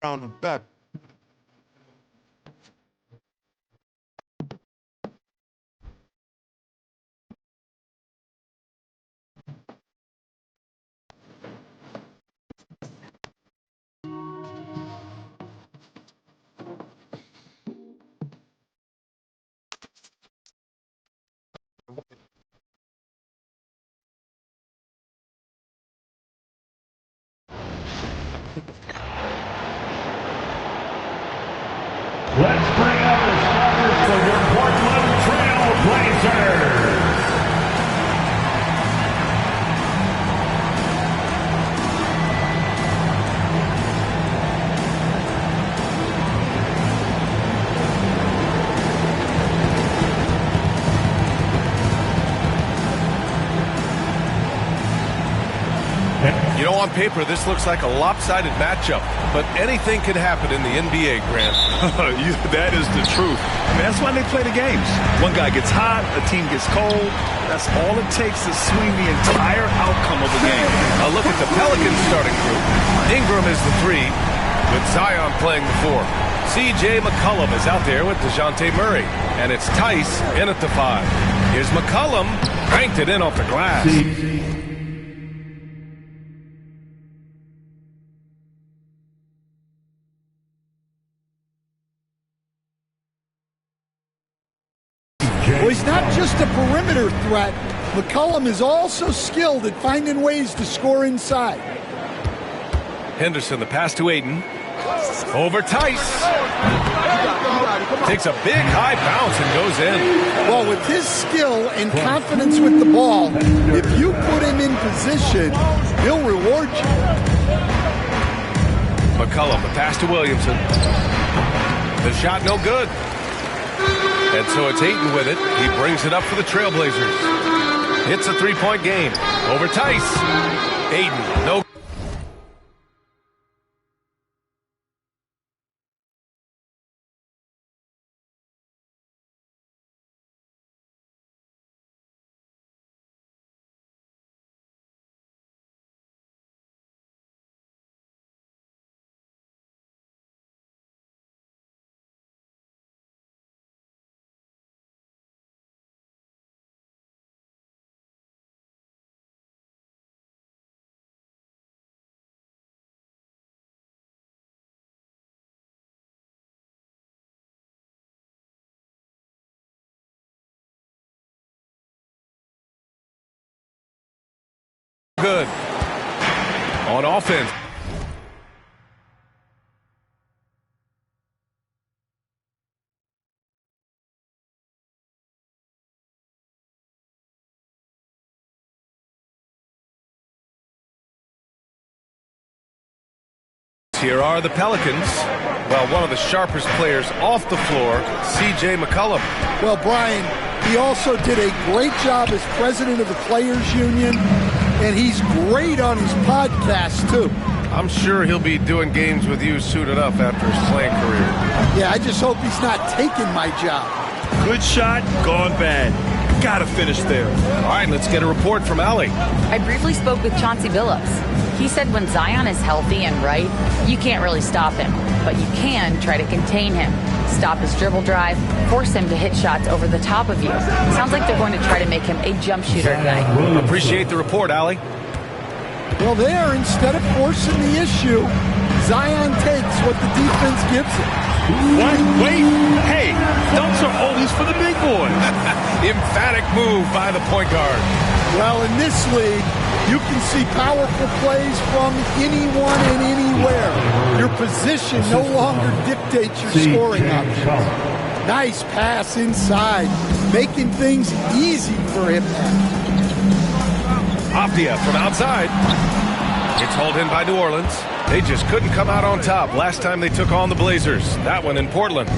around the back. Let's bring out the starters for your Portland Trail Blazers. You know, on paper, this looks like a lopsided matchup, but anything can happen in the NBA, Grant. That is the truth. I mean, that's why they play the games. One guy gets hot, a team gets cold. That's all it takes to swing the entire outcome of the game. A look at the Pelicans starting group. Ingram is the 3, with Zion playing the 4. C.J. McCollum is out there with DeJounte Murray, and it's Tice in at the 5. Here's McCollum, cranked it in off the glass. Well, he's not just a perimeter threat. McCollum is also skilled at finding ways to score inside. Henderson, the pass to Ayton. Over Tice. Takes a big high bounce and goes in. Well, with his skill and confidence with the ball, if you put him in position, he'll reward you. McCollum, the pass to Williamson. The shot no good. And so it's Ayton with it. He brings it up for the Trailblazers. It's a three-point game. Over Tice. Ayton, no. Good. On offense. Here are the Pelicans. Well, one of the sharpest players off the floor, C.J. McCollum. Well, Brian, he also did a great job as president of the Players Union, and he's great on his podcast, too. I'm sure he'll be doing games with you soon enough after his playing career. Yeah, I just hope he's not taking my job. Good shot, gone bad. Gotta finish there. All right, let's get a report from Allie. I briefly spoke with Chauncey Billups. He said when Zion is healthy and right, you can't really stop him, but you can try to contain him, stop his dribble drive, force him to hit shots over the top of you. Sounds like they're going to try to make him a jump shooter tonight. Appreciate the report, Allie. Well, there, instead of forcing the issue, Zion takes what the defense gives him. What? Wait. Hey, dunks are always for the big boy. Emphatic move by the point guard. Well, in this league, you can see powerful plays from anyone and anywhere. Your position no longer dictates your scoring options. Nice pass inside, making things easy for him now. Aptia from outside. It's hauled in by New Orleans. They just couldn't come out on top last time they took on the Blazers. That one in Portland.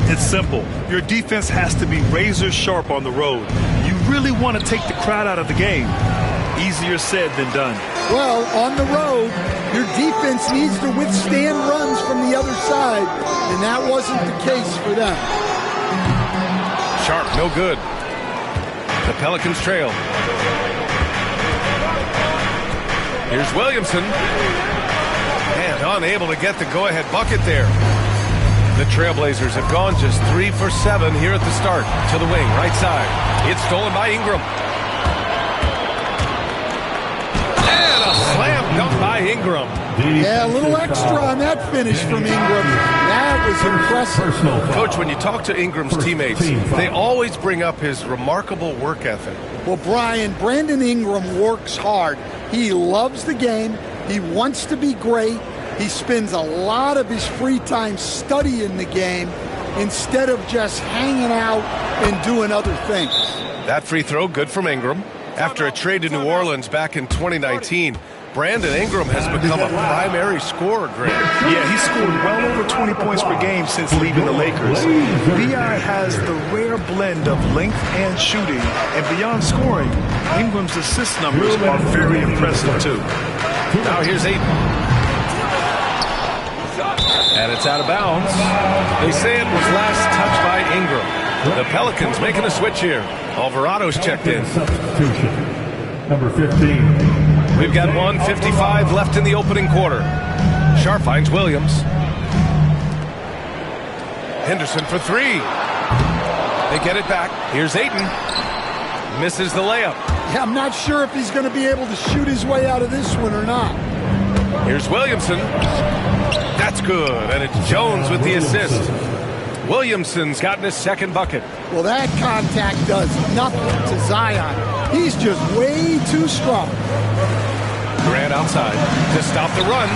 It's simple. Your defense has to be razor sharp on the road. You really want to take the crowd out of the game. Easier said than done. Well, on the road, your defense needs to withstand runs from the other side, and that wasn't the case for them. Sharp, no good. The Pelicans trail. Here's Williamson. And And unable to get the go-ahead bucket there. The Trailblazers have gone just 3 for 7 here at the start. To the wing, right side. It's stolen by Ingram. And a slam dunk by Ingram. Yeah, a little extra on that finish from Ingram. That was impressive. Coach, when you talk to Ingram's teammates, they always bring up his remarkable work ethic. Well, Brian, Brandon Ingram works hard. He loves the game. He wants to be great. He spends a lot of his free time studying the game instead of just hanging out and doing other things. That free throw, good from Ingram. After a trade to New Orleans back in 2019, Brandon Ingram has become a primary scorer, Grant. Yeah, he scored well over 20 points per game since leaving the Lakers. B.I. has the rare blend of length and shooting, and beyond scoring, Ingram's assist numbers are very impressive, too. Now here's Ayton. And it's out of bounds. They say it was last touched by Ingram. The Pelicans making a switch here. Alvarado's checked in. Number 15. We've got 1:55 left in the opening quarter. Sharp finds Williams. Henderson for three. They get it back. Here's Ayton. Misses the layup. Yeah, I'm not sure if he's going to be able to shoot his way out of this one or not. Here's Williamson. That's good, and it's Jones with the assist. Williamson's gotten his second bucket. Well, that contact does nothing to Zion. He's just way too strong. Grant outside to stop the run.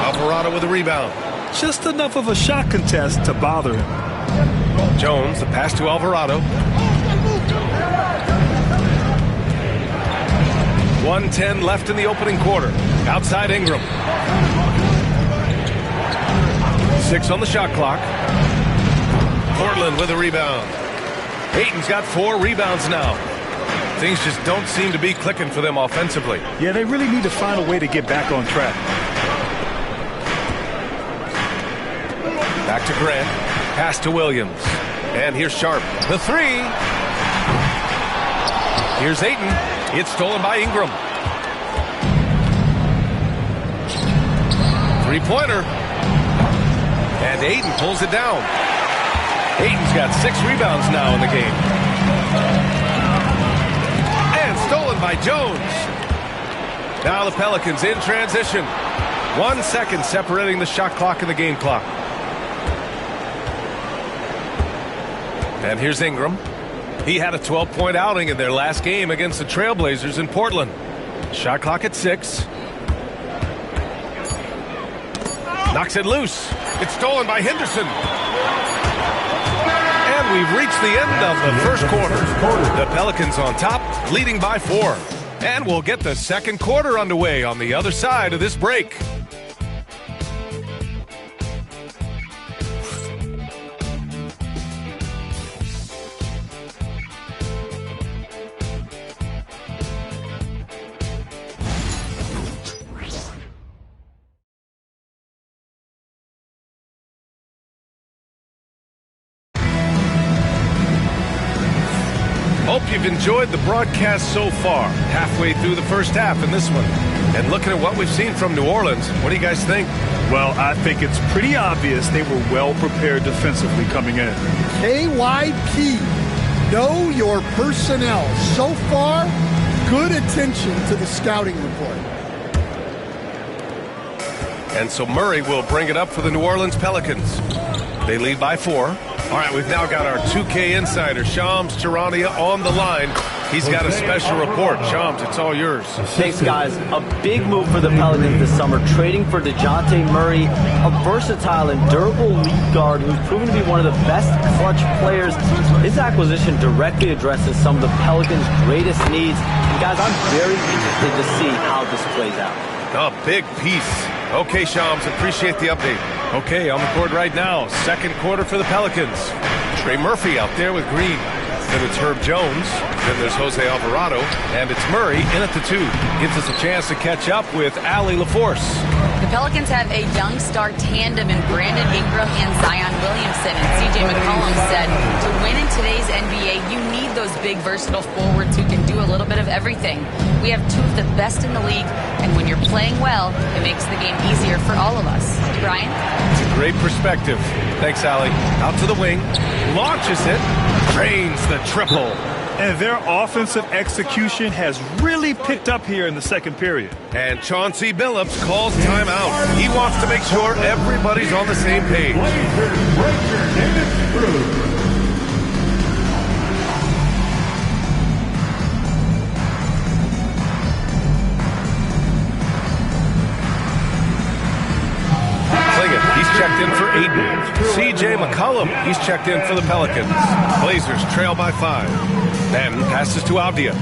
Alvarado with a rebound. Just enough of a shot contest to bother him. Jones, the pass to Alvarado. 1:10 left in the opening quarter. Outside Ingram. 6 on the shot clock. Portland with a rebound. Ayton's got 4 rebounds now. Things just don't seem to be clicking for them offensively. Yeah, they really need to find a way to get back on track. Back to Grant. Pass to Williams. And here's Sharp. The three. Here's Ayton. It's stolen by Ingram. Three-pointer. And Ayton pulls it down. Ayton's got 6 rebounds now in the game. And stolen by Jones. Now the Pelicans in transition. 1 second separating the shot clock and the game clock. And here's Ingram. He had a 12-point outing in their last game against the Trailblazers in Portland. Shot clock at 6. Knocks it loose. It's stolen by Henderson. And we've reached the end of the first quarter. The Pelicans on top, leading by 4. And we'll get the second quarter underway on the other side of this break. Hope you've enjoyed the broadcast so far. Halfway through the first half in this one. And looking at what we've seen from New Orleans, what do you guys think? Well, I think it's pretty obvious they were well prepared defensively coming in. KYP, know your personnel. So far, good attention to the scouting report. And so Murray will bring it up for the New Orleans Pelicans. They lead by 4. All right, we've now got our 2K insider, Shams Charania, on the line. He's got a special report. Shams, it's all yours. Thanks, guys. A big move for the Pelicans this summer, trading for DeJounte Murray, a versatile and durable lead guard who's proven to be one of the best clutch players. His acquisition directly addresses some of the Pelicans' greatest needs. And, guys, I'm very interested to see how this plays out. A big piece. Okay, Shams, appreciate the update. Okay, on the court right now, second quarter for the Pelicans. Trey Murphy out there with Green. Then it's Herb Jones. Then there's Jose Alvarado. And it's Murray in at the 2. Gives us a chance to catch up with Allie LaForce. The Pelicans have a young star tandem in Brandon Ingram and Zion Williamson. And C.J. McCollum said, to win in today's NBA, you need those big, versatile forwards who can do a a little bit of everything. We have two of the best in the league, and when you're playing well, it makes the game easier for all of us. Brian? It's a great perspective. Thanks, Allie. Out to the wing, launches it, drains the triple. And their offensive execution has really picked up here in the second period. And Chauncey Billups calls timeout. He wants to make sure everybody's on the same page. He's checked in for Aiden. C.J. McCollum, he's checked in for the Pelicans. Blazers trail by 5. Then passes to Avdia.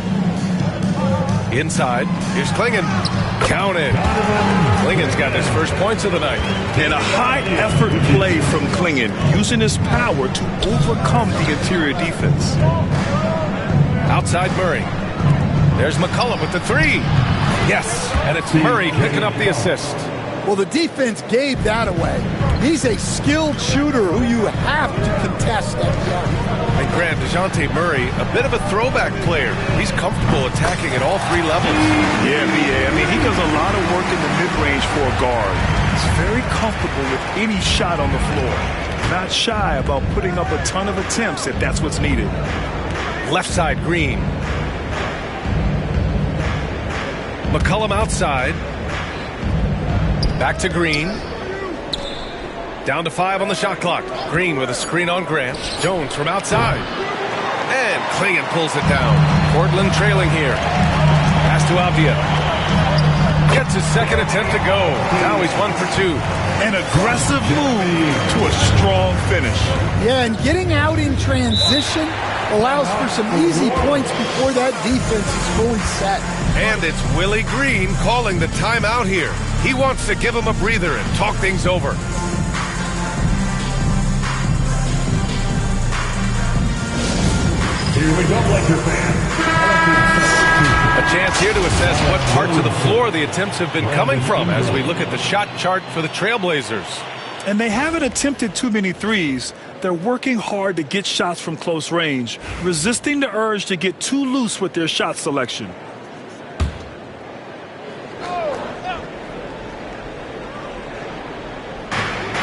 Inside, here's Klingon. Counted. Klingon's got his first points of the night. And a high-effort play from Klingon, using his power to overcome the interior defense. Outside Murray. There's McCollum with the 3. Yes, and it's Murray picking up the assist. Well, the defense gave that away. He's a skilled shooter who you have to contest at the arc. And Grant, DeJounte Murray, a bit of a throwback player. He's comfortable attacking at all 3 levels. Yeah, I mean, he does a lot of work in the mid-range for a guard. He's very comfortable with any shot on the floor. Not shy about putting up a ton of attempts if that's what's needed. Left side, Green. McCollum outside. Back to Green. Down to 5 on the shot clock. Green with a screen on Grant. Jones from outside. And Klingon pulls it down. Portland trailing here. Pass to Avdia. Gets his second attempt to go. Now he's 1 for 2. An aggressive move to a strong finish. Yeah, and getting out in transition allows for some easy points before that defense is fully set. And it's Willie Green calling the timeout here. He wants to give him a breather and talk things over. Here we go, Laker fans. A chance here to assess what parts of the floor the attempts have been coming from as we look at the shot chart for the Trailblazers. And they haven't attempted too many threes. They're working hard to get shots from close range, resisting the urge to get too loose with their shot selection.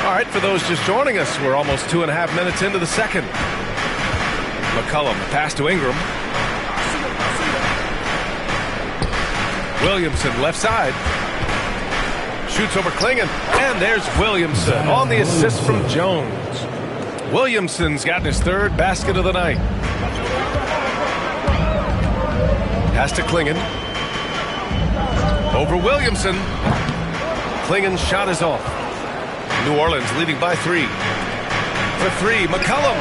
All right, for those just joining us, we're almost 2.5 minutes into the second. McCollum, pass to Ingram. Williamson, left side. Shoots over Klingon, and there's Williamson on the assist from Jones. Williamson's gotten his 3rd basket of the night. Pass to Klingon. Over Williamson. Klingon's shot is off. New Orleans leading by 3. For 3, McCollum.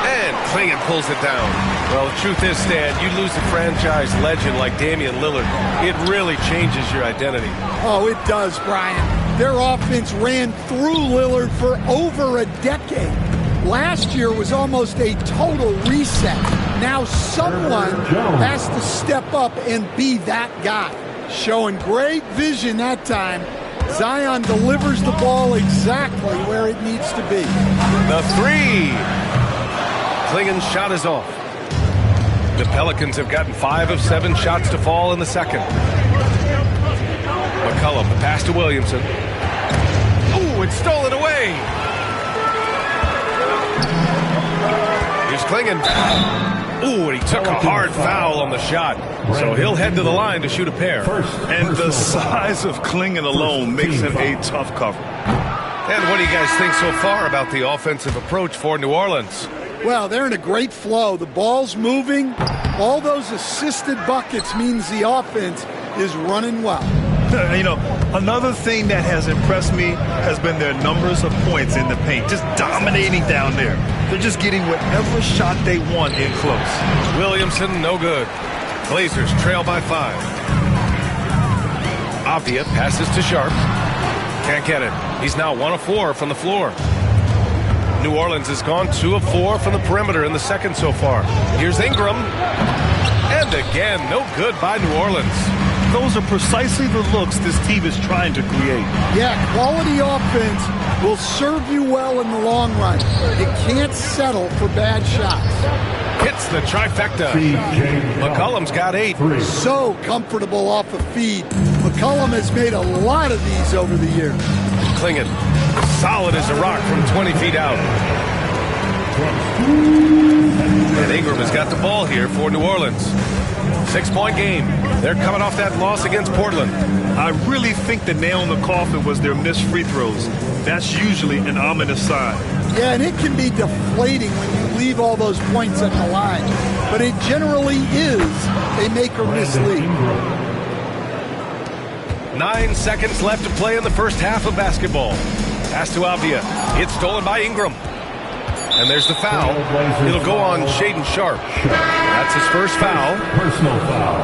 And Klingon pulls it down. Well, the truth is, Stan, you lose a franchise legend like Damian Lillard, it really changes your identity. Oh, it does, Brian. Their offense ran through Lillard for over a decade. Last year was almost a total reset. Now someone has to step up and be that guy. Showing great vision that time. Zion delivers the ball exactly where it needs to be. The 3. Klingon's shot is off. The Pelicans have gotten 5 of 7 shots to fall in the second. McCollum, the pass to Williamson. Ooh, it's stolen away. Here's Klingon. Ooh, and he took a hard foul on the shot. So he'll head to the line to shoot a pair. And the size of Klingon alone makes him a tough cover. And what do you guys think so far about the offensive approach for New Orleans? Well, they're in a great flow. The ball's moving. All those assisted buckets means the offense is running well. You know, another thing that has impressed me has been their numbers of points in the paint, just dominating down there. They're just getting whatever shot they want in close. Williamson, no good. Blazers trail by 5. Avdia passes to Sharp. Can't get it. He's now 1 of 4 from the floor. New Orleans has gone 2 of 4 from the perimeter in the second so far. Here's Ingram. And again, no good by New Orleans. Those are precisely the looks this team is trying to create. Yeah, quality offense will serve you well in the long run. You can't settle for bad shots. hits the trifecta. McCollum's got 8. So comfortable off a feed. McCollum has made a lot of these over the years. Klingon, solid as a rock from 20 feet out. And Ingram has got the ball here for New Orleans. 6-point game. They're coming off that loss against Portland. I really think the nail in the coffin was their missed free throws. That's usually an ominous sign. Yeah, and it can be deflating when you leave all those points at the line. But it generally is a make or miss lead. 9 seconds left to play in the first half of basketball. Pass to Avdia. It's stolen by Ingram. And there's the foul. It'll go on Shaedon Sharpe. That's his first foul. Personal foul.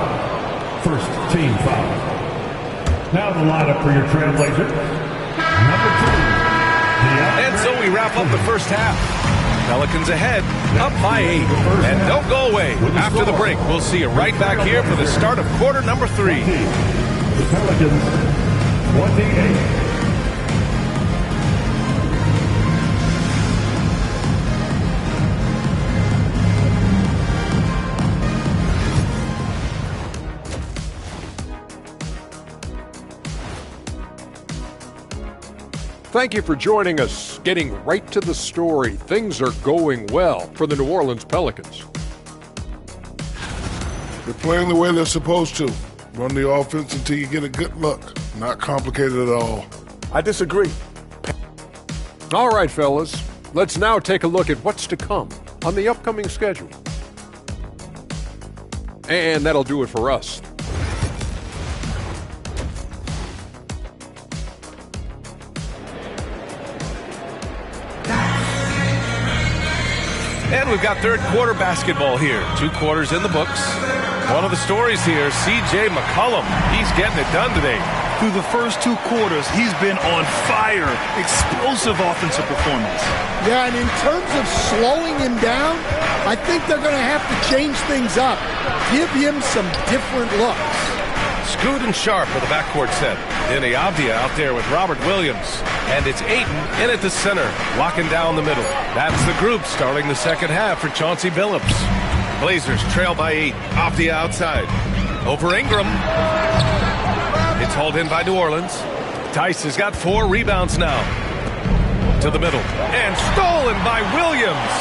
First team foul. Now the lineup for your Trailblazers. Number 2. And so we wrap up the first half. Pelicans ahead, up by 8. And don't go away. After the break, we'll see you right back here for the start of quarter number 3. The Pelicans, 28. Thank you for joining us. Getting right to the story. Things are going well for the New Orleans Pelicans. They're playing the way they're supposed to. Run the offense until you get a good look. Not complicated at all. I disagree. All right, fellas. Let's now take a look at what's to come on the upcoming schedule. And that'll do it for us. And we've got third quarter basketball here. 2 quarters in the books. One of the stories here, C.J. McCollum. He's getting it done today. Through the first 2 quarters, he's been on fire. Explosive offensive performance. Yeah, and in terms of slowing him down, I think they're going to have to change things up. Give him some different looks. Scoot and Sharpe with the backcourt set. Denny Avdia out there with Robert Williams. And it's Ayton in at the center, locking down the middle. That's the group starting the second half for Chauncey Billups. Blazers trail by 8. Avdia outside. Over Ingram. It's hauled in by New Orleans. Tice has got 4 rebounds now. To the middle. And stolen by Williams.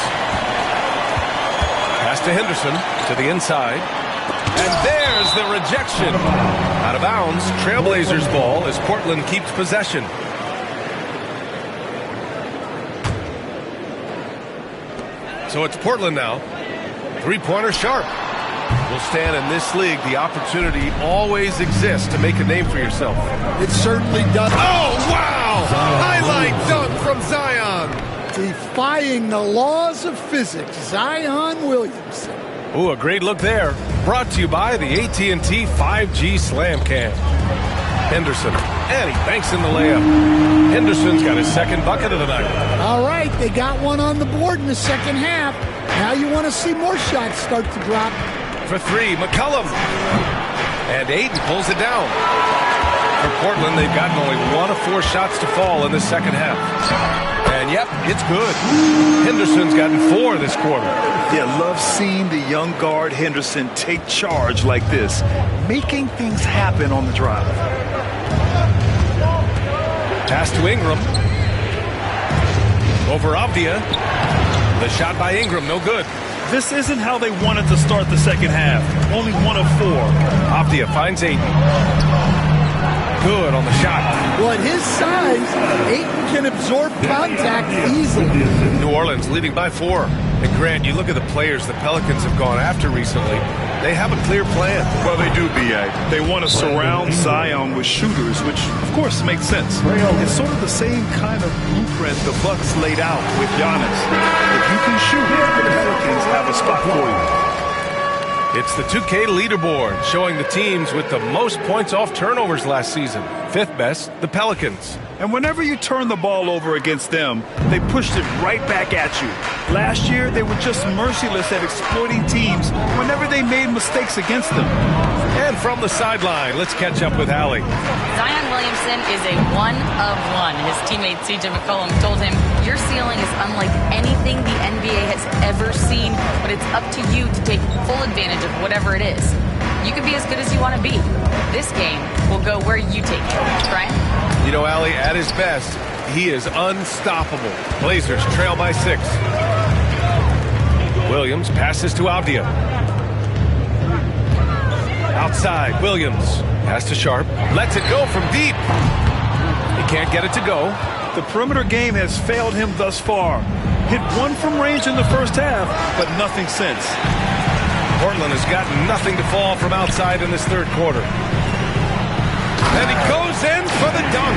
Pass to Henderson. To the inside. And there's the rejection. Out of bounds. Trailblazers ball as Portland keeps possession. So it's Portland now. 3-pointer Sharpe. Will stand in this league. The opportunity always exists to make a name for yourself. It certainly does. Oh, wow! Highlight dunk from Zion. Defying the laws of physics, Zion Williamson. Ooh, a great look there. Brought to you by the AT&T 5G Slam Cam. Henderson. And he banks in the layup. Henderson's got his second bucket of the night. All right, they got one on the board in the second half. Now you want to see more shots start to drop. For 3, McCollum. And Ayton pulls it down. For Portland, they've gotten only 1 of 4 shots to fall in the second half. And yep, it's good. Henderson's gotten 4 this quarter. Yeah, love seeing the young guard Henderson take charge like this, making things happen on the drive. Pass to Ingram. Over Avdia. The shot by Ingram, no good. This isn't how they wanted to start the second half. Only 1 of 4. Avdia finds Ayton. Good on the shot. Well, at his size, Ayton can absorb contact easily. New Orleans leading by 4. And Grant, you look at the players the Pelicans have gone after recently. They have a clear plan. Well, they do, B.A. They want to surround Zion with shooters, which, of course, makes sense. It's sort of the same kind of blueprint the Bucks laid out with Giannis. If you can shoot, the Pelicans have a spot for you. It's the 2K leaderboard showing the teams with the most points off turnovers last season. 5th best, the Pelicans. And whenever you turn the ball over against them, they pushed it right back at you. Last year, they were just merciless at exploiting teams whenever they made mistakes against them. And from the sideline, let's catch up with Allie. Zion Williamson is a 1 of 1. His teammate C.J. McCollum told him, "Your ceiling is unlike anything the NBA has ever seen but it's up to you to take full advantage of whatever it is. You can be as good as you want to be. This game will go where you take it. Brian? You know, Allie, at his best, he is unstoppable. Blazers trail by 6. Williams passes to Avdia. Outside, Williams. Pass to Sharp. Lets it go from deep. He can't get it to go. The perimeter game has failed him thus far. Hit one from range in the first half, but nothing since. Portland has got nothing to fall from outside in this third quarter. And he goes in for the dunk.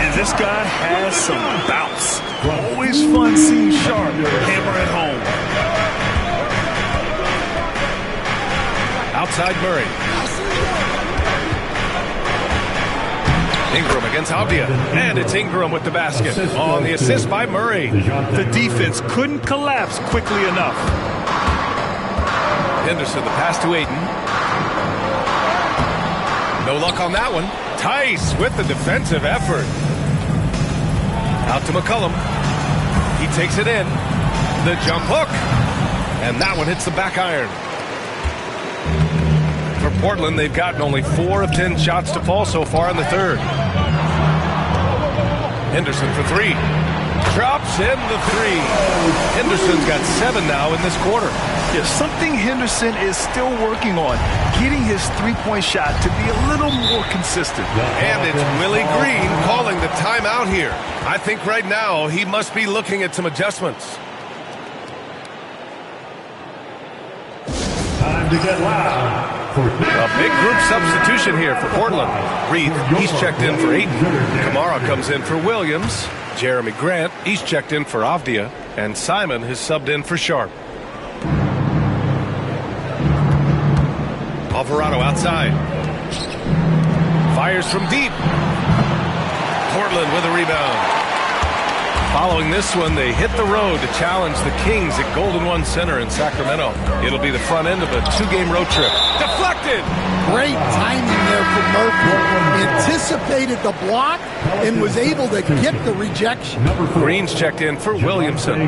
And this guy has some bounce. Always fun seeing Sharp hammer it home. Outside Murray. Ingram against Avdia. And it's Ingram with the basket on the assist by Murray. The defense couldn't collapse quickly enough. Henderson, the pass to Ayton. No luck on that one. Tice with the defensive effort. Out to McCollum. He takes it in. The jump hook. And that one hits the back iron. For Portland, they've gotten only 4 of 10 shots to fall so far in the third. Henderson for 3. Drops in the 3. Henderson's got 7 now in this quarter. Yeah, something Henderson is still working on, getting his three-point shot to be a little more consistent. And it's Willie Green calling the timeout here. I think right now he must be looking at some adjustments. Time to get loud. A big group substitution here for Portland. Reed, he's checked in for Ayton. Kamara comes in for Williams. Jeremy Grant, he's checked in for Avdia. And Simon has subbed in for Sharp. Alvarado outside. Fires from deep. Portland with a rebound. Following this one, they hit the road to challenge the Kings at Golden One Center in Sacramento. It'll be the front end of a 2-game road trip. Deflected! Great timing there for Murphy. Anticipated the block and was able to get the rejection. Green's checked in for Williamson.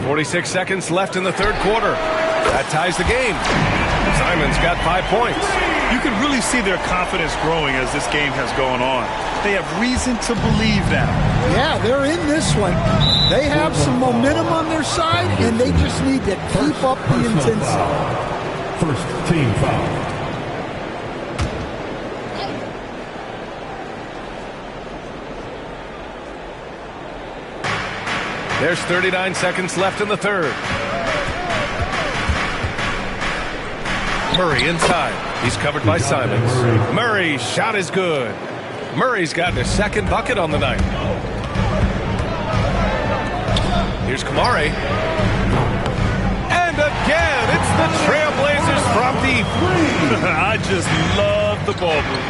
46 seconds left in the third quarter. That ties the game. Simon's got 5 points. You can really see their confidence growing as this game has gone on. They have reason to believe that. Yeah, they're in this one. They have some momentum on their side, and they just need to keep up the intensity. First team foul. There's 39 seconds left in the third. Murray inside. He's covered by Simons. Murray's shot is good. Murray's gotten his second bucket on the night. Here's Kamari. And again, it's the Trailblazers from deep. I just love the ball move.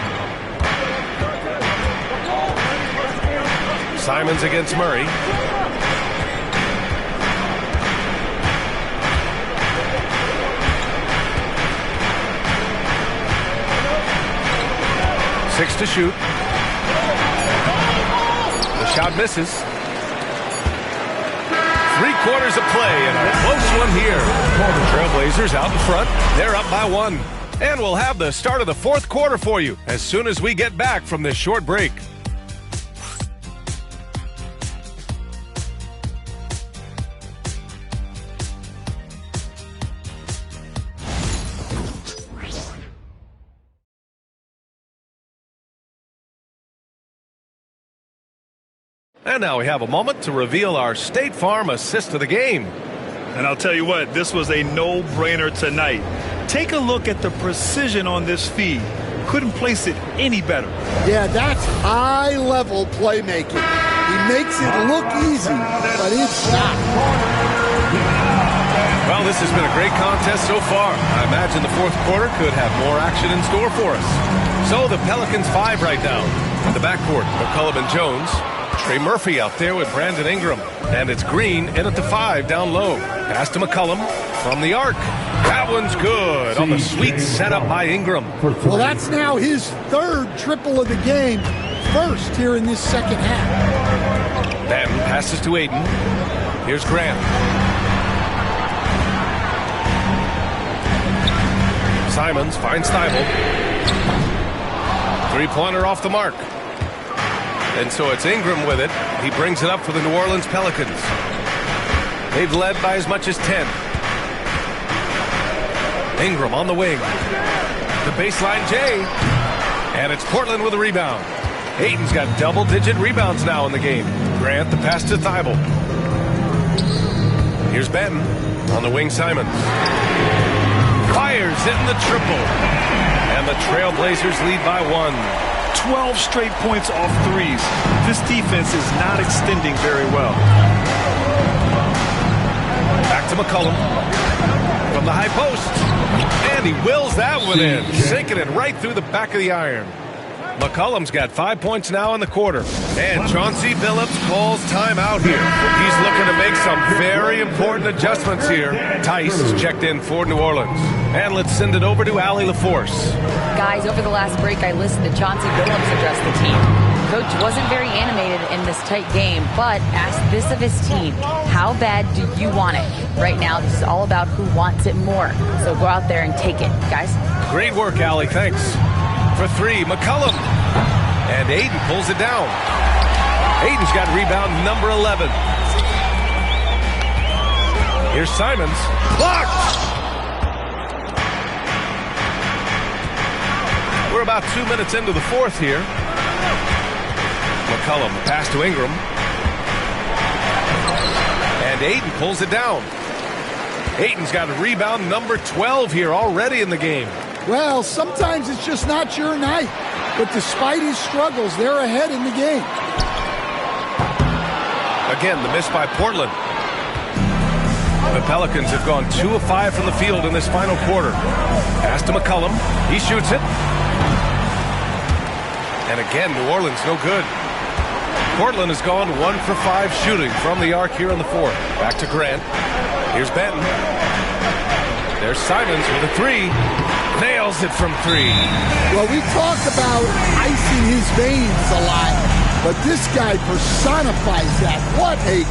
Simons against Murray. Six to shoot. The shot misses. 3 quarters of play and a close one here. The Trailblazers out in front. They're up by 1. And we'll have the start of the fourth quarter for you as soon as we get back from this short break. And now we have a moment to reveal our State Farm assist of the game. And I'll tell you what, this was a no-brainer tonight. Take a look at the precision on this feed. Couldn't place it any better. Yeah, that's high-level playmaking. He makes it look easy, but it's not. Well, this has been a great contest so far. I imagine the fourth quarter could have more action in store for us. So the Pelicans 5 right now. In the backcourt, McCollum and Jones. Trey Murphy out there with Brandon Ingram. And it's Green in at the 5 down low. Pass to McCollum from the arc. That one's good on the sweet setup by Ingram. Well, that's now his third triple of the game. First here in this second half. Then passes to Ayton. Here's Grant. Simons finds Thibault. Three-pointer off the mark. And so it's Ingram with it. He brings it up for the New Orleans Pelicans. They've led by as much as 10. Ingram on the wing. The baseline J. And it's Portland with a rebound. Ayton's got double-digit rebounds now in the game. Grant the pass to Thibault. Here's Benton on the wing. Simons fires in the triple. And the Trailblazers lead by 1. 12 straight points off threes. This defense is not extending very well. Back to McCollum from the high post. And he wills that one in, sinking it right through the back of the iron. McCollum's got 5 points now in the quarter. And Chauncey Billups calls timeout here. He's looking to make some very important adjustments here. Tice is checked in for New Orleans. And let's send it over to Allie LaForce. Guys, over the last break, I listened to Chauncey Billups address the team. Coach wasn't very animated in this tight game, but asked this of his team: how bad do you want it? Right now, this is all about who wants it more. So go out there and take it, guys. Great work, Allie. Thanks. For 3, McCollum. And Ayton pulls it down. Ayton's got rebound number 11. Here's Simons. Blocked! We're about 2 minutes into the fourth here. McCollum, pass to Ingram. And Ayton pulls it down. Ayton's got rebound number 12 here already in the game. Well, sometimes it's just not your night. But despite his struggles, they're ahead in the game. Again, the miss by Portland. The Pelicans have gone 2 of 5 from the field in this final quarter. Pass to McCollum. He shoots it. And again, New Orleans no good. Portland has gone 1 for 5 shooting from the arc here in the fourth. Back to Grant. Here's Benton. There's Simons with a 3. Nails it from 3. Well, we talk about icing his veins a lot, but this guy personifies that. What a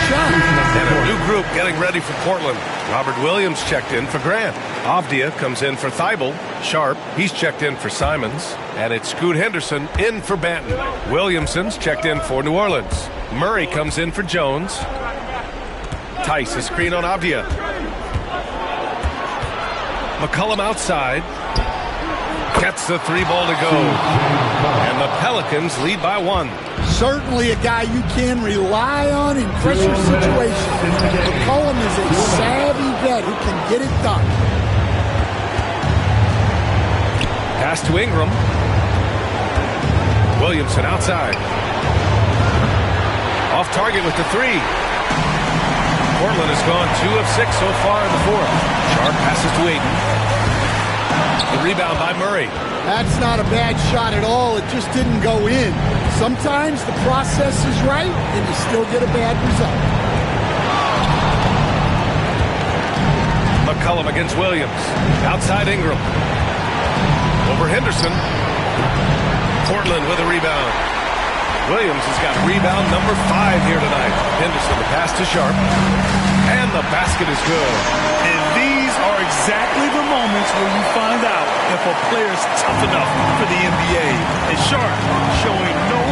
shot. And a new group getting ready for Portland. Robert Williams checked in for Grant. Avdia comes in for Thibault. Sharp, he's checked in for Simons. And it's Scoot Henderson in for Banton. Williamson's checked in for New Orleans. Murray comes in for Jones. Tice, a screen on Avdia. McCollum outside. Gets the 3 ball to go. And the Pelicans lead by 1. Certainly a guy you can rely on in pressure situations. McCollum is a savvy vet who can get it done. Pass to Ingram. Williamson outside. Off target with the 3. Portland has gone 2 of 6 so far in the fourth. Sharp passes to Ayton. The rebound by Murray. That's not a bad shot at all. It just didn't go in. Sometimes the process is right and you still get a bad result. McCollum against Williams. Outside Ingram. Over Henderson. Portland with a rebound. Williams has got rebound number 5 here tonight. Henderson, the pass to Sharp. And the basket is good. And these are exactly the moments where you find out if a player is tough enough for the NBA. And Sharp showing no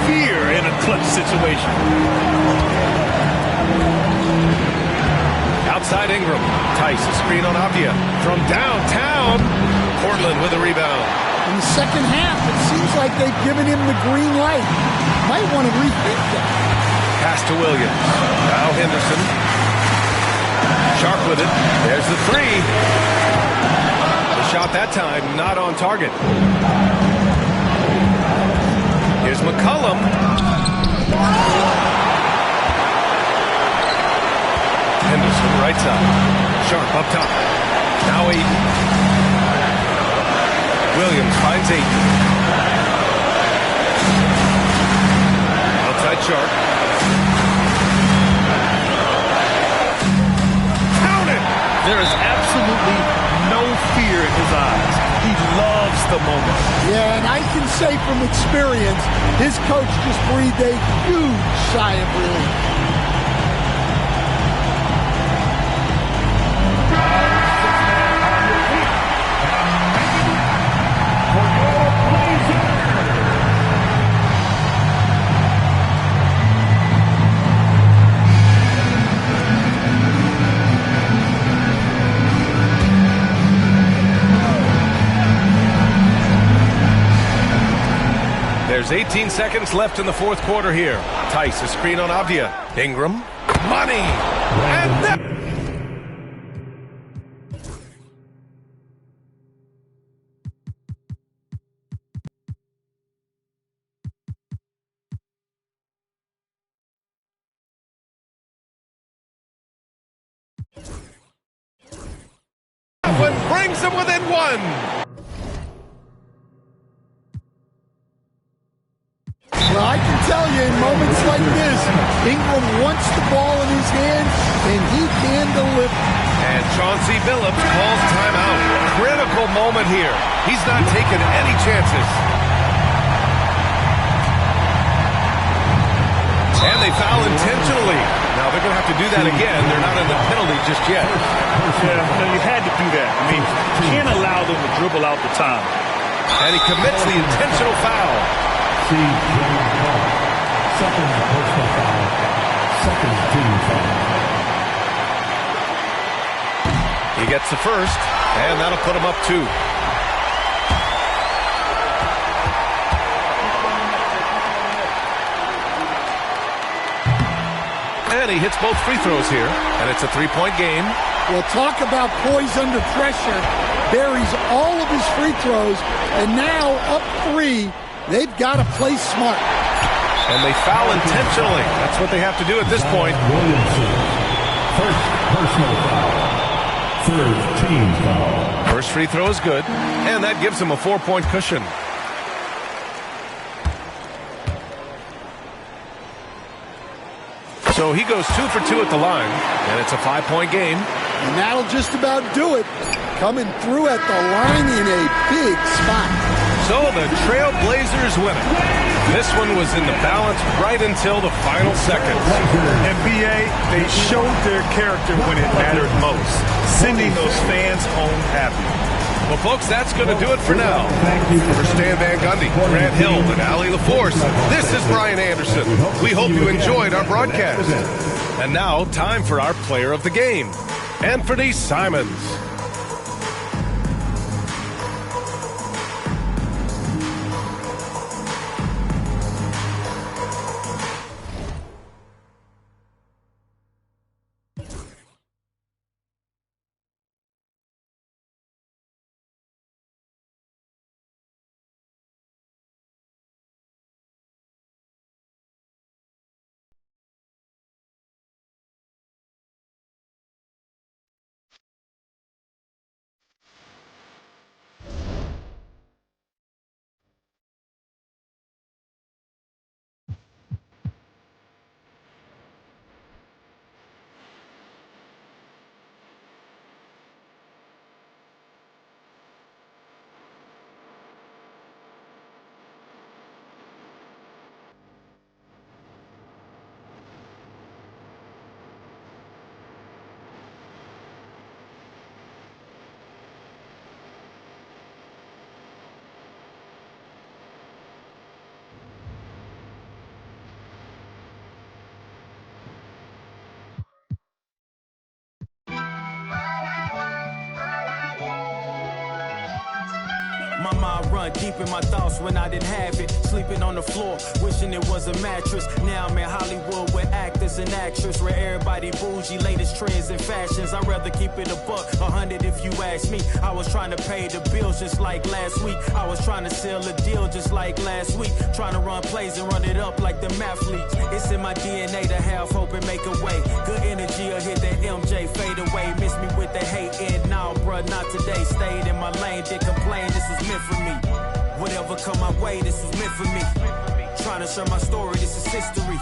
fear in a clutch situation. Outside Ingram. Tice, a screen on Avdia. From downtown, Portland with a rebound. In the second half, it seems like they've given him the green light. Might want to rethink that. Pass to Williams. Now Henderson. Sharp with it. There's the 3. The shot that time not on target. Here's McCollum. Henderson right side. Sharp up top. Now Ayton. Williams finds Ayton. Outside Sharp. Count it! There is absolutely no fear in his eyes. He loves the moment. Yeah, and I can say from experience, his coach just breathed a huge sigh of relief. There's 18 seconds left in the fourth quarter here. Tice, a screen on Avdia. Ingram, money, and that. One brings them within one. Well, I can tell you in moments like this, Ingram wants the ball in his hands, and he can deliver. And Chauncey Billups calls timeout. Critical moment here. He's not taking any chances. And they foul intentionally. Now they're going to have to do that again. They're not in the penalty just yet. Yeah, no, you had to do that. I mean, you can't allow them to dribble out the time. And he commits the intentional foul. Second personal foul. Second team foul. He gets the first, and that'll put him up 2. And he hits both free throws here, and it's a 3-point game. Well, talk about poise under pressure. Buries all of his free throws, and now up 3. They've got to play smart. And they foul intentionally. That's what they have to do at this point. Williamson. First personal foul. Third team foul. First free throw is good, and that gives him a 4-point cushion. So he goes 2 for 2 at the line, and it's a 5-point game. And that'll just about do it. Coming through at the line in a big spot. So the Trail Blazers win it. This one was in the balance right until the final seconds. NBA, they showed their character when it mattered most, sending those fans home happy. Well, folks, that's going to do it for now. For Stan Van Gundy, Grant Hill, and Ali LaForce, this is Brian Anderson. We hope you enjoyed our broadcast. And now, time for our player of the game, Anthony Simons. My mind run deep in my thoughts when I didn't have it. Sleeping on the floor, wishing it was a mattress. Now I'm in Hollywood with actors and actresses, where everybody bougie, latest trends and fashions. I'd rather keep it a buck, 100 if you ask me. I was trying to pay the bills just like last week. I was trying to sell a deal just like last week. Trying to run plays and run it up like the mathletes. It's in my DNA to have hope and make a way. Good energy will hit that MJ fade away. Miss me with the hate and now, bruh, not today. Stayed in my lane, didn't complain, this was meant for me. Whatever come my way, this was meant for me. Trying to share my story, this is history.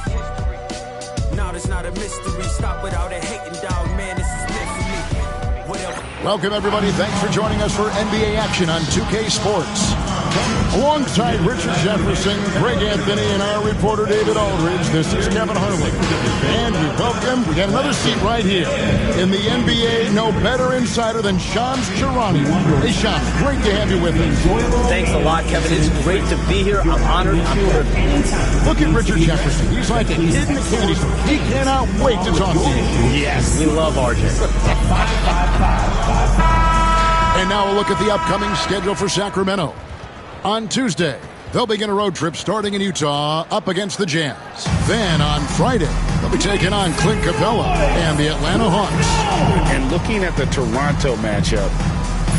Now there's not a mystery. Stop without a hating, dog, man, this is meant for me. Whatever. Welcome, everybody. Thanks for joining us for NBA action on 2K Sports. Alongside Richard Jefferson, Greg Anthony, and our reporter David Aldridge, this is Kevin Harlan. And we got another seat right here in the NBA. No better insider than Shams Charania. Hey, Shams, great to have you with us. Thanks a lot, Kevin. It's great to be here. I'm honored. I'm privileged. Look at Richard Jefferson. He's like a kid in a candy store. He cannot wait to talk to you. Yes, we love RJ. And now a look at the upcoming schedule for Sacramento. On Tuesday, They'll begin a road trip starting in Utah up against the Jazz. Then on Friday, they'll be taking on Clint Capella and the Atlanta Hawks. And looking at the Toronto matchup,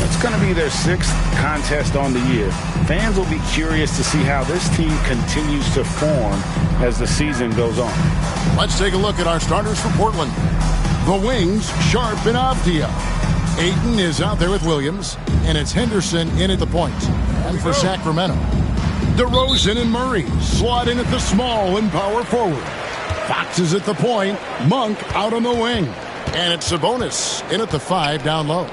it's going to be their 6th contest on the year. Fans will be curious to see how this team continues to form as the season goes on. Let's take a look at our starters for Portland. The wings, Sharp and Avdia. Ayton is out there with Williams, and it's Henderson in at the point. And for Sacramento, DeRozan and Murray slot in at the small and power forward. Fox is at the point, Monk out on the wing. And it's Sabonis in at the 5 down low.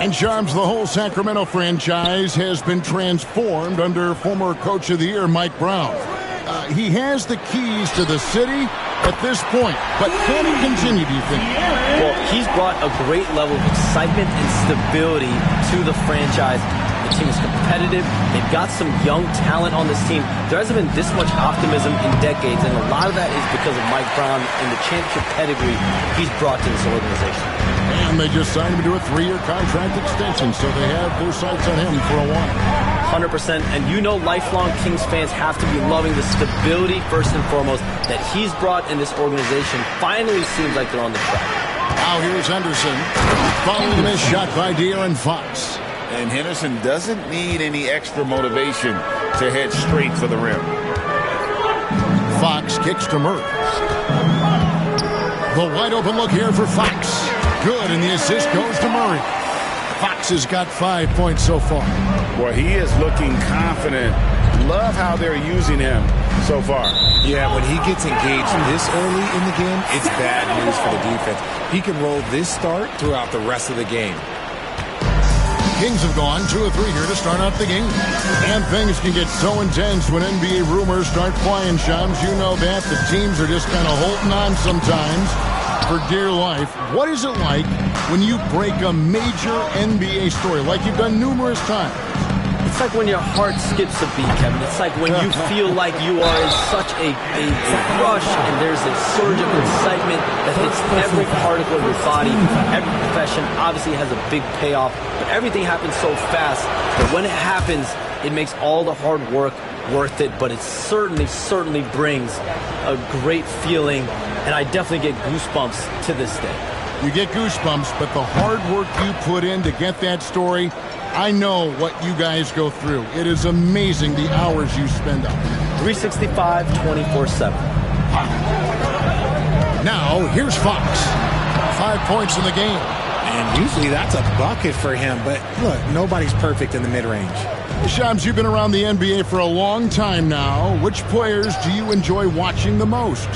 And Charms, the whole Sacramento franchise has been transformed under former Coach of the Year Mike Brown. He has the keys to the city at this point, but can he continue, do you think? Well, he's brought a great level of excitement and stability to the franchise. The team is competitive. They've got some young talent on this team. There hasn't been this much optimism in decades, and a lot of that is because of Mike Brown and the championship pedigree he's brought to this organization. And they just signed him to a 3-year contract extension, so they have their sights on him for a while. 100%, and you know lifelong Kings fans have to be loving the stability first and foremost that he's brought in this organization. Finally seems like they're on the track. Now here's Henderson, following the missed shot by De'Aaron Fox. And Henderson doesn't need any extra motivation to head straight for the rim. Fox kicks to Murray. The wide open look here for Fox. Good, and the assist goes to Murray. Fox has got 5 points so far. Well, he is looking confident. Love how they're using him so far. Yeah, when he gets engaged this early in the game, it's bad news for the defense. He can roll this start throughout the rest of the game. Kings have gone 2 of 3 here to start out the game. And things can get so intense when NBA rumors start flying, Shams. You know that. The teams are just kind of holding on sometimes for dear life. What is it like when you break a major NBA story like you've done numerous times? It's like when your heart skips a beat, Kevin. It's like when you feel like you are in such a rush and there's a surge of excitement that hits every particle of your body. Every profession obviously has a big payoff, but everything happens so fast that when it happens, it makes all the hard work worth it, but it certainly brings a great feeling, and I definitely get goosebumps to this day. You get goosebumps, but the hard work you put in to get that story, I know what you guys go through. It is amazing the hours you spend on it. 365, 24/7. Now, here's Fox. 5 points in the game. And usually that's a bucket for him, but look, nobody's perfect in the mid-range. Shams, you've been around the NBA for a long time now. Which players do you enjoy watching the most?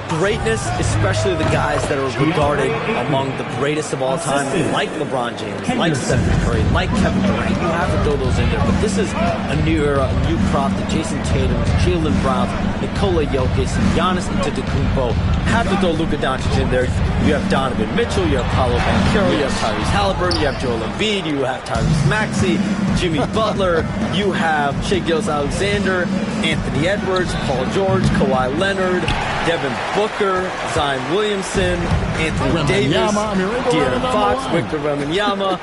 Greatness, especially the guys that are regarded among the greatest of all time, like LeBron James, like Stephen Curry, like Kevin Durant. You have to throw those in there. But this is a new era, a new crop. The Jason Tatum, Jalen Brown, Nikola Jokic, Giannis Antetokounmpo. Have to throw Luka Doncic in there. You have Donovan Mitchell, you have Paolo Banchero, you have Tyrese Halliburton, you have Joel Embiid, you have Tyrese Maxey, Jimmy Butler, you have Shai Gilgeous-Alexander, Anthony Edwards, Paul George, Kawhi Leonard, Devin Booker, Zion Williamson, Anthony Davis, De'Aaron Fox, Victor Wembanyama.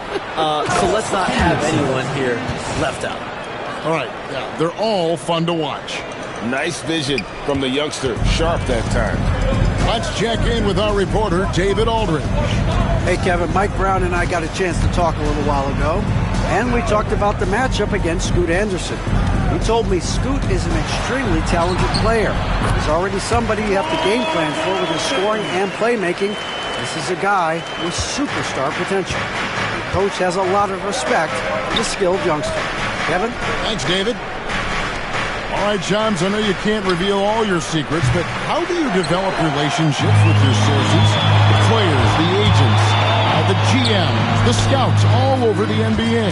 So let's not have anyone here left out. All right, yeah, they're all fun to watch. Nice vision from the youngster, Sharp that time. Let's check in with our reporter, David Aldridge. Hey, Kevin, Mike Brown and I got a chance to talk a little while ago, and we talked about the matchup against Scoot Anderson. He told me Scoot is an extremely talented player. He's already somebody you have to game plan for with his scoring and playmaking. This is a guy with superstar potential. The coach has a lot of respect for the skilled youngster. Kevin? Thanks, David. All right, Shams, I know you can't reveal all your secrets, but how do you develop relationships with your sources, the players, the agents, the GMs, the scouts all over the NBA?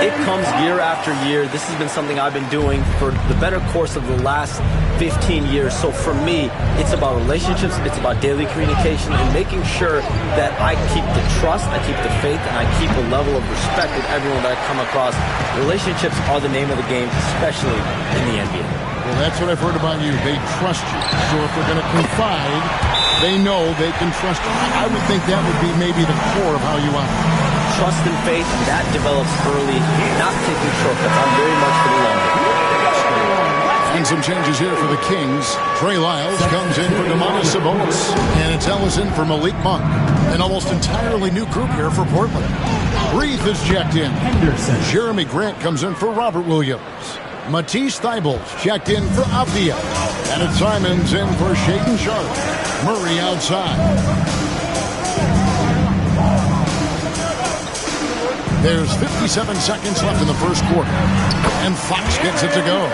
It comes year after year. This has been something I've been doing for the better course of the last 15 years. So for me, it's about relationships, it's about daily communication, and making sure that I keep the trust, I keep the faith, and I keep a level of respect with everyone that I come across. Relationships are the name of the game, especially in the NBA. Well, that's what I've heard about you. They trust you. So if they're going to confide, they know they can trust you. I would think that would be maybe the core of how you operate. Trust and faith, that develops early, not taking shortcuts. I'm very much for the long game. And some changes here for the Kings. Trey Lyles comes in for Domantas Sabonis. And it's Ellis in for Malik Monk. An almost entirely new group here for Portland. Reith is checked in. Jeremy Grant comes in for Robert Williams. Matisse Thybulle's checked in for Avdia. And it's Simons in for Shaedon Sharpe. Murray outside. There's 57 seconds left in the first quarter. And Fox gets it to go.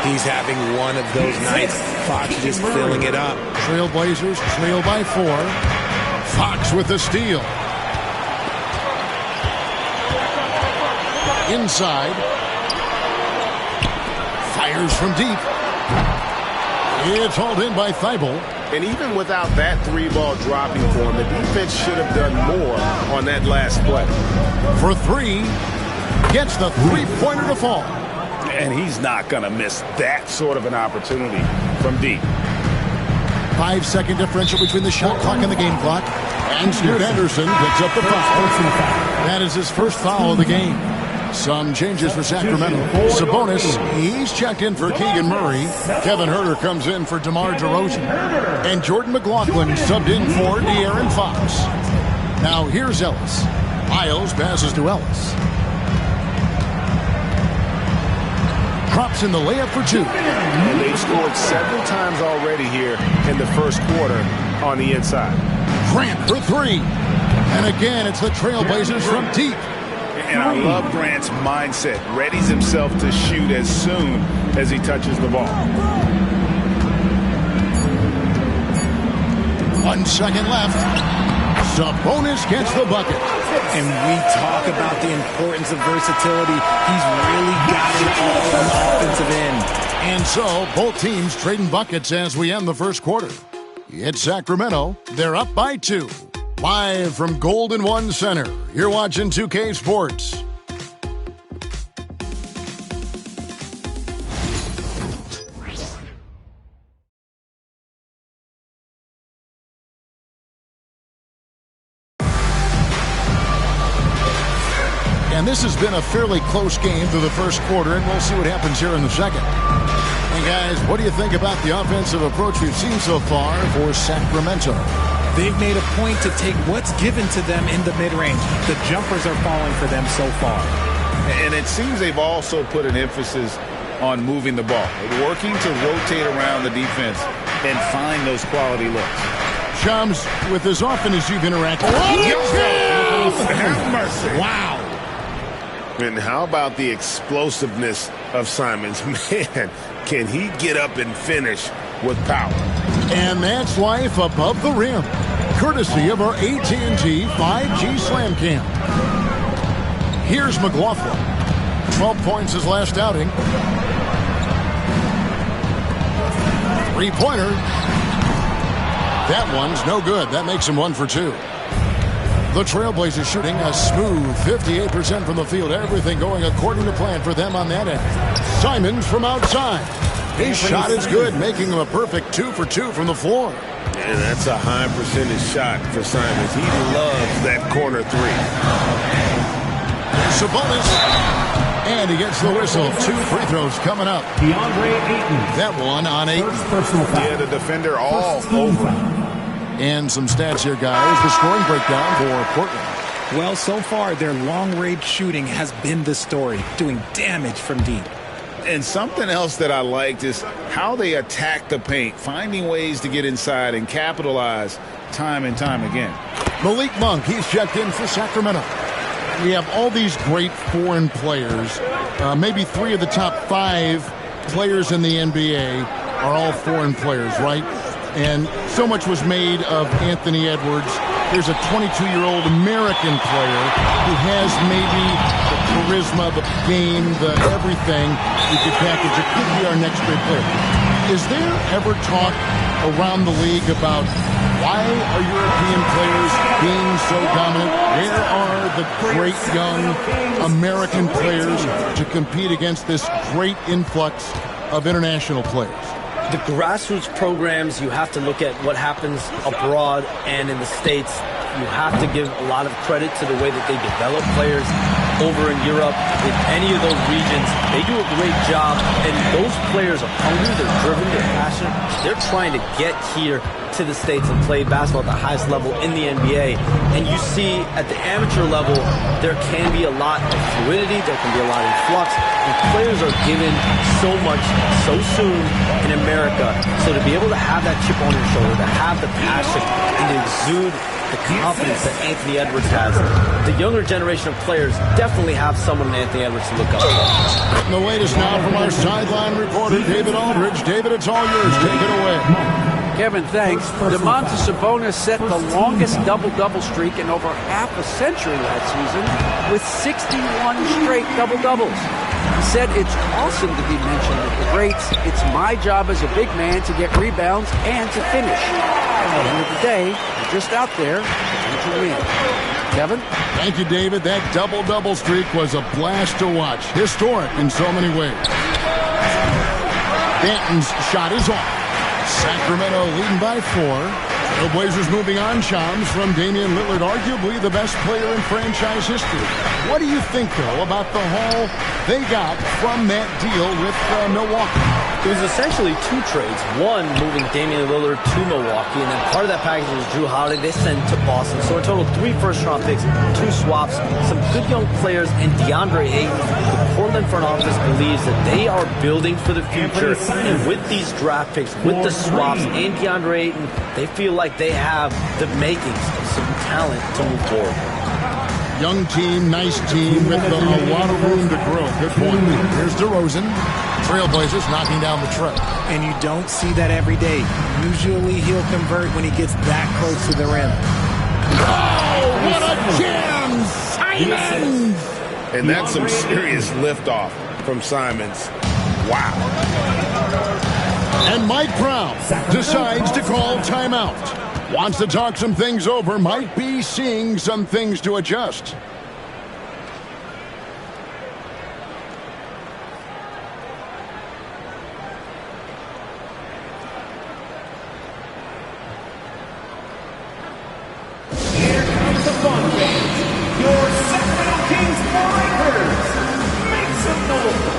He's having one of those nights. Fox just filling it up. Trailblazers trail by 4. Fox with the steal. Inside. Fires from deep. It's hauled in by Thybulle. And even without that 3-ball dropping for him, the defense should have done more on that last play. For 3. Gets the three-pointer to fall. And he's not going to miss that sort of an opportunity from deep. 5-second differential between the shot clock and the game clock. And Scoot Henderson picks up the foul. That is his first foul of the game. Some changes for Sacramento. Sabonis, he's checked in for Keegan Murray. Kevin Huerter comes in for DeMar DeRozan. And Jordan McLaughlin subbed in for De'Aaron Fox. Now here's Ellis. Lyles passes to Ellis. Drops in the layup for 2. And they've scored several times already here in the first quarter on the inside. Grant for 3. And again, it's the Trailblazers from deep. And I love Grant's mindset. Readies himself to shoot as soon as he touches the ball. 1 second left. Sabonis gets the bucket. And we talk about the importance of versatility. He's really got it all on the offensive end. And so, both teams trading buckets as we end the first quarter. It's Sacramento. They're up by 2. Live from Golden One Center, you're watching 2K Sports. And this has been a fairly close game through the first quarter, and we'll see what happens here in the second. And guys, what do you think about the offensive approach we've seen so far for Sacramento? They've made a point to take what's given to them in the mid-range. The jumpers are falling for them so far. And it seems they've also put an emphasis on moving the ball, working to rotate around the defense and find those quality looks. Shams, with as often as you've interacted. Have mercy. Wow. And how about the explosiveness of Simons? Man, can he get up and finish with power? And that's life above the rim, courtesy of our AT&T 5G Slam Cam. Here's McLaughlin. 12 points his last outing. 3-pointer. That one's no good. That makes him 1 for 2. The Trailblazers shooting a smooth 58% from the field. Everything going according to plan for them on that end. Simons from outside. His shot is good, making him a perfect 2 for 2 from the floor. And that's a high percentage shot for Simons. He loves that corner 3. Sabonis. And he gets the whistle. 2 free throws coming up. DeAndre Ayton. That one on Ayton. Yeah, the defender all over. And some stats here, guys. The scoring breakdown for Portland. Well, so far, their long-range shooting has been the story, doing damage from deep. And something else that I liked is how they attack the paint, finding ways to get inside and capitalize time and time again. Malik Monk, he's checked in for Sacramento. We have all these great foreign players. Maybe 3 of the top 5 players in the NBA are all foreign players, right? And so much was made of Anthony Edwards. Here's a 22-year-old American player who has maybe the charisma, the game, the everything you could package. It could be our next great player. Is there ever talk around the league about why are European players being so dominant? Where are the great young American players to compete against this great influx of international players? The grassroots programs, you have to look at what happens abroad and in the States. You have to give a lot of credit to the way that they develop players. over in Europe, in any of those regions, they do a great job. And those players are hungry, they're driven, they're passionate. They're trying to get here to the States and play basketball at the highest level in the NBA. And you see at the amateur level, there can be a lot of fluidity, there can be a lot of flux, and players are given so much so soon in America. So to be able to have that chip on your shoulder, to have the passion, and to exude the confidence that Anthony Edwards has, the younger generation of players definitely have someone in Anthony Edwards to look up to. And the latest now from our sideline reporter, David Aldridge. David, it's all yours. Take it away. Kevin, thanks. Domantas Sabonis set the longest double-double streak in over half a century last season with 61 straight double-doubles. He said it's awesome to be mentioned with the greats. It's my job as a big man to get rebounds and to finish. At the end of the day, we're just out there to win. Kevin? Thank you, David. That double-double streak was a blast to watch. Historic in so many ways. Banton's shot is off. Sacramento leading by 4. The Blazers moving on. Shams from Damian Lillard, arguably the best player in franchise history. What do you think, though, about the haul they got from that deal with Milwaukee? It was essentially 2 trades. One, moving Damian Lillard to Milwaukee, and then part of that package was Drew Holiday. They sent to Boston. So in total, 3 first-round picks, 2 swaps, some good young players, and DeAndre Ayton. The Portland front office believes that they are building for the future, and with these draft picks, with the swaps, and DeAndre Ayton, they feel like they have the makings of some talent to move forward. Young team, nice team with a lot of room to grow. Good point. Here's DeRozan. Trailblazers knocking down the trip. And you don't see that every day. Usually he'll convert when he gets that close to the rim. Oh, what a jam! Simons! And that's some serious liftoff from Simons. Wow. And Mike Brown decides to call timeout. Wants to talk some things over. Might be seeing some things to adjust. Here comes the fun, fans. Your Sacramento Kings Breakers. Make some noise.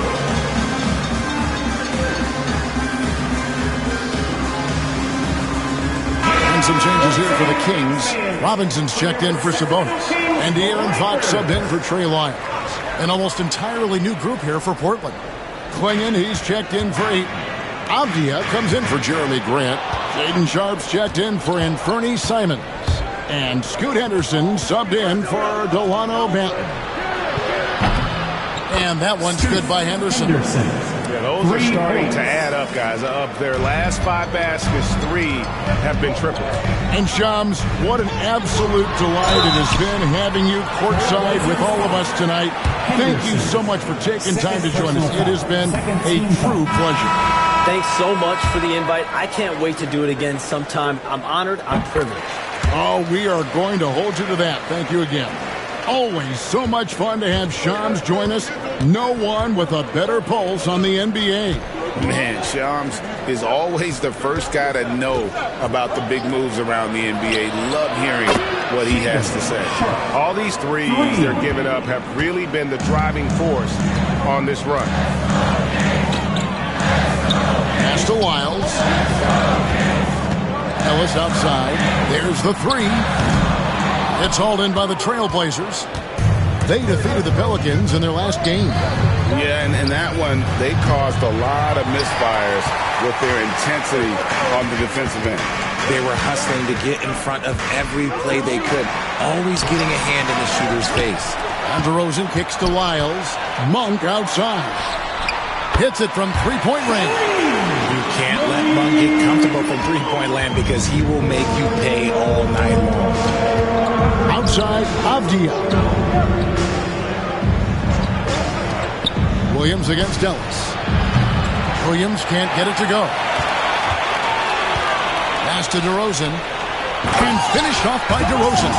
Some changes here for the Kings. Robinson's checked in for Sabonis. And De'Aaron Fox subbed in for Trey Lyons. An almost entirely new group here for Portland. Klingon, he's checked in for Ayton. Avdia comes in for Jeremy Grant. Jaden Sharp's checked in for Anthony Simons. And Scoot Henderson subbed in for Delano Banton. And that one's good by Henderson. Yeah, those are starting to add up, guys. Of their last 5 baskets, 3 have been triples. And Shams, what an absolute delight it has been having you courtside with all of us tonight. Thank you so much for taking time to join us. It has been a true pleasure. Thanks so much for the invite. I can't wait to do it again sometime. I'm honored. I'm privileged. Oh, we are going to hold you to that. Thank you again. Always so much fun to have Shams join us. No one with a better pulse on the NBA. Man, Shams is always the first guy to know about the big moves around the NBA. Love hearing what he has to say. All these threes they're giving up have really been the driving force on this run. Pass to Lyles. Ellis outside. There's the 3. It's hauled in by the Trailblazers. They defeated the Pelicans in their last game. Yeah, and that one, they caused a lot of misfires with their intensity on the defensive end. They were hustling to get in front of every play they could, always getting a hand in the shooter's face. And DeRozan kicks to Lyles. Monk outside. Hits it from three-point range. You can't let Monk get comfortable from three-point land because he will make you pay all night long. Outside, Avdia. Williams against Ellis. Williams can't get it to go. Pass to DeRozan. And finished off by DeRozan.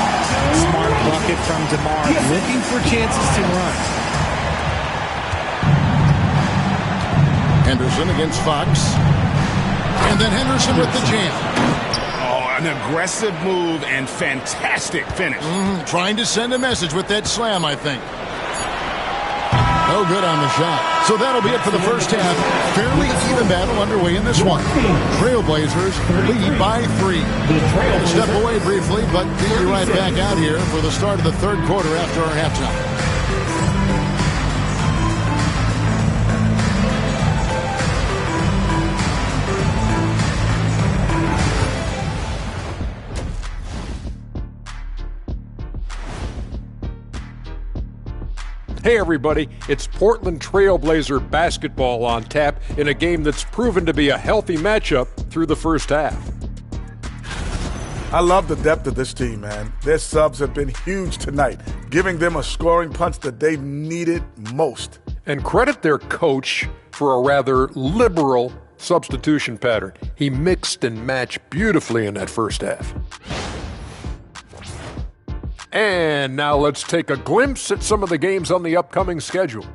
Smart bucket from DeMar, looking for chances to run. Henderson against Fox. And then Henderson with the jam. An aggressive move and fantastic finish. Trying to send a message with that slam, I think. No good on the shot. So that'll be it for the first half. Fairly even battle underway in this one. Trailblazers lead by 3. We'll step away briefly, but we'll be right back out here for the start of the third quarter after our halftime. Hey everybody, it's Portland Trailblazer basketball on tap in a game that's proven to be a healthy matchup through the first half. I love the depth of this team, man. Their subs have been huge tonight, giving them a scoring punch that they needed most. And credit their coach for a rather liberal substitution pattern. He mixed and matched beautifully in that first half. And now let's take a glimpse at some of the games on the upcoming schedule.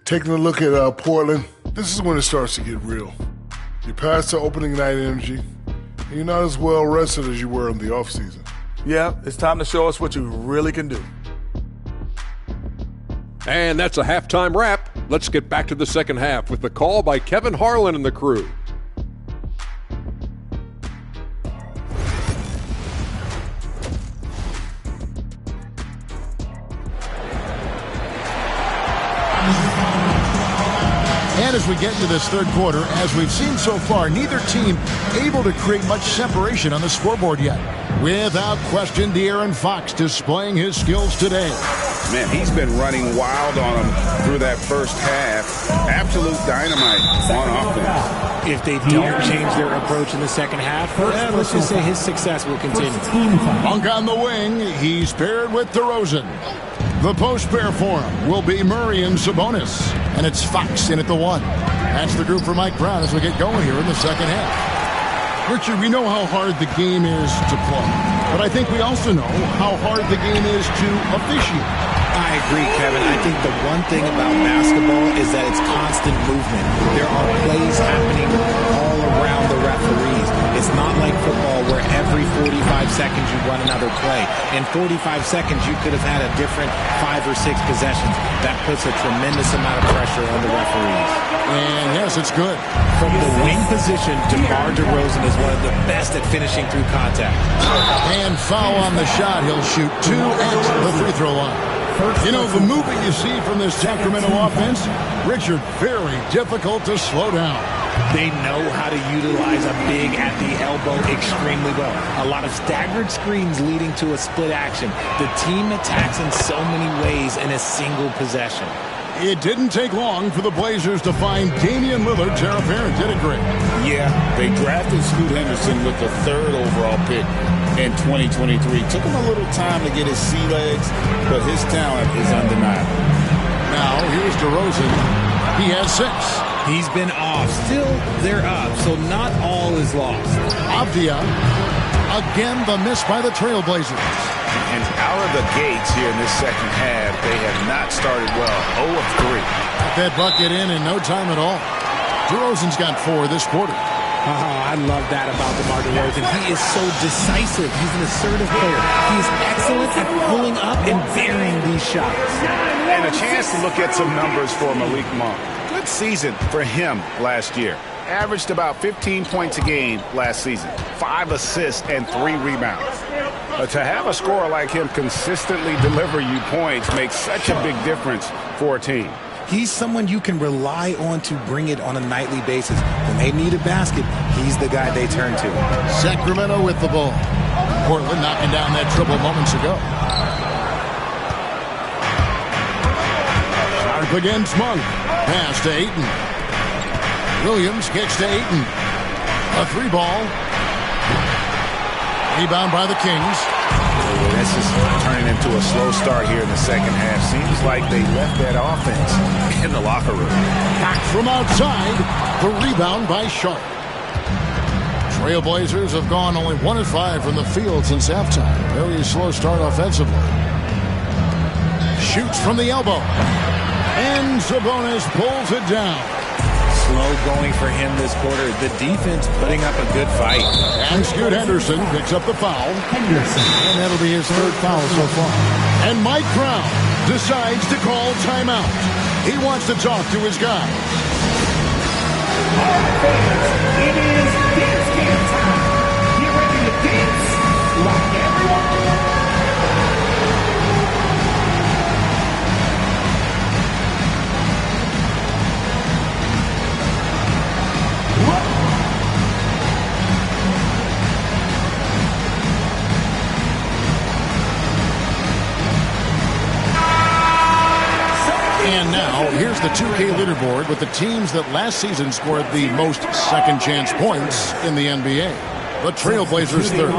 Taking a look at Portland, this is when it starts to get real. You're past the opening night energy, and you're not as well rested as you were in the offseason. Yeah, it's time to show us what you really can do. And that's a halftime wrap. Let's get back to the second half with the call by Kevin Harlan and the crew. And as we get into this third quarter, as we've seen so far, neither team able to create much separation on the scoreboard yet. Without question, De'Aaron Fox displaying his skills today. Man, he's been running wild on him through that first half. Absolute dynamite on offense. If they don't change their approach in the second half, let's just say his success will continue. Monk on the wing. He's paired with DeRozan. The post pair for him will be Murray and Sabonis. And it's Fox in at the 1. That's the group for Mike Brown as we get going here in the second half. Richard, we know how hard the game is to play, but I think we also know how hard the game is to officiate. I agree, Kevin. I think the one thing about basketball is that it's constant movement. There are plays happening all around the referees. It's not like football where every 45 seconds you run another play. In 45 seconds, you could have had a different 5 or 6 possessions. That puts a tremendous amount of pressure on the referees. And yes, it's good. From the wing position, DeMar DeRozan is one of the best at finishing through contact. And foul on the shot. He'll shoot 2 at the free throw line. You know, the movement you see from this Sacramento offense, Richard, very difficult to slow down. They know how to utilize a big at the elbow extremely well. A lot of staggered screens leading to a split action. The team attacks in so many ways in a single possession. It didn't take long for the Blazers to find Damian Lillard tear apparent, did it, Greg? Yeah, they drafted Scoot Henderson with the 3rd overall pick in 2023. Took him a little time to get his sea legs, but his talent is undeniable. Now, here's DeRozan. He has 6. He's been off. Still, they're up, so not all is lost. Avdia, again the miss by the Trailblazers. And out of the gates here in this second half, they have not started well. 0 of 3. Got that bucket in no time at all. DeRozan's got 4 this quarter. I love that about DeMar DeRozan. He is so decisive. He's an assertive player. He is excellent at pulling up and burying these shots. And a chance to look at some numbers for Malik Monk. Good season for him last year. Averaged about 15 points a game last season. 5 assists and 3 rebounds. To have a scorer like him consistently deliver you points makes such a big difference for a team. He's someone you can rely on to bring it on a nightly basis. When they need a basket, he's the guy they turn to. Sacramento with the ball. Portland knocking down that triple moments ago. Sharp against Monk. Pass to Ayton. Williams kicks to Ayton. A 3-ball. Rebound by the Kings. This is turning into a slow start here in the second half. Seems like they left that offense in the locker room. Back from outside. The rebound by Sharp. Trailblazers have gone only 1 of 5 from the field since halftime. Very slow start offensively. Shoots from the elbow. And Sabonis pulls it down. Slow going for him this quarter. The defense putting up a good fight. And Scoot Henderson picks up the foul. And that'll be his 3rd foul so far. And Mike Brown decides to call timeout. He wants to talk to his guys. All right, fans, it is dance game time. Get ready to dance like everyone. And now, here's the 2K leaderboard with the teams that last season scored the most second-chance points in the NBA. The Trailblazers third.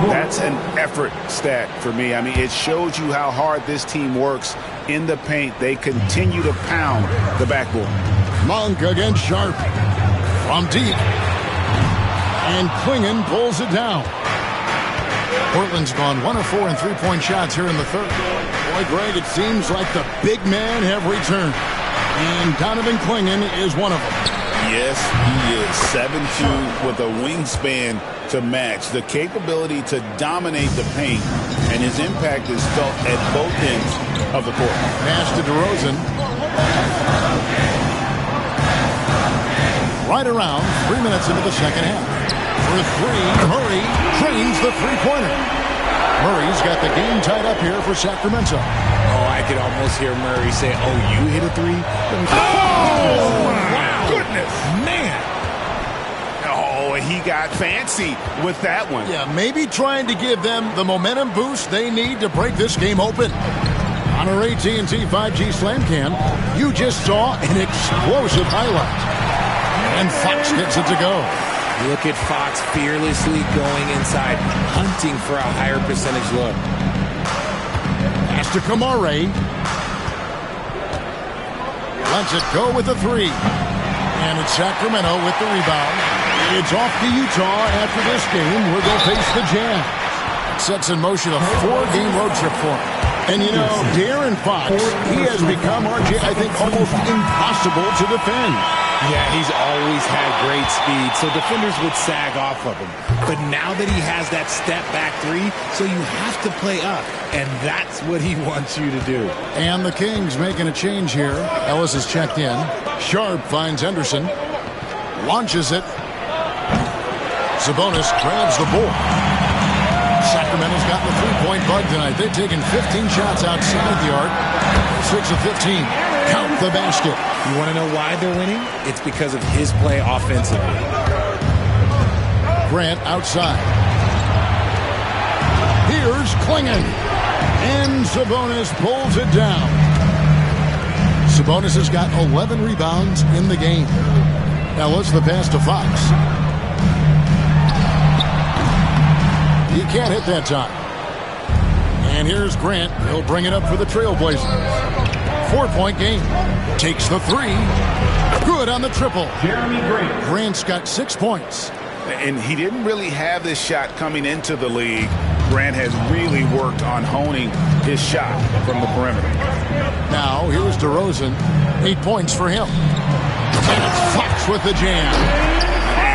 That's an effort stat for me. I mean, it shows you how hard this team works in the paint. They continue to pound the backboard. Monk against Sharp. From deep. And Klingon pulls it down. Portland's gone 1 of 4 in three-point shots here in the third. Boy, Greg, it seems like the big men have returned. And Donovan Klingon is one of them. Yes, he is 7'2" with a wingspan to match. The capability to dominate the paint, and his impact is felt at both ends of the court. Pass to DeRozan. Right around 3 minutes into the second half. For three, Murray drains the three-pointer. Murray's got the game tied up here for Sacramento. Oh, I could almost hear Murray say, "Oh, you hit a three?" Oh, wow. Goodness, man. Oh, he got fancy with that one. Yeah, maybe trying to give them the momentum boost they need to break this game open. On our AT&T 5G Slam Cam, you just saw an explosive highlight. And Fox gets it to go. Look at Fox fearlessly going inside, hunting for a higher percentage look. Pass to Kamare. Lets it go with the three. And it's Sacramento with the rebound. It's off to Utah after this game where they'll face the Jazz. It sets in motion a 4-game road trip for him. And you know, De'Aaron Fox, he has become, RJ, I think, almost impossible to defend. Yeah, he's always had great speed, so defenders would sag off of him. But now that he has that step-back three, so you have to play up, and that's what he wants you to do. And the Kings making a change here. Ellis is checked in. Sharp finds Henderson. Launches it. Sabonis grabs the ball. Sacramento's gotten the three-point bug tonight. They've taken 15 shots outside the arc. 6 of 15. Count the basket. You want to know why they're winning? It's because of his play offensively. Grant outside. Here's Klingon. And Sabonis pulls it down. Sabonis has got 11 rebounds in the game. Ellis the pass to Fox. He can't hit that time. And here's Grant. He'll bring it up for the Trailblazers. 4-point game. Takes the three. Good on the triple. Jeremy Grant. Grant's got 6 points. And he didn't really have this shot coming into the league. Grant has really worked on honing his shot from the perimeter. Now, here's DeRozan. 8 points for him. And it's Fox with the jam.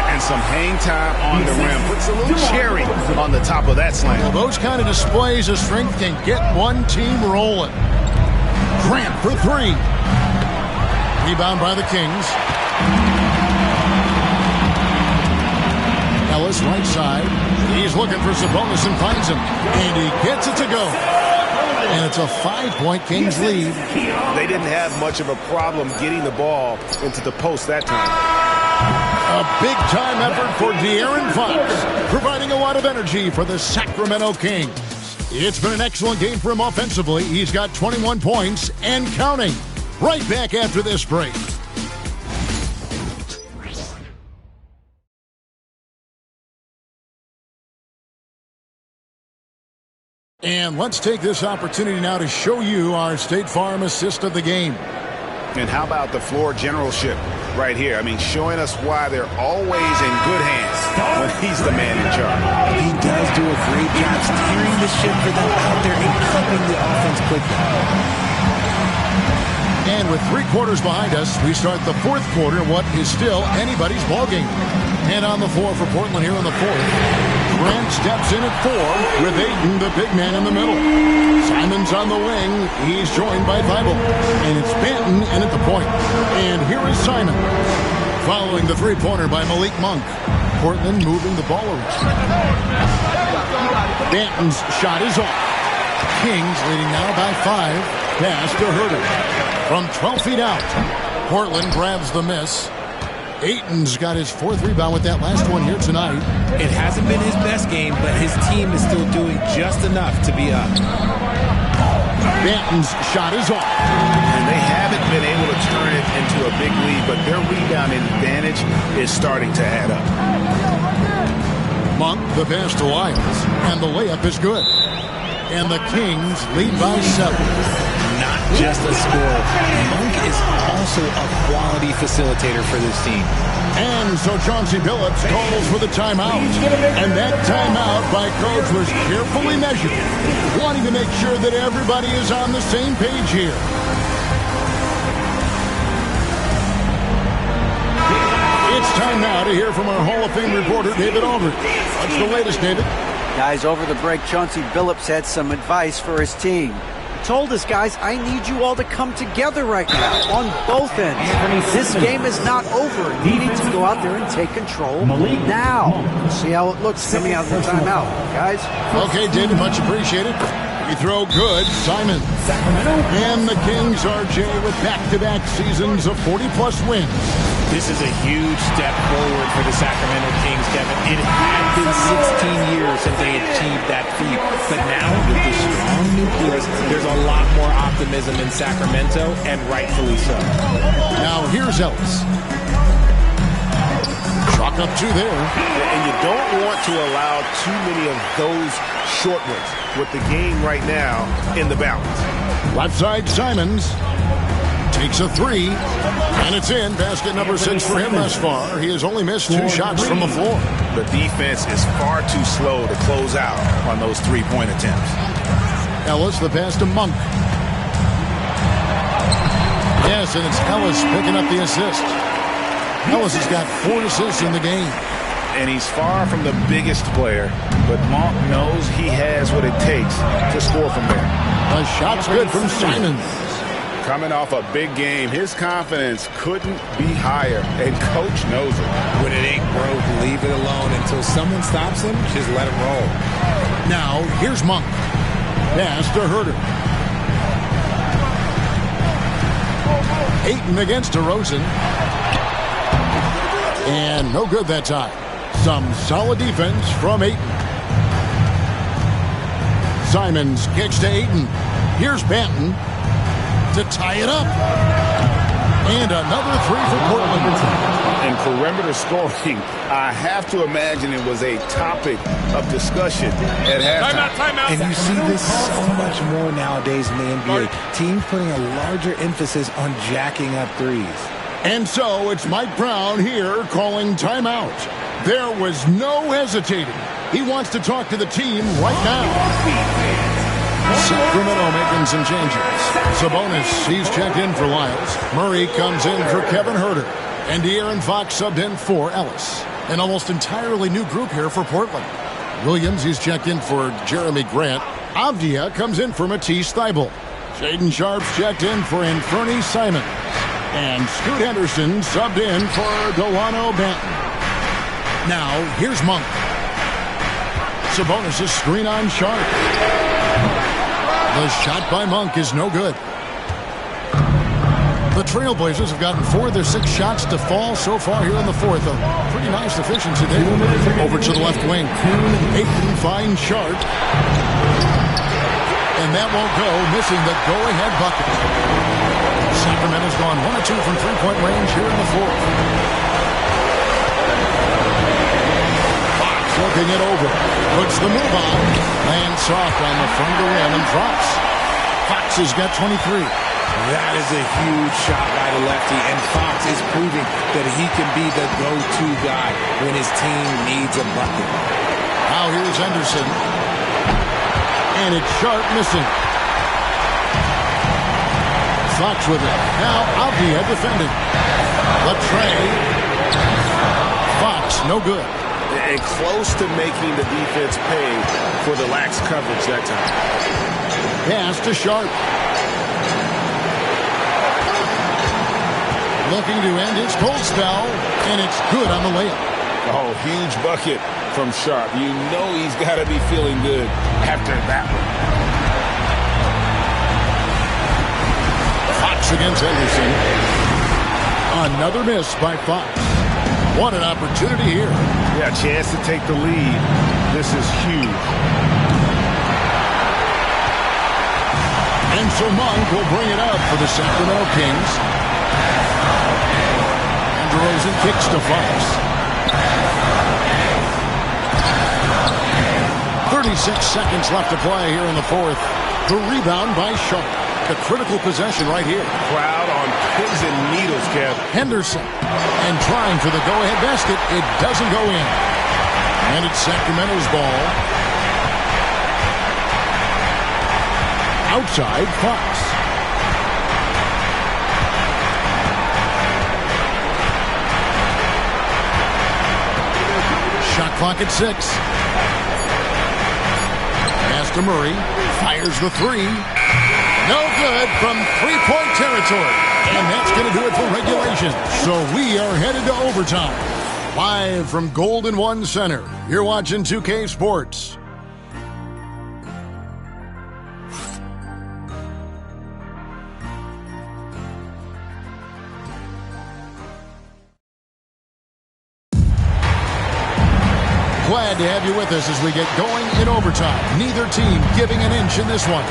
And some hang time on the rim. Puts a little cherry on the top of that slam. Well, those kind of displays of strength can get one team rolling. Grant for three. Rebound by the Kings. Ellis right side. He's looking for Sabonis and finds him. And he gets it to go. And it's a 5-point Kings lead. They didn't have much of a problem getting the ball into the post that time. A big-time effort for De'Aaron Fox, providing a lot of energy for the Sacramento Kings. It's been an excellent game for him offensively. He's got 21 points and counting. Right back after this break. And let's take this opportunity now to show you our State Farm assist of the game. And how about the floor generalship right here? I mean, showing us why they're always in good hands when he's the man in charge. He does do a great job steering the ship for them out there and keeping the offense clicking. And with 3 quarters behind us, we start the 4th quarter, what is still anybody's ballgame. And on the floor for Portland here in the 4th, Grant steps in at 4 with Ayton, the big man, in the middle. Simon's on the wing. He's joined by Thibault. And it's Banton in at the point. And here is Simon. Following the three-pointer by Malik Monk. Portland moving the ball around. Banton's shot is off. Kings leading now by 5. Pass to Herter. From 12 feet out. Portland grabs the miss. Ayton's got his 4th rebound with that last one here tonight. It hasn't been his best game, but his team is still doing just enough to be up. Banton's shot is off. And they haven't been able to turn it into a big lead, but their rebounding advantage is starting to add up. Monk, the pass to Lyles, and the layup is good. And the Kings lead by 7. Not just a scorer. Monk is also a quality facilitator for this team. And so Chauncey Billups calls for the timeout. And that timeout by Coach was carefully measured, wanting to make sure that everybody is on the same page here. It's time now to hear from our Hall of Fame reporter, David Aldridge. What's the latest, David? Guys, over the break, Chauncey Billups had some advice for his team. He told us, guys, I need you all to come together right now on both ends. This game is not over. You need to go out there and take control now. See how it looks coming out of the timeout, guys. Okay, David, much appreciated. You throw good, Simon. And the Kings are, Jay, with back-to-back seasons of 40-plus wins. This is a huge step forward for the Sacramento Kings, Kevin. It had been 16 years since they achieved that feat. But now, with the strong nucleus, there's a lot more optimism in Sacramento, and rightfully so. Now, here's Ellis. Chalk up 2 there. And you don't want to allow too many of those short ones with the game right now in the balance. Left side, Simons. Takes a 3, and it's in. Basket number 6 for him thus far. He has only missed 2 shots from the floor. The defense is far too slow to close out on those 3-point attempts. Ellis, the pass to Monk. Yes, and it's Ellis picking up the assist. Ellis has got 4 assists in the game. And he's far from the biggest player, but Monk knows he has what it takes to score from there. A shot's good from Simons. Coming off a big game, his confidence couldn't be higher, and Coach knows it. When it ain't broke, leave it alone until someone stops him. Just let him roll. Now, here's Monk. Pass to Herter. Ayton against DeRozan. And no good that time. Some solid defense from Ayton. Simons kicks to Ayton. Here's Banton to tie it up. And another 3 for Portland. And perimeter scoring, I have to imagine it was a topic of discussion at halftime. Timeout. And you see this so much more nowadays in the NBA. Teams putting a larger emphasis on jacking up threes. And so it's Mike Brown here calling timeout. There was no hesitating. He wants to talk to the team right now. Sacramento making some changes. Sabonis, he's checked in for Lyles. Murray comes in for Kevin Herter. And De'Aaron Fox subbed in for Ellis. An almost entirely new group here for Portland. Williams, he's checked in for Jeremy Grant. Avdia comes in for Matisse Thybulle. Shaden Sharp's checked in for Anthony Simons. And Scoot Henderson subbed in for Delano Banton. Now, here's Monk. Sabonis' screen on Sharp. The shot by Monk is no good. The Trailblazers have gotten 4 of their 6 shots to fall so far here in the 4th. A pretty nice efficiency there. Over to the left wing. Ayton finds Sharp. And that won't go, missing the go-ahead bucket. Sacramento's gone 1 of 2 from 3-point range here in the 4th. Fox looking it over. Puts the move on. Lands soft on the front of the rim and drops. Fox has got 23. That is a huge shot by the lefty, and Fox is proving that he can be the go-to guy when his team needs a bucket. Now here's Henderson. And it's Sharp missing. Fox with it. Now Avdia defending. Latrey. Fox, no good. and close to making the defense pay for the lax coverage that time. Pass to Sharp. Looking to end his cold spell, and it's good on the layup. Oh, huge bucket from Sharp. You know he's got to be feeling good after that one. Fox against Henderson. Another miss by Fox. What an opportunity here. Yeah, chance to take the lead. This is huge. And so Monk will bring it up for the Sacramento Kings. And DeRozan kicks to Fox. 36 seconds left to play here in the fourth. The rebound by Sharp. The critical possession right here. Crowd on pins and needles, Kev. Henderson. And trying for the go-ahead basket. It doesn't go in. And it's Sacramento's ball. Outside, Fox. Shot clock at 6. Pass to Murray. Fires the three. No good from three-point territory. And that's going to do it for regulation. So we are headed to overtime. Live from Golden One Center. You're watching 2K Sports. Glad to have you with us as we get going in overtime. Neither team giving an inch in this one.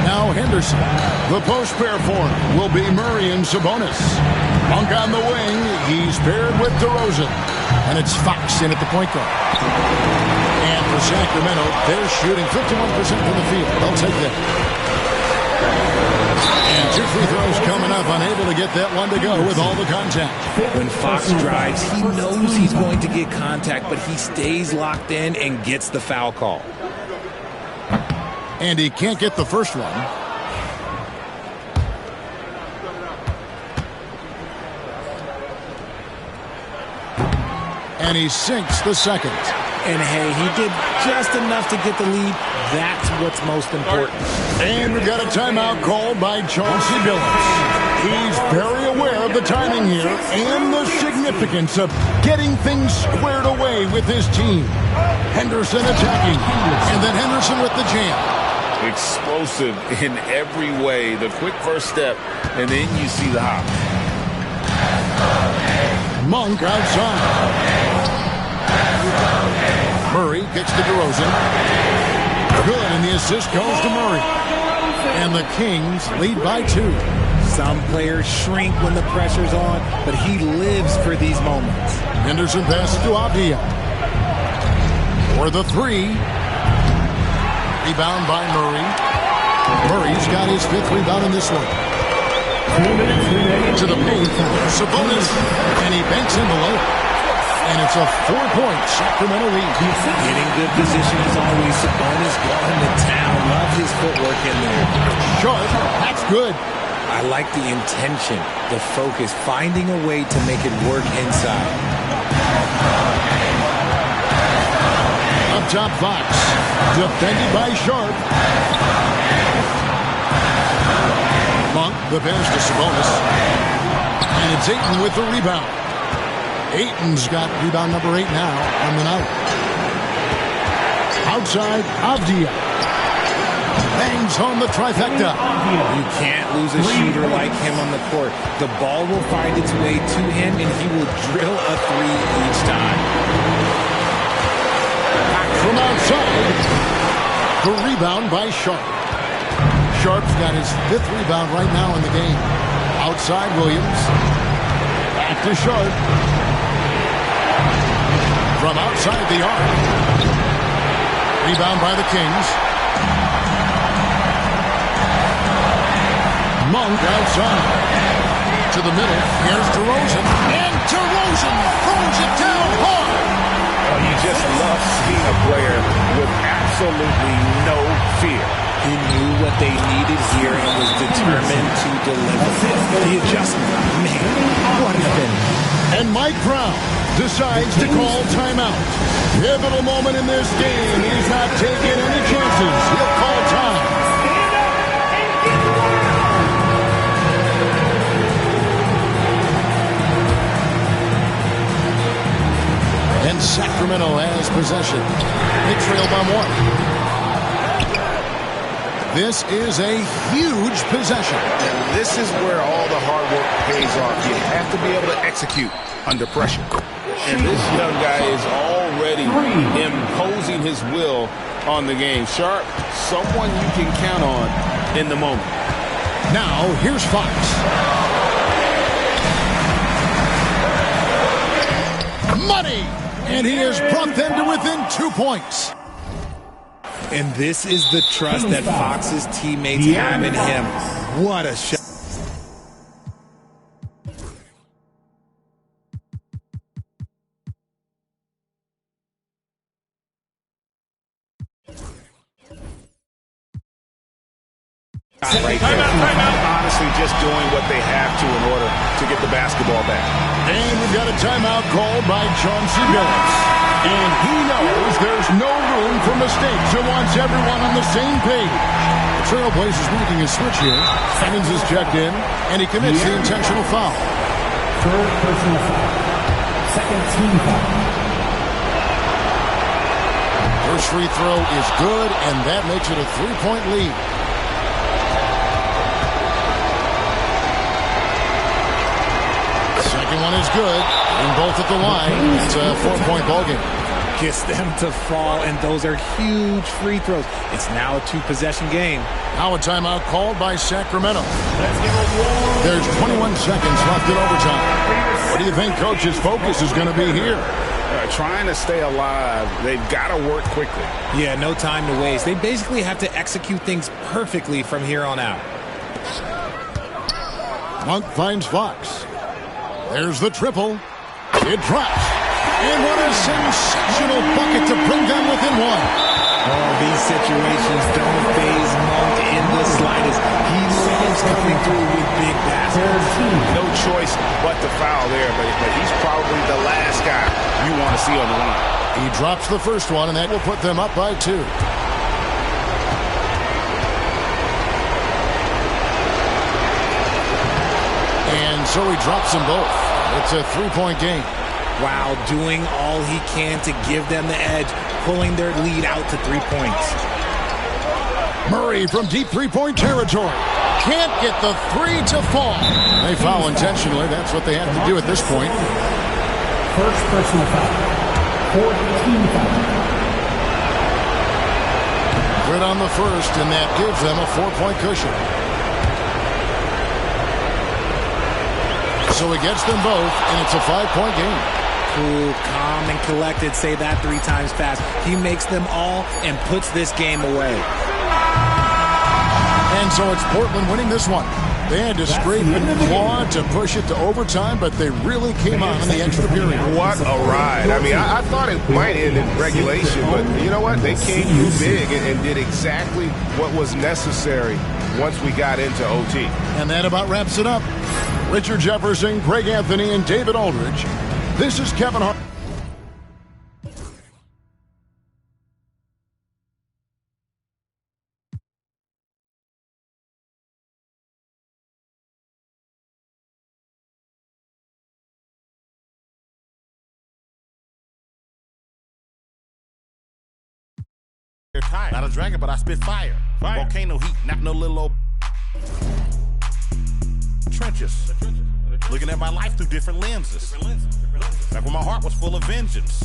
Now Henderson. The post pair for him will be Murray and Sabonis. Monk on the wing. He's paired with DeRozan. And it's Fox in at the point guard. And for Sacramento, they're shooting 51% from the field. They'll take that. And 2 free throws coming up. Unable to get that one to go with all the contact. When Fox drives, he knows he's going to get contact, but he stays locked in and gets the foul call. And he can't get the first one. And he sinks the second. And hey, he did just enough to get the lead. That's what's most important. And we've got a timeout called by Chauncey Billups. He's very aware of the timing here and the significance of getting things squared away with his team. Henderson attacking. And then Henderson with the jam. Explosive in every way. The quick first step, and then you see the hop. Monk outside. Murray kicks to DeRozan. Good, and the assist goes to Murray. And the Kings lead by 2. Some players shrink when the pressure's on, but he lives for these moments. Henderson passes to Avdia. For the 3. Rebound by Murray. Murray's got his 5th rebound in this one. To the paint. Sabonis. And he banks in the layup. And it's a 4-point Sacramento lead. Getting good position as always. Sabonis going to town. Love his footwork in there. Sharp. That's good. I like the intention, the focus, finding a way to make it work inside. Up top, Fox. Defended by Sharp. Monk, the pass to Sabonis. And it's Ayton with the rebound. Ayton's got rebound number 8 now on the night. Outside, Avdia. Bangs home the trifecta. You can't lose a shooter like him on the court. The ball will find its way to him, and he will drill a 3 each time. Back from outside. The rebound by Sharp. Sharp's got his 5th rebound right now in the game. Outside, Williams. Back to Sharp. From outside the arc. Rebound by the Kings. Monk outside. To the middle. Here's DeRozan. And DeRozan throws it down hard. Oh, you just love seeing a player with absolutely no fear. He knew what they needed here and was determined to deliver. The adjustment, man, what a finish. And Mike Brown decides to call timeout. Pivotal moment in this game. He's not taking any chances. He'll call time. And Sacramento has possession. They trail by 1. This is a huge possession. And this is where all the hard work pays off. You have to be able to execute under pressure. And this young guy is already imposing his will on the game. Sharp, someone you can count on in the moment. Now, here's Fox. Money! And he has brought them to within 2 points. And this is the trust that Fox's teammates have in him. What a shot. Right there. Honestly, just doing what they have to in order to get the basketball back. And we've got a timeout called by Chauncey Billups. And he knows there's no room for mistakes. He wants everyone on the same page. The Trailblazers making a switch here. Simmons is checked in, and he commits the intentional foul. Third personal foul. Second team foul. First free throw is good, and that makes it a 3-point lead. Second one is good, and both at the line. It's a 4-point ballgame. Gets them to fall, and those are huge free throws. It's now a 2-possession game. Now a timeout called by Sacramento. There's 21 seconds left in overtime. What do you think Coach's focus is going to be here? Trying to stay alive. They've got to work quickly. Yeah, no time to waste. They basically have to execute things perfectly from here on out. Monk finds Fox. There's the triple. It drops. And what a sensational bucket to bring them within 1. Oh, these situations don't faze Monk in the slightest. He loves coming through with big baskets. No choice but to foul there, but he's probably the last guy you want to see on the line. He drops the first one, and that will put them up by 2. And so he drops them both. It's a 3-point game. Wow, doing all he can to give them the edge, pulling their lead out to 3 points. Murray from deep 3-point territory. Can't get the 3 to fall. They foul intentionally. That's what they have to do at this point. First personal foul. Fourth team foul. Good on the first, and that gives them a 4-point cushion. So he gets them both, and it's a 5-point game. Cool, calm, and collected. Say that 3 times fast. He makes them all and puts this game away. And so it's Portland winning this one. They had to scrape and claw to push it to overtime, but they really came on in the extra period. What a ride. I mean, I thought it might end in regulation, but you know what? They came through big and did exactly what was necessary once we got into OT. And that about wraps it up. Richard Jefferson, Greg Anthony, and David Aldridge. This is Kevin Hart. Not a dragon, but I spit fire. Volcano heat, not no little old trenches. Looking at my life through different lenses. Back when my heart was full of vengeance.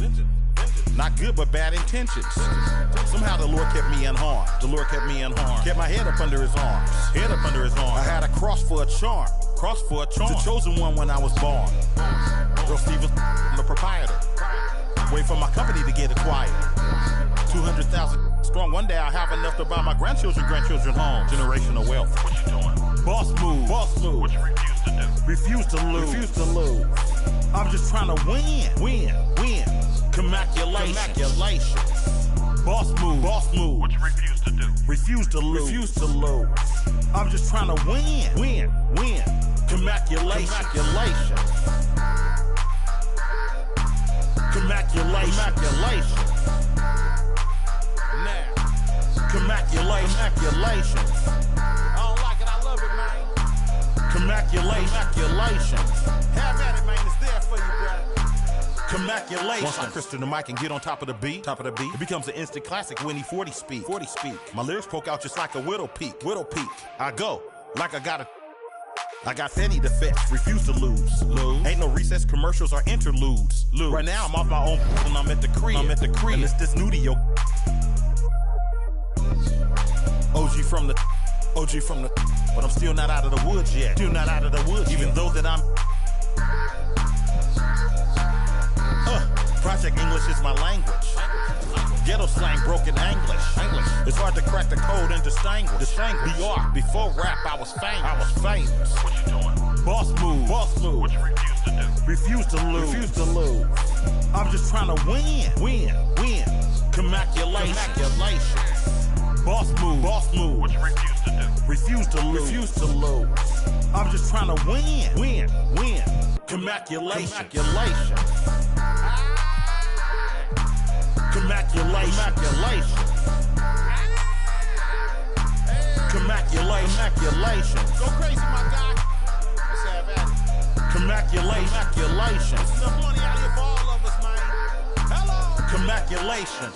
Not good, but bad intentions. Somehow the Lord kept me unharmed. The Lord kept me unharmed. Kept my head up under his arms. Head up under his arms. I had a cross for a charm. Cross for a charm. The chosen one when I was born. Earl Stevens, I'm the proprietor. Wait for my company to get acquired. 200,000 strong. One day I'll have enough to buy my grandchildren home. Generational wealth. What you doing? Boss move. Boss move. What you refuse to do? Refuse to lose. Refuse to lose. I'm just trying to win. Win. Win. Congratulations. Boss move. What you refuse to do? Refuse to lose. I'm just trying to win. Commaculation. Now. Commaculation. I don't like it. I love it, man. Commaculation. Have at it, man. It's there for you, brother. Commaculation. Once I crystal the mic and get on top of the beat, it becomes an instant classic when he 40 speak. My lyrics poke out just like a widow peak. I go like I got Fetty to fetch, refuse to lose. Ain't no recess commercials or interludes. Right now I'm off my own and I'm at the crib. And it's this new to your OG from the, but I'm still not out of the woods yet. Even though that I'm Project English is my language. Ghetto slang, broken English. It's hard to crack the code and distinguish. BR, before rap, I was famous. What you doing? Boss move. What you refuse to do? Refuse to lose. I'm just trying to win. Commaculation. Boss move. What you refuse to do? Refuse to lose. I'm just trying to win. Commaculation. Commaculation. Go crazy, my guy. Let's have at it. Commaculation. There's enough money out here for all of us, man. Hello. Commaculation.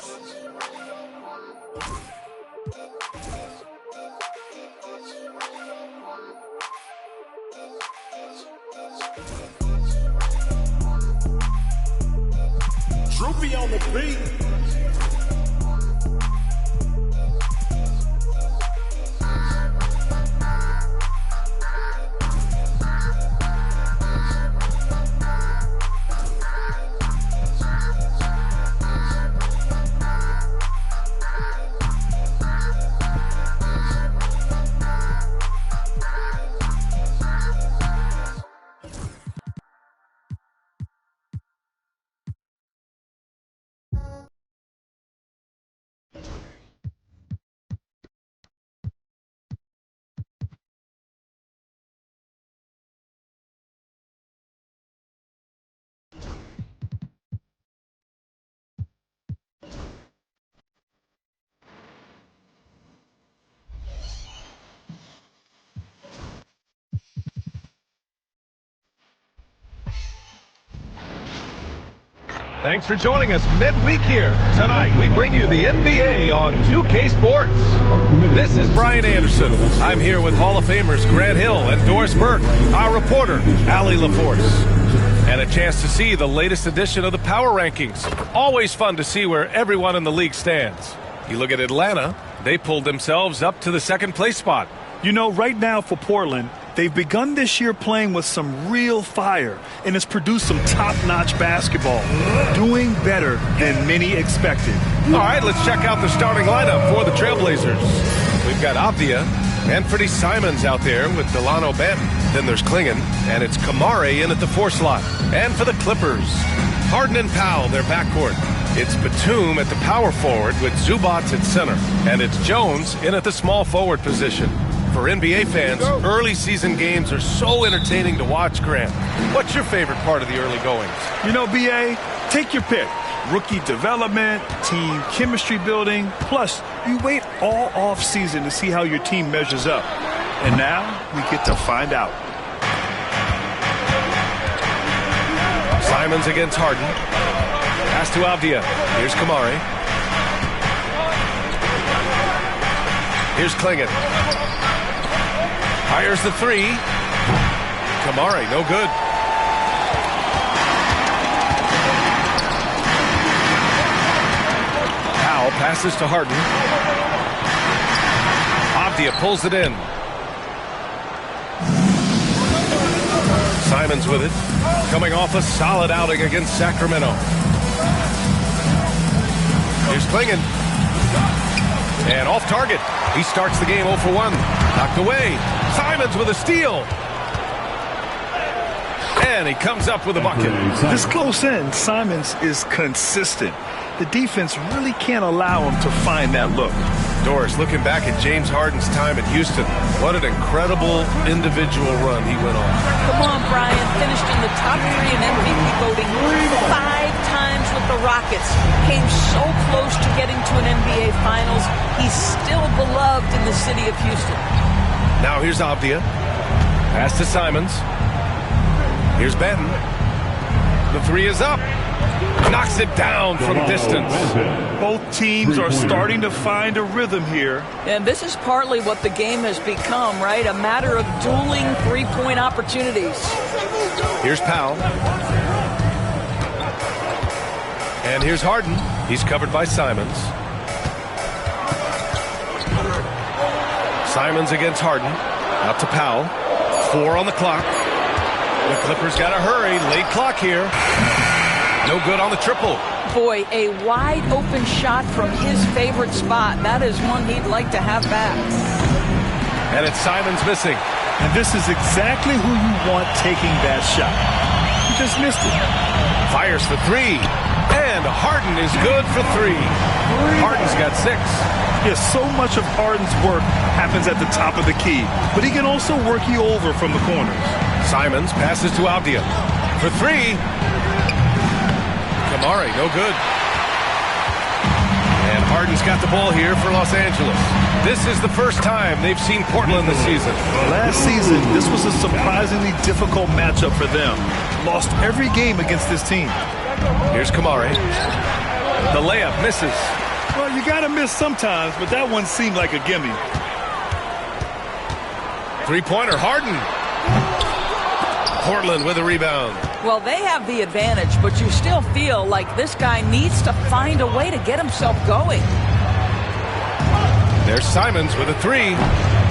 Droopy on the beat. Thanks for joining us midweek here. Tonight, we bring you the NBA on 2K Sports. This is Brian Anderson. I'm here with Hall of Famers Grant Hill and Doris Burke, our reporter, Allie LaForce, and a chance to see the latest edition of the Power Rankings. Always fun to see where everyone in the league stands. You look at Atlanta, they pulled themselves up to the second place spot. You know, right now for Portland, they've begun this year playing with some real fire, and it's produced some top-notch basketball, doing better than many expected. All right, let's check out the starting lineup for the Trailblazers. We've got Avdia, Anthony Simons out there with Delano Banton. Then there's Klingon, and it's Kamare in at the 4 slot. And for the Clippers, Harden and Powell, their backcourt. It's Batum at the power forward with Zubats at center. And it's Jones in at the small forward position. For NBA fans, early season games are so entertaining to watch, Grant. What's your favorite part of the early goings? You know, BA, take your pick. Rookie development, team chemistry building, plus you wait all off season to see how your team measures up. And now we get to find out. Simons against Harden. Pass to Avdia. Here's Kamare. Here's Klingon. Fires the 3. Kamare, no good. Powell passes to Harden. Avdia pulls it in. Simons with it. Coming off a solid outing against Sacramento. Here's Klingon. And off target. He starts the game 0 for 1. Knocked away. Simons with a steal. And he comes up with a bucket. This close in, Simons is consistent. The defense really can't allow him to find that look. Doris, looking back at James Harden's time at Houston, what an incredible individual run he went on. Come on, Brian. Finished in the top 3 in MVP voting 5 times with the Rockets. Came so close to getting to an NBA Finals. He's still beloved in the city of Houston. Now here's Avdia. Pass to Simons. Here's Benton. The 3 is up. Knocks it down from distance. Both teams are starting to find a rhythm here. And this is partly what the game has become, right? A matter of dueling 3-point opportunities. Here's Powell. And here's Harden. He's covered by Simons. Simons against Harden. Out to Powell. 4 on the clock. The Clippers got to hurry. Late clock here. No good on the triple. Boy, a wide open shot from his favorite spot. That is one he'd like to have back. And it's Simons missing. And this is exactly who you want taking that shot. He just missed it. Fires for 3. And Harden is good for 3. Harden's got 6. Yes, so much of Harden's work happens at the top of the key. But he can also work you over from the corners. Simons passes to Avdia. For 3. Kamari, no good. And Harden's got the ball here for Los Angeles. This is the first time they've seen Portland this season. Last season, this was a surprisingly difficult matchup for them. Lost every game against this team. Here's Kamari. The layup misses. Well, you got to miss sometimes, but that one seemed like a gimme. 3-pointer, Harden. Portland with a rebound. Well, they have the advantage, but you still feel like this guy needs to find a way to get himself going. There's Simons with a 3,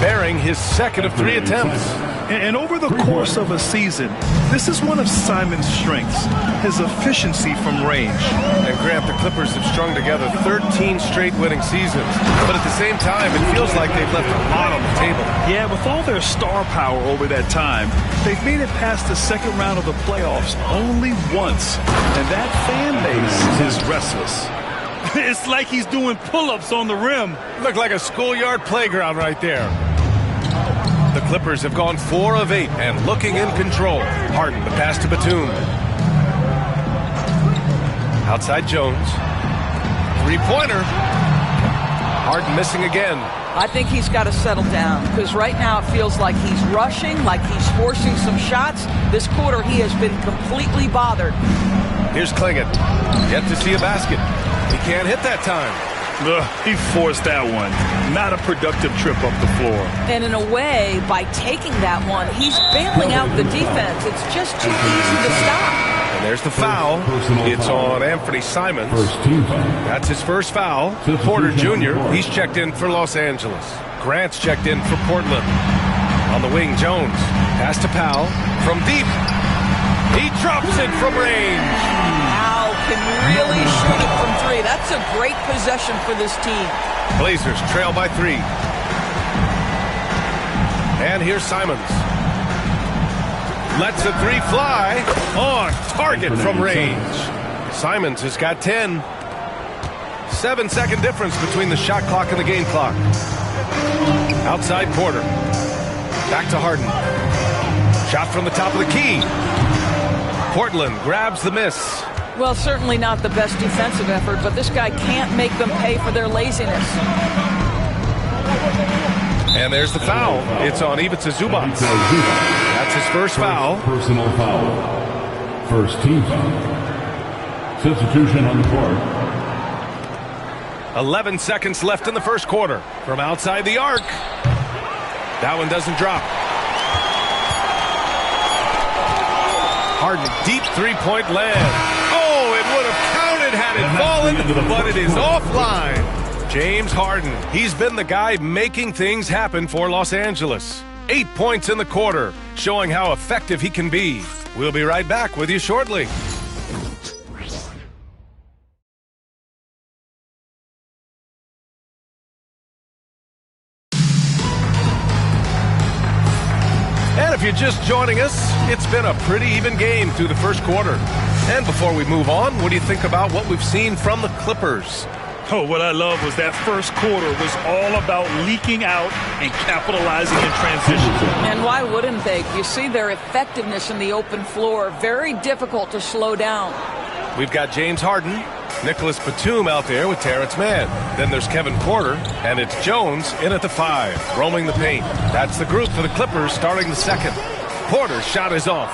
bearing his second of 3 attempts. And over the course of a season, this is one of Simons' strengths, his efficiency from range. And Grant, the Clippers have strung together 13 straight winning seasons. But at the same time, it feels like they've left a lot on the table. Yeah, with all their star power over that time, they've made it past the second round of the playoffs only once. And that fan base is restless. It's like he's doing pull-ups on the rim. Looked like a schoolyard playground right there. The Clippers have gone 4 of 8 and looking in control. Harden, the pass to Batum. Outside Jones. 3-pointer. Harden missing again. I think he's got to settle down because right now it feels like he's rushing, like he's forcing some shots. This quarter he has been completely bothered. Here's Klingon. Yet to see a basket. He can't hit that time. He forced that one. Not a productive trip up the floor. And in a way, by taking that one, he's bailing out the defense. It's just too easy to stop. And there's the foul. It's on Anthony Simons. That's his first foul. Porter Jr., he's checked in for Los Angeles. Grant's checked in for Portland. On the wing, Jones. Pass to Powell. From deep. He drops it from range. Powell can really shoot it from 3. That's a great possession for this team. Blazers trail by 3. And here's Simons. Lets a 3 fly on target from range. Simons has got 10. 7-second difference between the shot clock and the game clock. Outside Porter. Back to Harden. Shot from the top of the key. Portland grabs the miss. Well, certainly not the best defensive effort, but this guy can't make them pay for their laziness. And there's the foul. It's on Ivica Zubac. That's his first foul. Personal foul. First team foul. Substitution on the court. 11 seconds left in the first quarter. From outside the arc. That one doesn't drop. Harden, deep 3-point land. Oh, it would have counted had it fallen, but it is offline. James Harden, he's been the guy making things happen for Los Angeles. 8 points in the quarter, showing how effective he can be. We'll be right back with you shortly. If you're just joining us, it's been a pretty even game through the first quarter. And before we move on, what do you think about what we've seen from the Clippers? Oh, what I love was that first quarter was all about leaking out and capitalizing in transition. And why wouldn't they? You see their effectiveness in the open floor. Very difficult to slow down. We've got James Harden, Nicholas Batum out there with Terrence Mann. Then there's Kevin Porter, and it's Jones in at the 5, roaming the paint. That's the group for the Clippers starting the second. Porter's shot is off.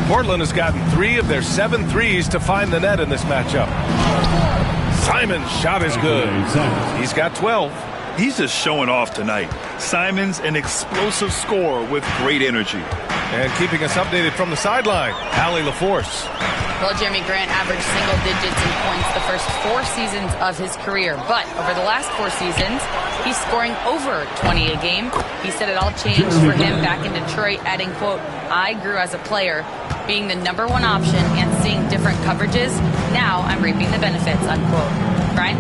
Portland has gotten 3 of their 7 threes to find the net in this matchup. Simon's shot is good. He's got 12. He's just showing off tonight. Simon's an explosive scorer with great energy. And keeping us updated from the sideline, Allie LaForce. Well, Jeremy Grant averaged single digits in points the first 4 seasons of his career. But over the last 4 seasons, he's scoring over 20 a game. He said it all changed for him back in Detroit, adding, quote, "I grew as a player, being the #1 option and seeing different coverages. Now I'm reaping the benefits," unquote. Brian?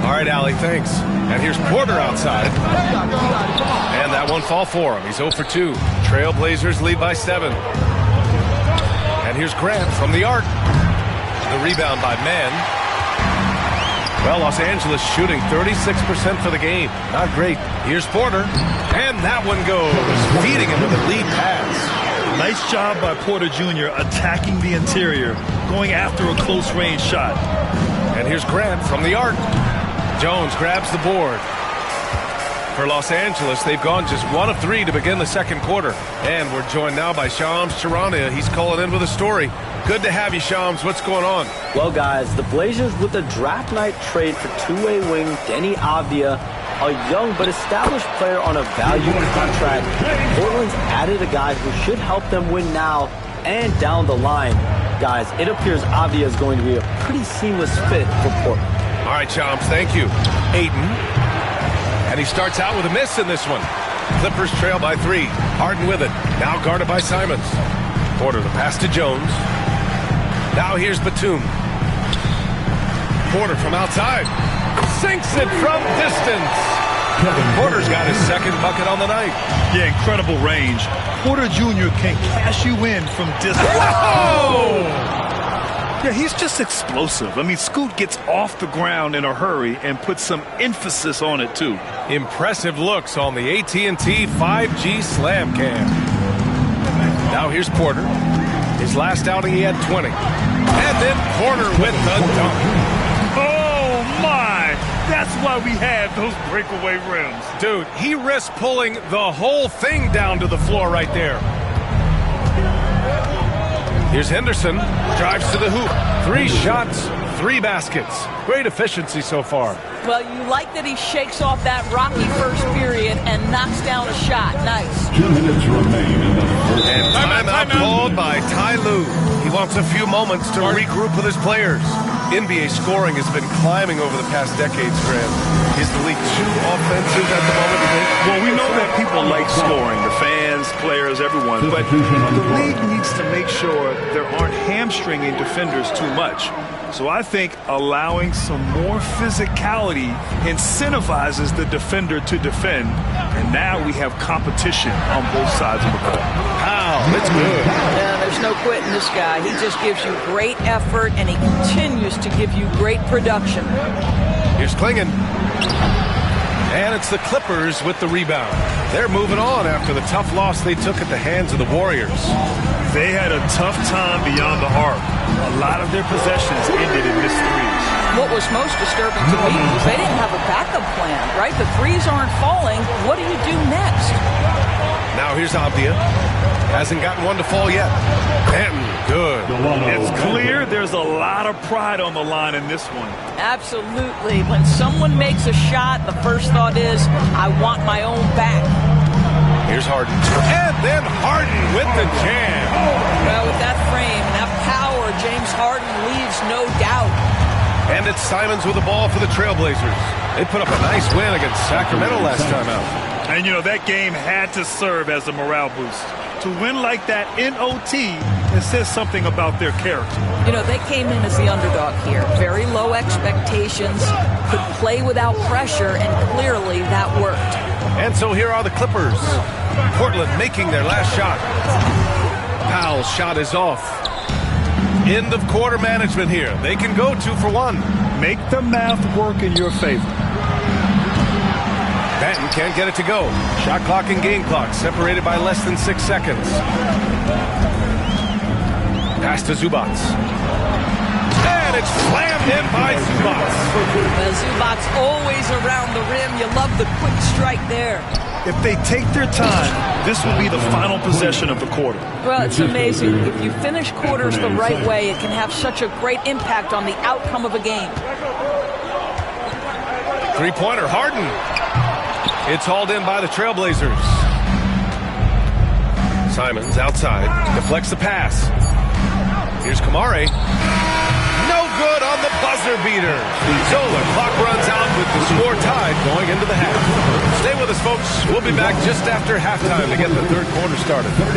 All right, Allie, thanks. And here's Porter outside. And that won't fall for him. He's 0 for 2. Trailblazers lead by 7. And here's Grant from the arc. The rebound by Mann. Well, Los Angeles shooting 36% for the game. Not great. Here's Porter. And that one goes. Feeding him with a lead pass. Nice job by Porter Jr. attacking the interior, going after a close-range shot. And here's Grant from the arc. Jones grabs the board. For Los Angeles, they've gone just 1 of 3 to begin the second quarter. And we're joined now by Shams Charania. He's calling in with a story. Good to have you, Shams. What's going on? Well, guys, the Blazers with a draft night trade for two-way wing Denny Avdia, a young but established player on a value contract. Portland's added a guy who should help them win now and down the line. Guys, it appears Avdia is going to be a pretty seamless fit for Portland. All right, Shams, thank you. Ayton. And he starts out with a miss in this one. Clippers trail by 3. Harden with it. Now guarded by Simons. Porter the pass to Jones. Now here's Batum. Porter from outside. Sinks it from distance. Porter's got his second bucket on the night. Yeah, incredible range. Porter Jr. can cash you in from distance. Whoa! Yeah, he's just explosive. I mean, Scoot gets off the ground in a hurry and puts some emphasis on it, too. Impressive looks on the AT&T 5G Slam Cam. Now here's Porter. His last outing, he had 20. And then Porter with the dunk. Oh, my! That's why we had those breakaway rims. Dude, he risked pulling the whole thing down to the floor right there. Here's Henderson, drives to the hoop. 3 shots, 3 baskets. Great efficiency so far. Well, you like that he shakes off that rocky first period and knocks down a shot. Nice. 2 minutes remain in the first. And timeout called by Ty Lue. He wants a few moments to regroup with his players. NBA scoring has been climbing over the past decades, Grant. Is the league too offensive at the moment, you think? Well, we know that people like scoring, the fans, players, everyone, but the league needs to make sure there aren't hamstringing defenders too much. So I think allowing some more physicality incentivizes the defender to defend, and now we have competition on both sides of the ball. Wow, that's good. Yeah, there's no quitting this guy. He just gives you great effort, and he continues to give you great production. Here's Klingon. And it's the Clippers with the rebound. They're moving on after the tough loss they took at the hands of the Warriors. They had a tough time beyond the arc. A lot of their possessions ended in missed threes. What was most disturbing to me was they didn't have a backup plan, right? The threes aren't falling. What do you do next? Now here's Avdia. Hasn't gotten one to fall yet. Benton, good. It's clear there's a lot of pride on the line in this one. Absolutely. When someone makes a shot, the first thought is, I want my own back. Here's Harden. And then Harden with the jam. Well, with that frame, that power, James Harden leaves no doubt. And it's Simons with the ball for the Trailblazers. They put up a nice win against Sacramento last time out. And, you know, that game had to serve as a morale boost. To win like that in OT, it says something about their character. You know, they came in as the underdog here. Very low expectations, could play without pressure, and clearly that worked. And so here are the Clippers. Portland making their last shot. Powell's shot is off. End of quarter management here. They can go 2 for 1. Make the math work in your favor. Banton can't get it to go. Shot clock and game clock separated by less than 6 seconds. Pass to Zubac. And it's slammed in by Zubac. Well, Zubac's always around the rim. You love the quick strike there. If they take their time, this will be the final possession of the quarter. Well, it's amazing. If you finish quarters the right way, it can have such a great impact on the outcome of a game. Three-pointer, Harden. It's hauled in by the Trailblazers. Simons outside, deflects the pass. Here's Kamare. No good on the buzzer beater. So the clock runs out with the score tied going into the half. Stay with us, folks. We'll be back just after halftime to get the third quarter started. 31.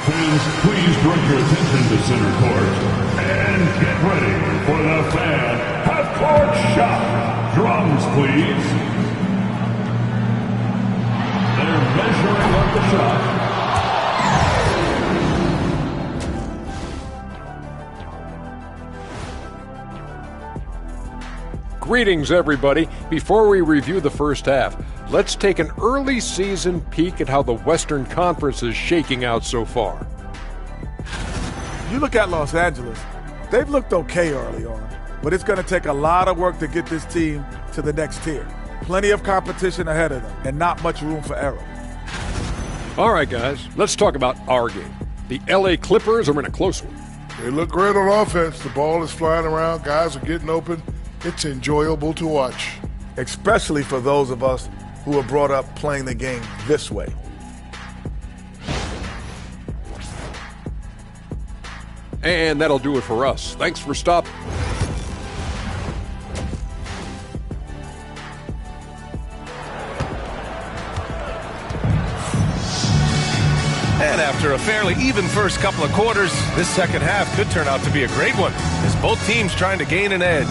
Please bring your attention to center court and get ready for the fan half-court shot. Drums, please. They're measuring up the shot. Greetings, everybody. Before we review the first half, let's take an early season peek at how the Western Conference is shaking out so far. You look at Los Angeles, they've looked okay early on, but it's going to take a lot of work to get this team to the next tier. Plenty of competition ahead of them and not much room for error. All right, guys, let's talk about our game. The LA Clippers are in a close one. They look great on offense. The ball is flying around. Guys are getting open. It's enjoyable to watch. Especially for those of us who are brought up playing the game this way. And that'll do it for us. Thanks for stopping. And after a fairly even first couple of quarters, this second half could turn out to be a great one, as both teams trying to gain an edge.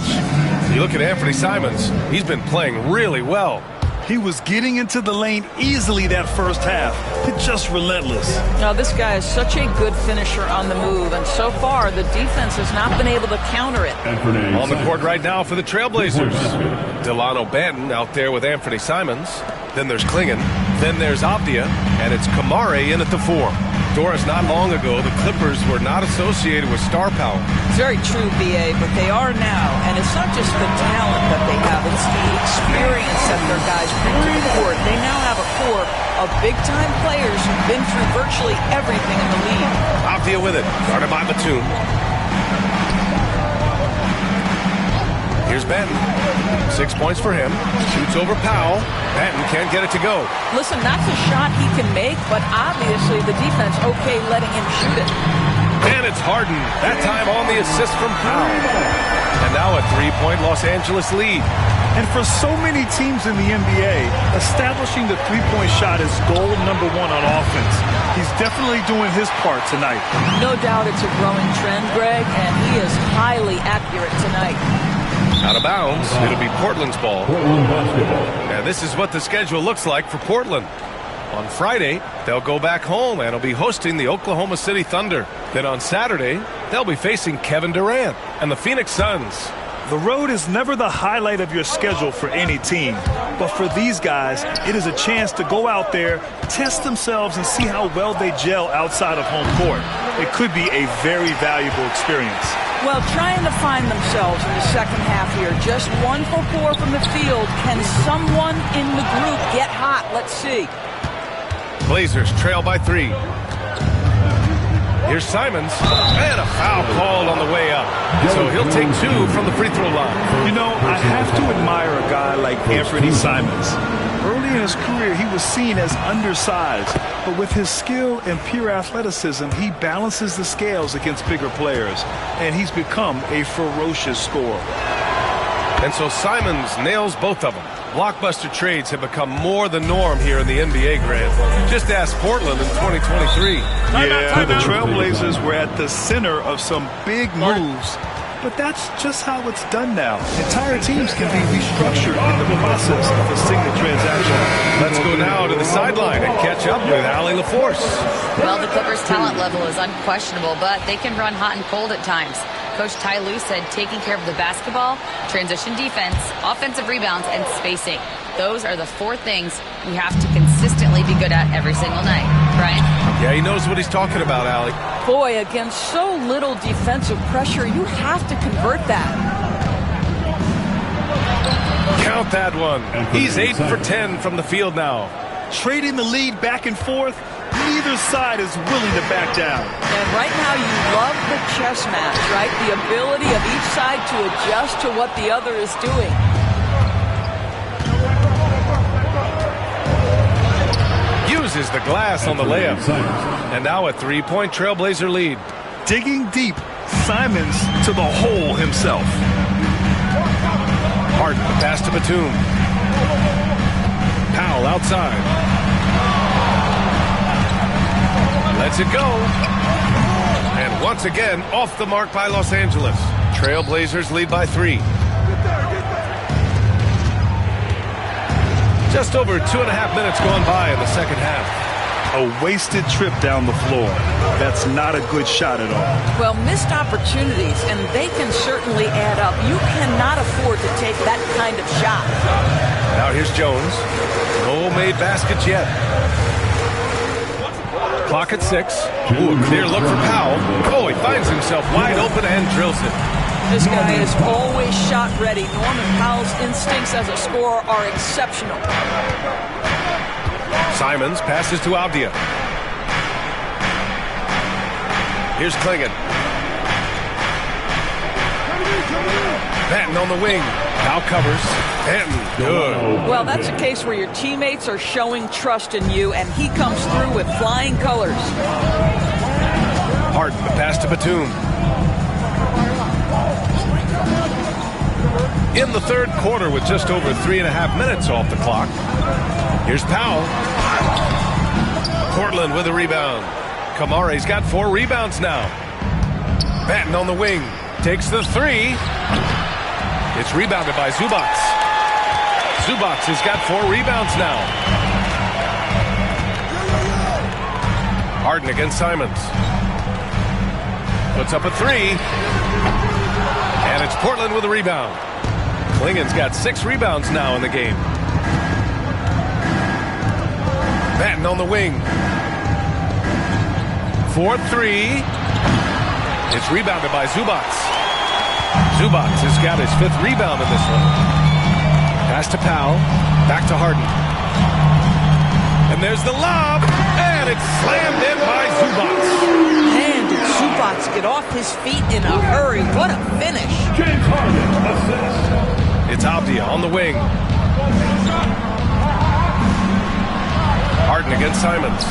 You look at Anthony Simons, he's been playing really well. He was getting into the lane easily that first half. It's just relentless. Now, this guy is such a good finisher on the move, and so far the defense has not been able to counter it. On the court right now for the Trailblazers. Delano Banton out there with Anthony Simons. Then there's Klingon. Then there's Avdia, and it's Kamare in at the 4. Doris, not long ago, the Clippers were not associated with star power. It's very true, B.A., but they are now. And it's not just the talent that they have, it's the experience that their guys bring to the court. They now have a core of big-time players who've been through virtually everything in the league. Avdia with it, guarded by Batum. Here's Banton. 6 points for him. Shoots over Powell. Banton can't get it to go. Listen, that's a shot he can make, but obviously the defense okay letting him shoot it. And it's Harden. That time on the assist from Powell. And now a three-point Los Angeles lead. And for so many teams in the NBA, establishing the three-point shot is goal number 1 on offense. He's definitely doing his part tonight. No doubt it's a growing trend, Greg, and he is highly accurate tonight. Out of bounds, it'll be Portland's ball. Portland basketball. And this is what the schedule looks like for Portland. On Friday, they'll go back home and will be hosting the Oklahoma City Thunder. Then on Saturday, they'll be facing Kevin Durant and the Phoenix Suns. The road is never the highlight of your schedule for any team. But for these guys, it is a chance to go out there, test themselves, and see how well they gel outside of home court. It could be a very valuable experience. Well, trying to find themselves in the second half here. Just 1 for 4 from the field. Can someone in the group get hot? Let's see. Blazers trail by 3. Here's Simons, and a foul called on the way up. So he'll take 2 from the free throw line. You know, I have to admire a guy like Anthony Simons. Early in his career, he was seen as undersized, but with his skill and pure athleticism, he balances the scales against bigger players, and he's become a ferocious scorer. And so Simons nails both of them. Blockbuster trades have become more the norm here in the NBA, Grant. Just ask Portland in 2023. Yeah, the Trailblazers were at the center of some big moves but that's just how it's done now. Entire teams can be restructured in the process of a single transaction. Let's go now to the sideline and catch up with Allie LaForce. Well, the Clippers' talent level is unquestionable, but they can run hot and cold at times. Coach Ty Lue said taking care of the basketball, transition defense, offensive rebounds, and spacing. Those are the 4 things we have to consistently be good at every single night. Brian? Yeah, he knows what he's talking about, Allie. Boy, against so little defensive pressure, you have to convert that. Count that one. He's 8 for 10 from the field now. Trading the lead back and forth, neither side is willing to back down. And right now you love the chess match, right? The ability of each side to adjust to what the other is doing. Uses the glass on the layup. And now a 3-point Trailblazer lead. Digging deep, Simons to the hole himself. Harden, pass to Batum. Powell outside. Lets it go. And once again, off the mark by Los Angeles. Trailblazers lead by 3. Just over 2.5 minutes gone by in the second half. A wasted trip down the floor. That's not a good shot at all. Well, missed opportunities, and they can certainly add up. You cannot afford to take that kind of shot. Now here's Jones. No made baskets yet. Clock at 6. Ooh, a clear look for Powell. Oh, he finds himself wide open and drills it. This guy is always shot ready. Norman Powell's instincts as a scorer are exceptional. Simons passes to Avdia. Here's Klingon. Patton on the wing. Now covers. Patton, good. Well, that's a case where your teammates are showing trust in you, and he comes through with flying colors. Harden, the pass to Batum. In the third quarter with just over 3.5 minutes off the clock. Here's Powell. Portland with a rebound. Kamare's got 4 rebounds now. Patton on the wing. Takes the 3. It's rebounded by Zubac. Zubac has got 4 rebounds now. Harden against Simons. Puts up a 3. And it's Portland with a rebound. Klingon's got 6 rebounds now in the game. Patton on the wing. 4-3. It's rebounded by Zubac. Zubac has got his 5th rebound in this one. Pass to Powell. Back to Harden. And there's the lob. And it's slammed in by Zubac. Man, did Zubac get off his feet in a hurry. What a finish. James Harden assists. It's Avdia on the wing. Harden against Simons.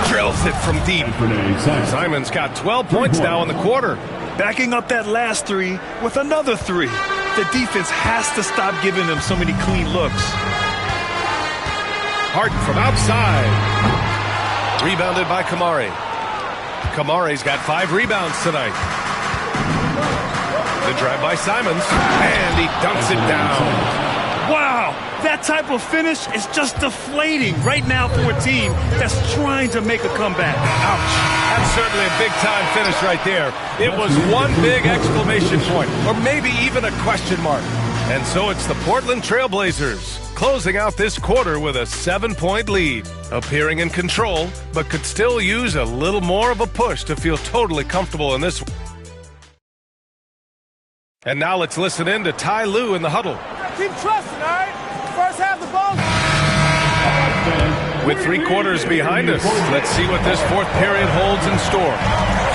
Drills it from deep. Simons got 12 points now in the quarter. Backing up that last 3 with another 3. The defense has to stop giving them so many clean looks. Harden from outside. Rebounded by Kamare. Kamare's got 5 rebounds tonight. The drive by Simons, and he dunks it down. Wow, that type of finish is just deflating right now for a team that's trying to make a comeback. Ouch. That's certainly a big-time finish right there. It was one big exclamation point, or maybe even a question mark. And so it's the Portland Trailblazers closing out this quarter with a 7-point lead, appearing in control, but could still use a little more of a push to feel totally comfortable in this one. And now let's listen in to Ty Lue in the huddle. Keep trusting, all right? First half the ball. With 3 quarters behind us, let's see what this 4th period holds in store.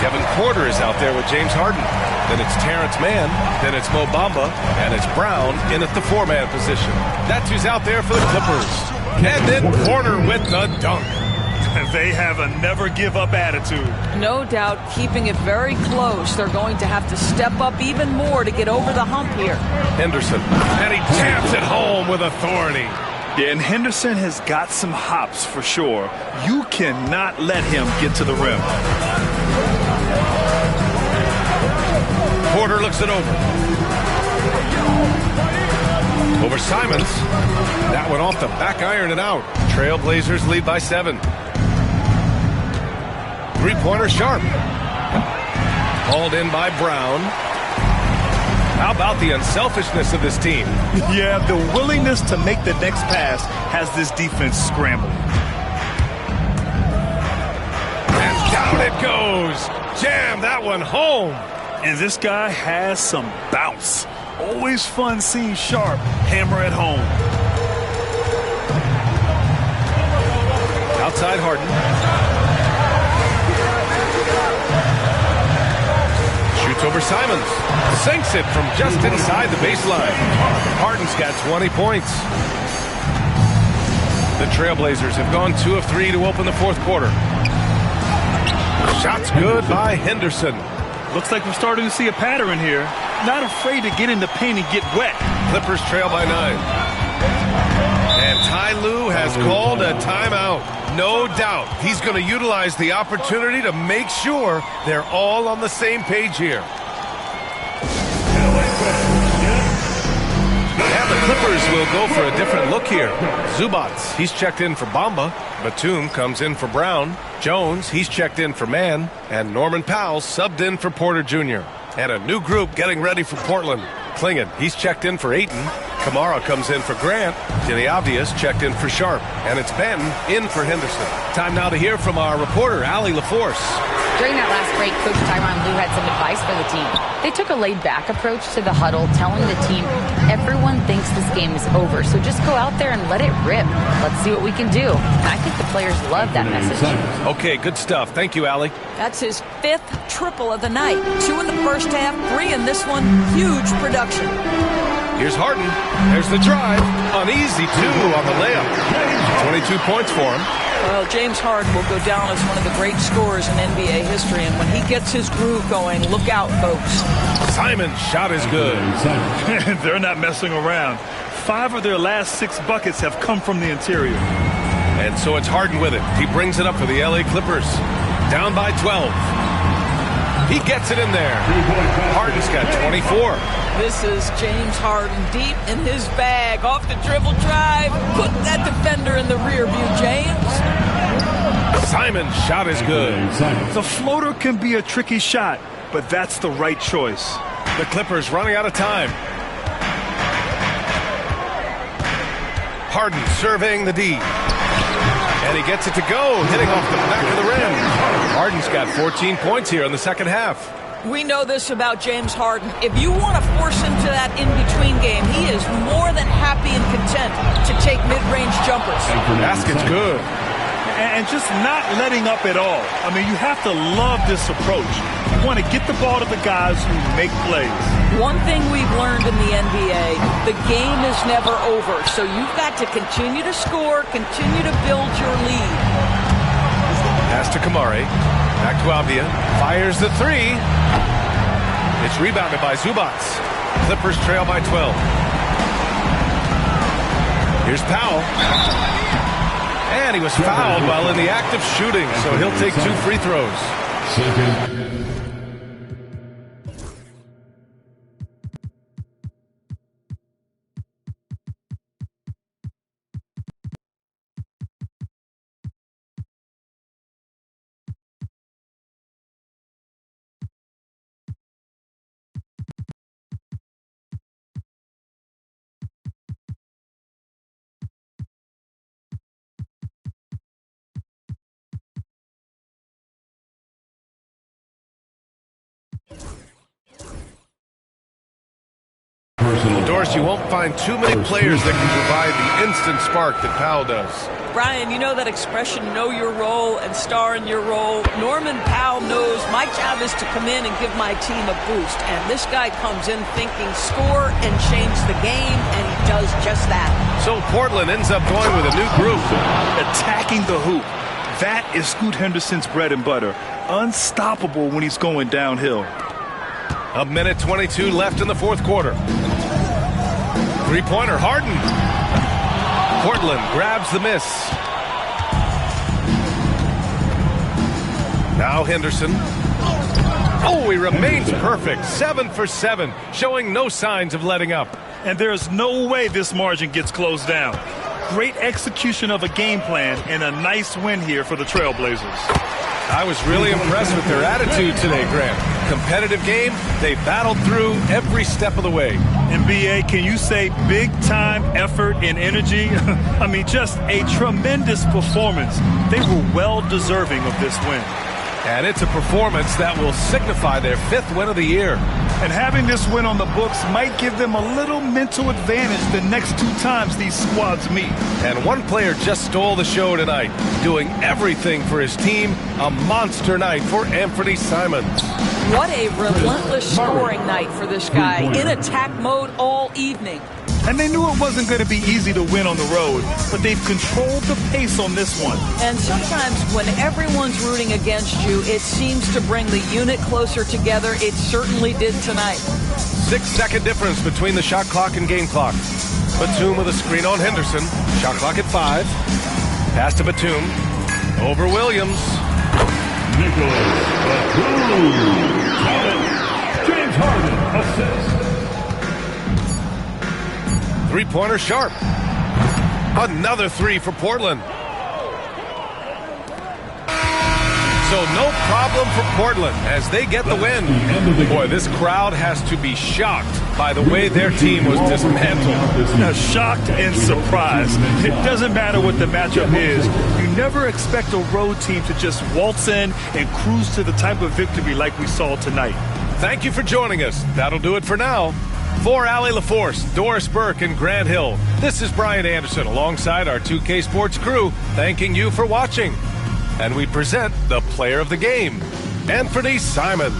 Kevin Porter is out there with James Harden. Then it's Terrence Mann. Then it's Mo Bamba. And it's Brown in at the 4-man position. That's who's out there for the Clippers. And then Porter with the dunk. They have a never-give-up attitude. No doubt, keeping it very close. They're going to have to step up even more to get over the hump here. Henderson, and he jams it home with authority. Yeah, and Henderson has got some hops for sure. You cannot let him get to the rim. Porter looks it over. Over Simons. That one off the back iron and out. Trailblazers lead by 7. Three-pointer Sharp. Hauled in by Brown. How about the unselfishness of this team? Yeah, the willingness to make the next pass has this defense scrambling. And down it goes. Jam that one home. And this guy has some bounce. Always fun seeing Sharp hammer at home. Outside Harden. Shoots over Simons. Sinks it from just inside the baseline. Harden's got 20 points. The Trailblazers have gone 2 of 3 to open the fourth quarter. Shots good by Henderson. Looks like we're starting to see a pattern here. Not afraid to get in the paint and get wet. Clippers trail by 9. And Ty Lue has called a timeout. No doubt he's going to utilize the opportunity to make sure they're all on the same page here. And the Clippers will go for a different look here. Zubats, he's checked in for Bamba. Batum comes in for Brown. Jones, he's checked in for Mann. And Norman Powell subbed in for Porter Jr. And a new group getting ready for Portland. Klingon, he's checked in for Ayton. Kamara comes in for Grant. Denny Obvious checked in for Sharp. And it's Ben in for Henderson. Time now to hear from our reporter, Allie LaForce. During that last break, Coach Tyronn Lue had some advice for the team. They took a laid-back approach to the huddle, telling the team, everyone thinks this game is over, so just go out there and let it rip. Let's see what we can do. And I think the players love that message. Okay, good stuff. Thank you, Allie. That's his 5th triple of the night. 2 in the first half, 3 in this one. Huge production. Here's Harden. There's the drive. Uneasy, 2 on the layup. 22 points for him. Well, James Harden will go down as one of the great scorers in NBA history, and when he gets his groove going, look out, folks. Simon's shot is good. They're not messing around. 5 of their last 6 buckets have come from the interior. And so it's Harden with it. He brings it up for the LA Clippers. Down by 12. He gets it in there. Harden's got 24. This is James Harden deep in his bag. Off the dribble drive. Put that defender in the rear view, James. Simon's shot is good. The floater can be a tricky shot, but that's the right choice. The Clippers running out of time. Harden surveying the D. And he gets it to go, hitting off the back of the rim. Harden's got 14 points here in the second half. We know this about James Harden. If you want to force him to that in-between game, he is more than happy and content to take mid-range jumpers. Basket's good. And just not letting up at all. I mean, you have to love this approach. You want to get the ball to the guys who make plays. One thing we've learned in the NBA, the game is never over. So you've got to continue to score, continue to build your lead. Pass to Kamari. Back to Avdia. Fires the 3. It's rebounded by Zubats. Clippers trail by 12. Here's Powell. And he was fouled while in the act of shooting, so he'll take 2 free throws. Doris, you won't find too many players that can provide the instant spark that Powell does. Brian, you know that expression, know your role and star in your role. Norman Powell knows my job is to come in and give my team a boost. And this guy comes in thinking score and change the game, and he does just that. So Portland ends up going with a new group. Attacking the hoop. That is Scoot Henderson's bread and butter. Unstoppable when he's going downhill. A minute 22 left in the fourth quarter. Three-pointer, Harden. Portland grabs the miss. Now Henderson. Oh, he remains perfect. 7 for 7, showing no signs of letting up. And there's no way this margin gets closed down. Great execution of a game plan and a nice win here for the Trailblazers. I was really impressed with their attitude today, Grant. Competitive game, they battled through every step of the way. NBA, can you say big time effort and energy? I mean, just a tremendous performance. They were well deserving of this win. And it's a performance that will signify their 5th win of the year. And having this win on the books might give them a little mental advantage the next 2 times these squads meet. And one player just stole the show tonight, doing everything for his team. A monster night for Anthony Simons. What a relentless scoring night for this guy. In attack mode all evening. And they knew it wasn't going to be easy to win on the road, but they've controlled the pace on this one. And sometimes when everyone's rooting against you, it seems to bring the unit closer together. It certainly did tonight. 6-second difference between the shot clock and game clock. Batum with a screen on Henderson. Shot clock at 5. Pass to Batum. Over Williams. Nicholas Batum. James Harden assists. Three-pointer Sharp. Another 3 for Portland. So no problem for Portland as they get the win. Boy, this crowd has to be shocked by the way their team was dismantled. Now, shocked and surprised. It doesn't matter what the matchup is. You never expect a road team to just waltz in and cruise to the type of victory like we saw tonight. Thank you for joining us. That'll do it for now. For Allie LaForce, Doris Burke, and Grant Hill, this is Brian Anderson alongside our 2K Sports crew, thanking you for watching. And we present the player of the game, Anthony Simons.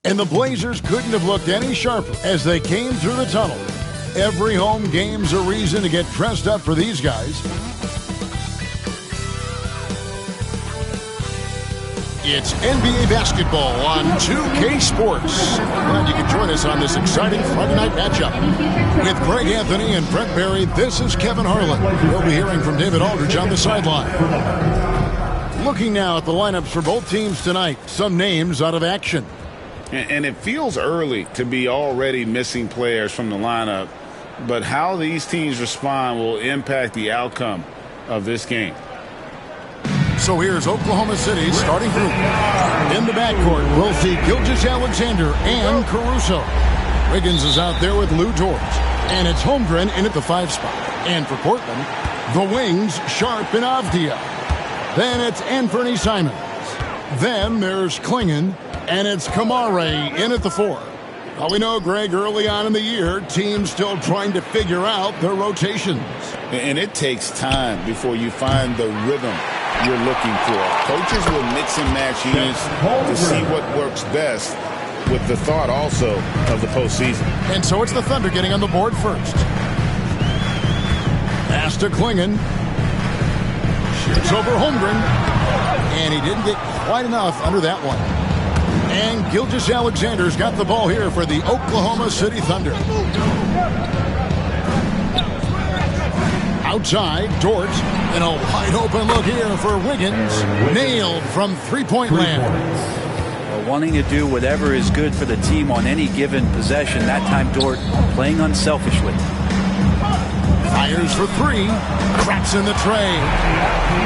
And the Blazers couldn't have looked any sharper as they came through the tunnel. Every home game's a reason to get dressed up for these guys. It's NBA basketball on 2K Sports. Glad you could join us on this exciting Friday night matchup. With Greg Anthony and Brent Barry, this is Kevin Harlan. We'll be hearing from David Aldridge on the sideline. Looking now at the lineups for both teams tonight, some names out of action. And it feels early to be already missing players from the lineup, but how these teams respond will impact the outcome of this game. So here's Oklahoma City's starting group. In the backcourt, we'll see Gilgeous-Alexander and Caruso. Wiggins is out there with Lou Dort. And it's Holmgren in at the 5 spot. And for Portland, the wings, Sharp and Avdia. Then it's Anthony Simons. Then there's Klingon. And it's Kamare in at the 4. Well, we know, Greg, early on in the year, teams still trying to figure out their rotations. And it takes time before you find the rhythm you're looking for. Coaches will mix and match units to see what works best, with the thought also of the postseason. And so it's the Thunder getting on the board first. Pass to Klingon. Shoots over Holmgren. And he didn't get quite enough under that one. And Gilgeous-Alexander's got the ball here for the Oklahoma City Thunder. Outside, Dort, and a wide open look here for Wiggins. Nailed from three-point land. Well, wanting to do whatever is good for the team on any given possession. That time, Dort playing unselfishly. Fires for 3. Cracks in the tray.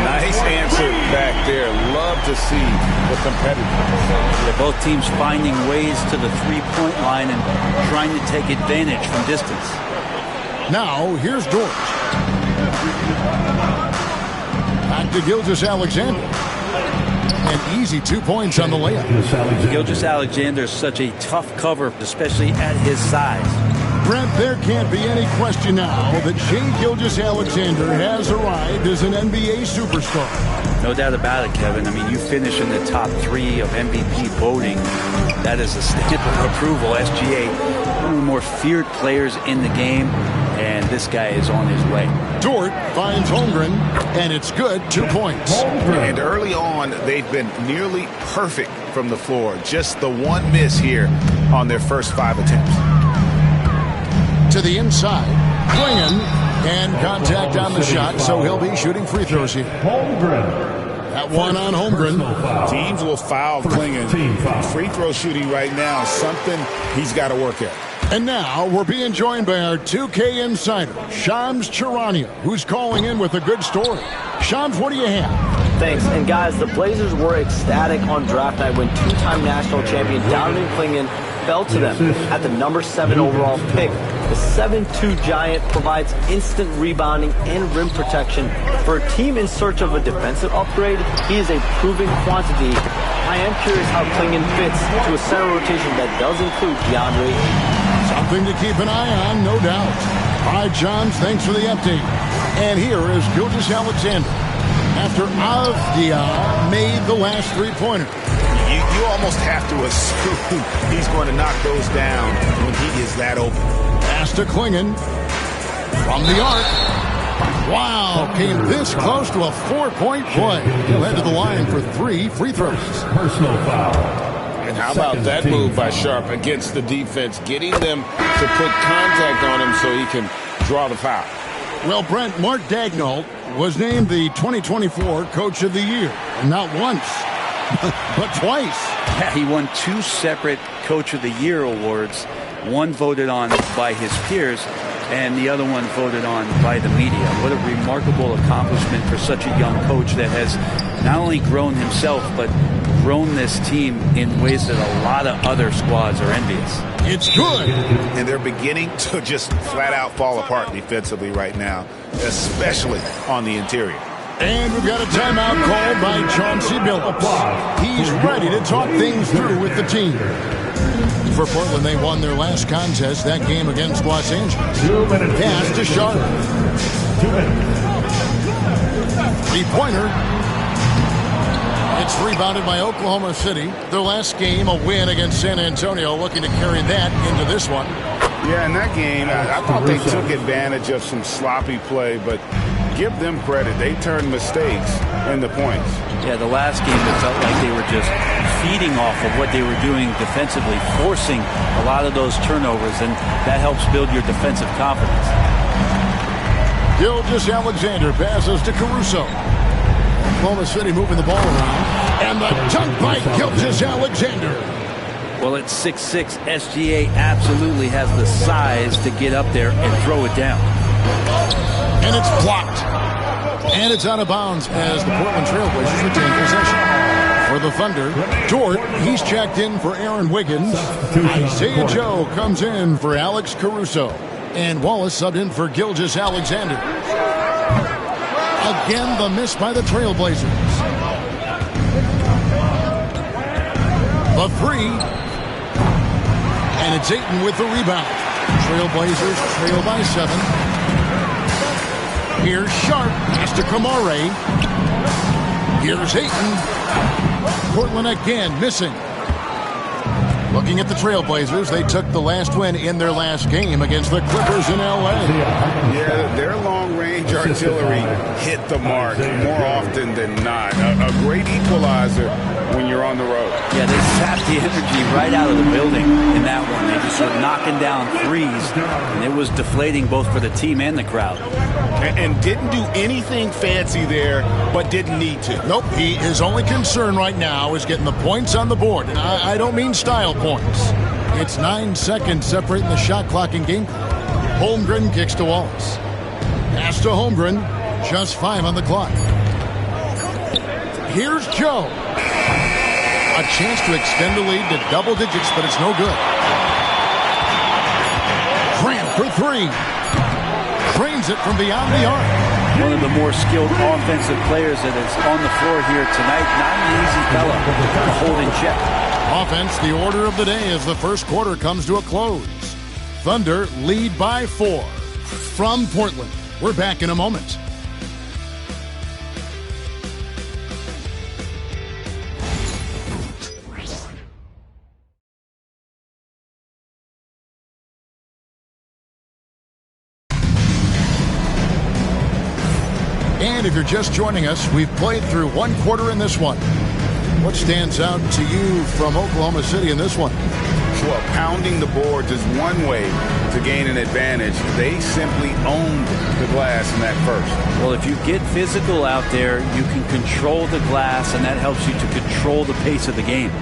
Nice answer back there. Love to see the competitiveness. Both teams finding ways to the three-point line and trying to take advantage from distance. Now, here's Dort. Back to Gilgeous-Alexander. An easy 2 points on the layup. Gilgeous-Alexander is such a tough cover, especially at his size. Brent, there can't be any question now that Shai Gilgeous-Alexander has arrived as an NBA superstar. No doubt about it, Kevin. I mean, you finish in the top 3 of MVP voting. That is a stamp of approval. SGA, one of the more feared players in the game, and this guy is on his way. Dort finds Holmgren, and it's good. 2 points. And early on, they've been nearly perfect from the floor. Just the one miss here on their first 5 attempts. To the inside, Klingon, and contact on the shot, so he'll be shooting free throws here. That one on Holmgren. Teams will foul Klingon. Free throw shooting right now, something he's got to work at. And now we're being joined by our 2K insider, Shams Charania, who's calling in with a good story. Shams, what do you have? Thanks. And guys, the Blazers were ecstatic on draft night when 2-time national champion Donovan Klingon fell to them at the number 7 overall pick. The 7'2" giant provides instant rebounding and rim protection. For a team in search of a defensive upgrade, he is a proven quantity. I am curious how Klingon fits to a center rotation that does include DeAndre. Something to keep an eye on, no doubt. All right, Johns, thanks for the update. And here is Gilgeous-Alexander after Avdia made the last three-pointer. You almost have to assume he's going to knock those down when he is that open. Pass to Klingon from the arc. Wow, came this close to a 4-point play. He'll head to the line for 3 free throws. Personal foul. And how about that move by Sharp against the defense, getting them to put contact on him so he can draw the foul. Well, Brent, Mark Daigneault was named the 2024 Coach of the Year, and not once, but twice. Yeah, he won 2 separate Coach of the Year awards, one voted on by his peers, and the other one voted on by the media. What a remarkable accomplishment for such a young coach that has not only grown himself, but grown this team in ways that a lot of other squads are envious. It's good. And they're beginning to just flat out fall apart defensively right now, especially on the interior. And we've got a timeout called by Chauncey Billups. He's ready to talk things through with the team. For Portland, they won their last contest, that game against Los Angeles. 2 minutes. Pass to Sharp. 2 minutes. Three-pointer. It's rebounded by Oklahoma City. Their last game, a win against San Antonio, looking to carry that into this one. Yeah, in that game, I thought they took advantage of some sloppy play, but give them credit. They turned mistakes into points. Yeah, the last game, it felt like they were just feeding off of what they were doing defensively, forcing a lot of those turnovers, and that helps build your defensive confidence. Gilgeous-Alexander passes to Caruso. Oklahoma City moving the ball around. And the dunk by Gilgeous-Alexander. Well, at 6'6", SGA absolutely has the size to get up there and throw it down. And it's blocked. And it's out of bounds as the Portland Trailblazers retain possession. For the Thunder, Dort, he's checked in for Aaron Wiggins. Isaiah Joe comes in for Alex Caruso. And Wallace subbed in for Gilgeous-Alexander. Again, the miss by the Trailblazers. The three. And it's Ayton with the rebound. Trailblazers trail by 7. Here's Sharp. Pass to Kamare. Here's Ayton. Portland again missing. Looking at the Trailblazers, they took the last win in their last game against the Clippers in L.A. Yeah, their long-range artillery hit the mark more often than not. A great equalizer when you're on the road. Yeah, they sapped the energy right out of the building in that one. They just were knocking down threes, and it was deflating both for the team and the crowd. And didn't do anything fancy there, but didn't need to. Nope, his only concern right now is getting the points on the board. And I don't mean style points. It's 9 seconds separating the shot clock and game clock. Holmgren kicks to Wallace. Pass to Holmgren. Just 5 on the clock. Here's Joe. A chance to extend the lead to double digits, but it's no good. Grant for 3. Drains it from beyond the arc. One of the more skilled offensive players that is on the floor here tonight. Not an easy fella to hold in check. Offense, the order of the day as the first quarter comes to a close. Thunder lead by 4. From Portland, we're back in a moment. And if you're just joining us, we've played through one quarter in this one. What stands out to you from Oklahoma City in this one? Well, pounding the boards is one way to gain an advantage. They simply owned the glass in that first. Well, if you get physical out there, you can control the glass, and that helps you to control the pace of the game.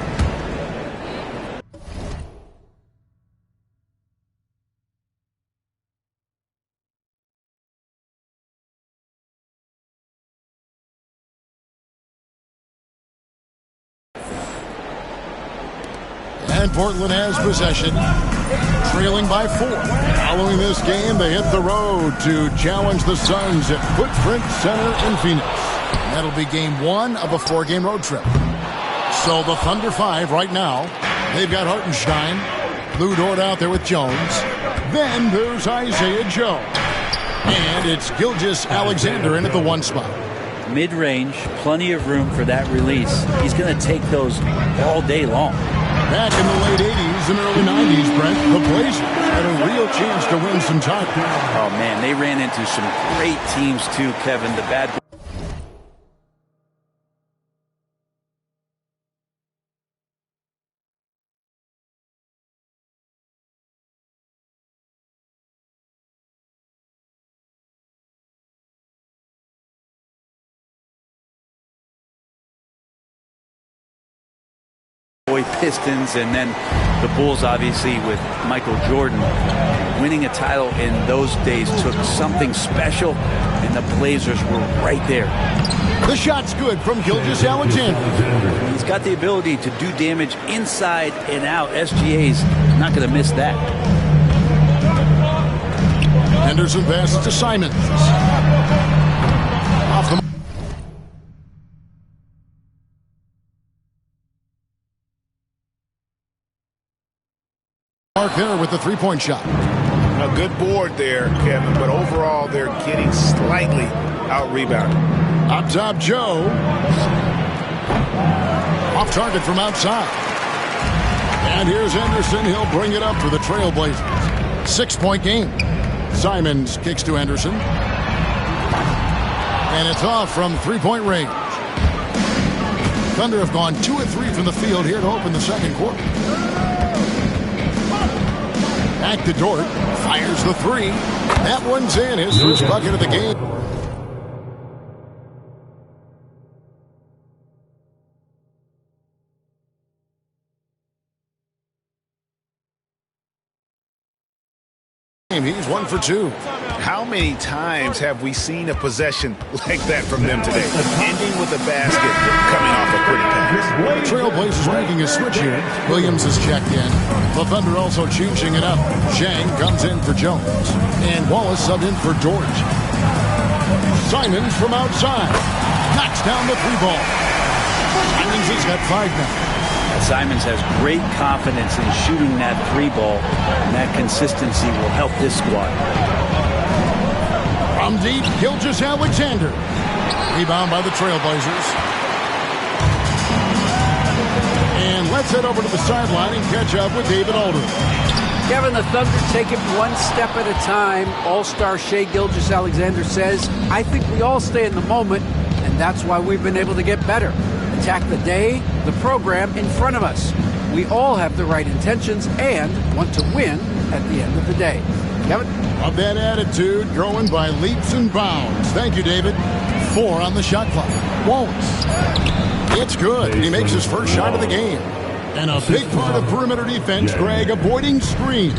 And Portland has possession, trailing by 4. Following this game, they hit the road to challenge the Suns at Footprint Center in Phoenix. And that'll be game 1 of a 4-game road trip. So the Thunder 5 right now. They've got Hartenstein, Lou Dort out there with Jones. Then there's Isaiah Joe. And it's Gilgeous-Alexander in at the 1 spot. Mid-range, plenty of room for that release. He's going to take those all day long. Back in the late 80s and early 90s, Brent, the Blazers had a real chance to win some time. Oh, man, they ran into some great teams, too, Kevin. The bad... Pistons, and then the Bulls, obviously, with Michael Jordan. Winning a title in those days took something special, and the Blazers were right there. The shot's good from Gilgeous-Alexander. He's got the ability to do damage inside and out. SGA's not going to miss that. Henderson passes to Simons. Off the mark there with the three-point shot. A good board there, Kevin, but overall they're getting slightly out-rebounded. Up top, Joe. Off target from outside. And here's Anderson. He'll bring it up for the Trailblazers. 6-point game. Simons kicks to Anderson. And it's off from three-point range. Thunder have gone 2 of 3 from the field here to open the second quarter. Back to Dort. Fires the three. That one's in. His first bucket of the game. He's 1 for 2. How many times have we seen a possession like that from them today? Ending with a basket, coming off a pretty pass. Trailblazers making a switch here. Williams is checked in. The Thunder also changing it up. Zhang comes in for Jones. And Wallace subbed in for Dort. Simons from outside. Knocks down the three ball. Simons has got 5 now. Simons has great confidence in shooting that three ball, and that consistency will help this squad. From deep, Gilgeous-Alexander. Rebound by the Trailblazers. And let's head over to the sideline and catch up with David Aldridge. Kevin, the Thunder take it one step at a time. All-star Shai Gilgeous-Alexander says, I think we all stay in the moment, and that's why we've been able to get better. Attack the day, the program in front of us. We all have the right intentions and want to win at the end of the day. Kevin? Of that attitude, growing by leaps and bounds. Thank you, David. 4 on the shot clock. Wallace. It's good. He makes his first shot of the game. And a big part of perimeter defense, Greg, avoiding screens.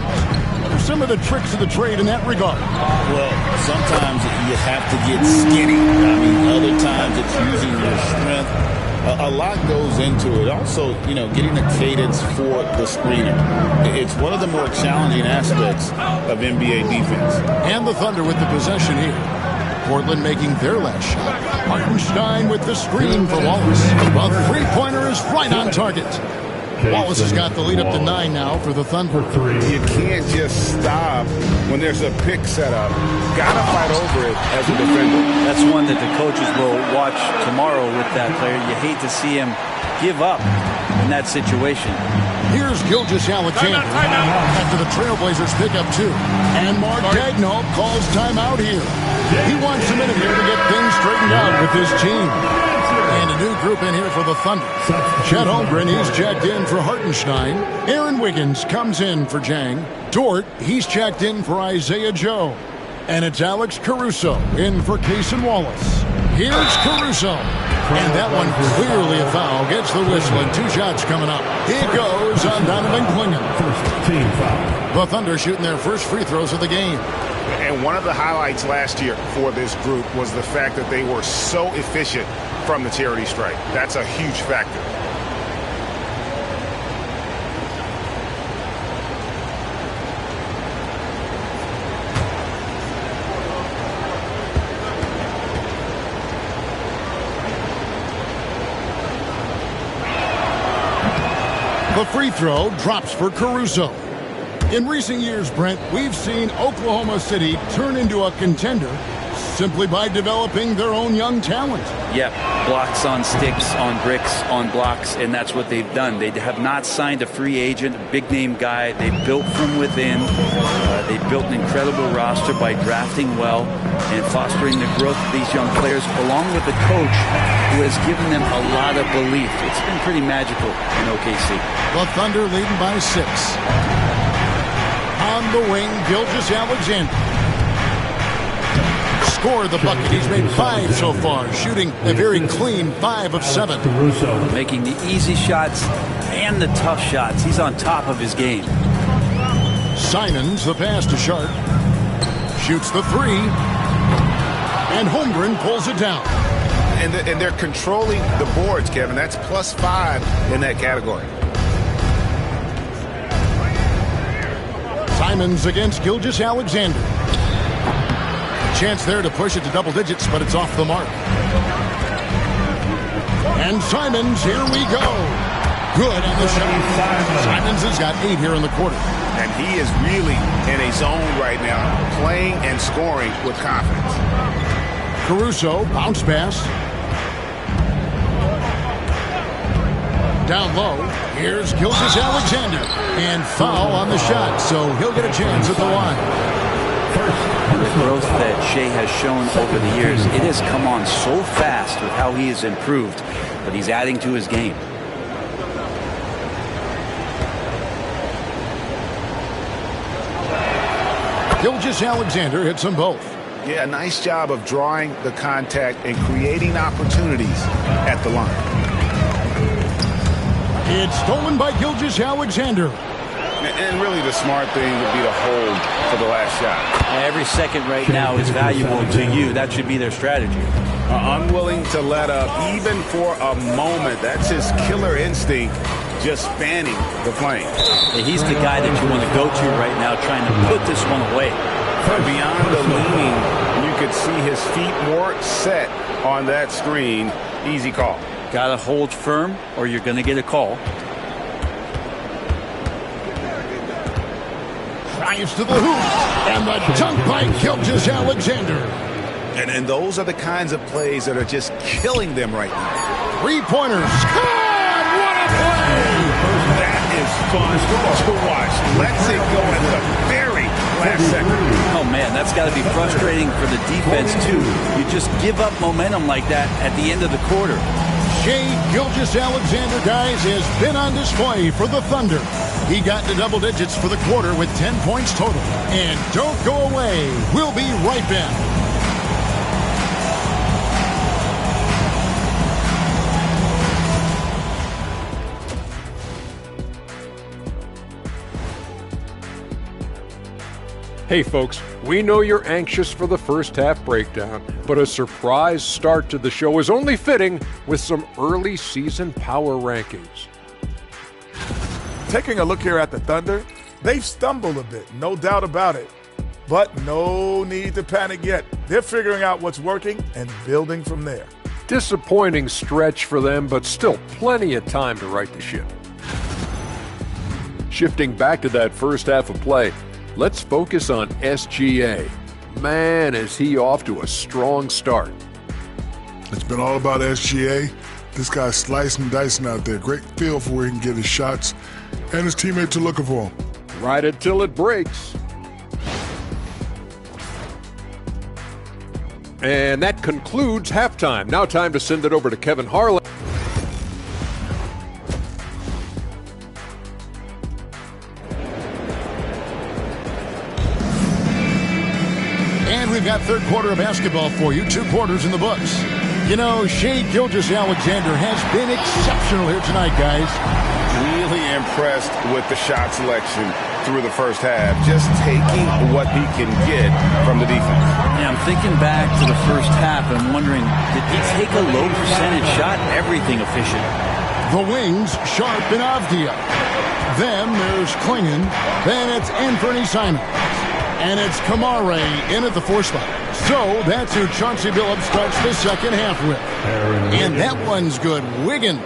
Some of the tricks of the trade in that regard. Well, sometimes you have to get skinny. I mean, other times it's using your strength. A lot goes into it. Also, getting a cadence for the screener. It's one of the more challenging aspects of NBA defense. And the Thunder with the possession here. Portland making their last shot. Hartenstein with the screen for Wallace. The three-pointer is right on target. Wallace has got the lead up to 9 now for the Thunder. You can't just stop when there's a pick set up. Gotta fight over it as a defender. That's one that the coaches will watch tomorrow with that player. You hate to see him give up in that situation. Here's Gilgeous-Alexander after the Trailblazers pick up 2. And Mark Daigneault calls timeout here. He wants a minute here to get things straightened out with his team. And a new group in here for the Thunder. Chet Holmgren, he's checked in for Hartenstein. Aaron Wiggins comes in for Zhang. Dort, he's checked in for Isaiah Joe. And it's Alex Caruso in for Cason Wallace. Here's Caruso. And that one clearly a foul. Gets the whistle and 2 shots coming up. Here goes on Donovan Clingan. First team foul. The Thunder shooting their first free throws of the game. And one of the highlights last year for this group was the fact that they were so efficient from the charity stripe. That's a huge factor. The free throw drops for Caruso. In recent years, Brent, we've seen Oklahoma City turn into a contender simply by developing their own young talent. Yep, blocks on sticks, on bricks, on blocks, and that's what they've done. They have not signed a free agent, a big-name guy. They built from within. They built an incredible roster by drafting well and fostering the growth of these young players, along with the coach who has given them a lot of belief. It's been pretty magical in OKC. The Thunder leading by 6. On the wing, Gilgeous-Alexander. Scored the bucket. He's made 5 so far, shooting a very clean 5 of 7. Making the easy shots and the tough shots. He's on top of his game. Simons, the pass to Sharp. Shoots the 3. And Holmgren pulls it down. And they're controlling the boards, Kevin. That's +5 in that category. Simons against Gilgeous-Alexander. Chance there to push it to double digits, but it's off the mark. And Simons, here we go. Good on the shot. Simons has got 8 here in the quarter. And he is really in a zone right now, playing and scoring with confidence. Caruso, bounce pass. Down low, here's Gilgeous-Alexander. And foul on the shot, so he'll get a chance at the line. The growth that Shea has shown over the years, it has come on so fast with how he has improved, but he's adding to his game. Gilgeous-Alexander hits them both. Yeah, nice job of drawing the contact and creating opportunities at the line. It's stolen by Gilgeous-Alexander. And really the smart thing would be to hold for the last shot. Every second right now is valuable to you. That should be their strategy. Unwilling to let up even for a moment. That's his killer instinct, just fanning the flame. He's the guy that you want to go to right now, trying to put this one away. Beyond the leaning, you could see his feet more set on that screen. Easy call. Got to hold firm or you're going to get a call. Drives to the hoop. And the dunk by Gilgeous-Alexander. And those are the kinds of plays that are just killing them right now. Three-pointers. God, what a play! That is fun to watch. Lets it go at the very last second. Oh, man, that's got to be frustrating for the defense, too. You just give up momentum like that at the end of the quarter. Shea Gilgeous-Alexander, guys, has been on display for the Thunder. He got to double digits for the quarter with 10 points total. And don't go away. We'll be right back. Hey folks, we know you're anxious for the first half breakdown, but a surprise start to the show is only fitting with some early season power rankings. Taking a look here at the Thunder, they've stumbled a bit, no doubt about it. But no need to panic yet. They're figuring out what's working and building from there. Disappointing stretch for them, but still plenty of time to right the ship. Shifting back to that first half of play, let's focus on SGA. Man, is he off to a strong start. It's been all about SGA. This guy's slicing and dicing out there. Great feel for where he can get his shots, and his teammates are looking for him. Right until it breaks. And that concludes halftime. Now time to send it over to Kevin Harlan. And we've got third quarter of basketball for you. 2 quarters in the books. You know, Shea Gilgeous-Alexander has been exceptional here tonight, guys. Really impressed with the shot selection through the first half. Just taking what he can get from the defense. Yeah, I'm thinking back to the first half. I'm wondering, did he take a low percentage shot? Everything efficient. The wings, Sharp and Avdia. Then there's Klingon. Then it's Anthony Simons. And it's Kamare in at the 4 spot. So that's who Chauncey Billups starts the second half with. And that one's good. Wiggins.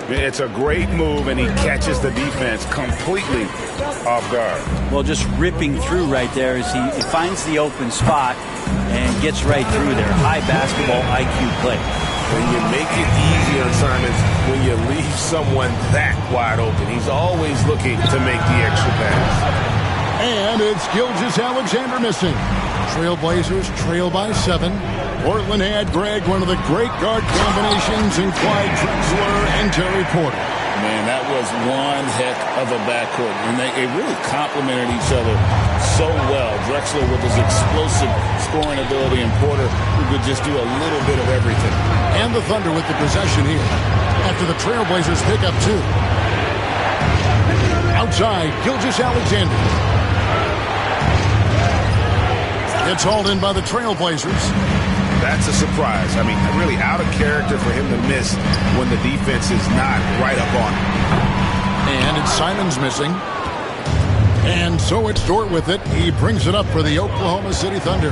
It's a great move, and he catches the defense completely off guard. Well, just ripping through right there as he finds the open spot and gets right through there. High basketball IQ play. When you make it easy on Simons, when you leave someone that wide open, he's always looking to make the extra pass. And it's Gilgeous-Alexander missing. Trailblazers trail by 7. Portland had Greg, one of the great guard combinations in Clyde Drexler and Terry Porter. Man, that was one heck of a backcourt. And they really complemented each other so well. Drexler with his explosive scoring ability and Porter who could just do a little bit of everything. And the Thunder with the possession here after the Trailblazers pick up 2. Outside, Gilgeous-Alexander. It's hauled in by the Trailblazers. That's a surprise. I mean, really out of character for him to miss when the defense is not right up on him. And it's Simons missing. And so it's Dort with it. He brings it up for the Oklahoma City Thunder.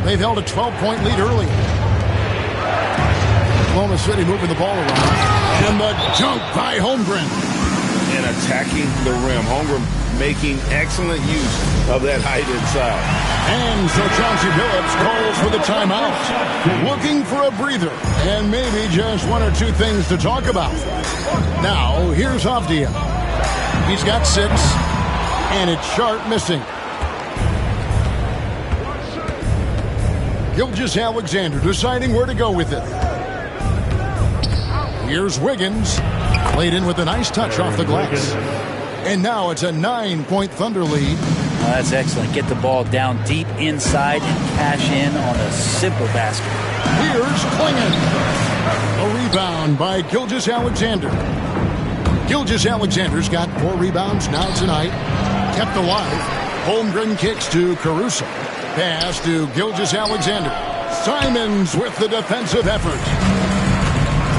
They've held a 12-point lead early. Oklahoma City moving the ball around. And the dunk by Holmgren. And attacking the rim. Holmgren making excellent use of that height inside. And so Chauncey Billups calls for the timeout, looking for a breather and maybe just one or two things to talk about. Now, here's Avdia. He's got 6, and it's Sharp missing. Gilgeous-Alexander deciding where to go with it. Here's Wiggins, laid in with a nice touch off the glass. And now it's a 9-point Thunder lead. That's excellent. Get the ball down deep inside and cash in on a simple basket. Here's Klingon. A rebound by Gilgeous-Alexander. Gilgeous-Alexander's got 4 rebounds now tonight. Kept alive. Holmgren kicks to Caruso. Pass to Gilgeous-Alexander. Simons with the defensive effort.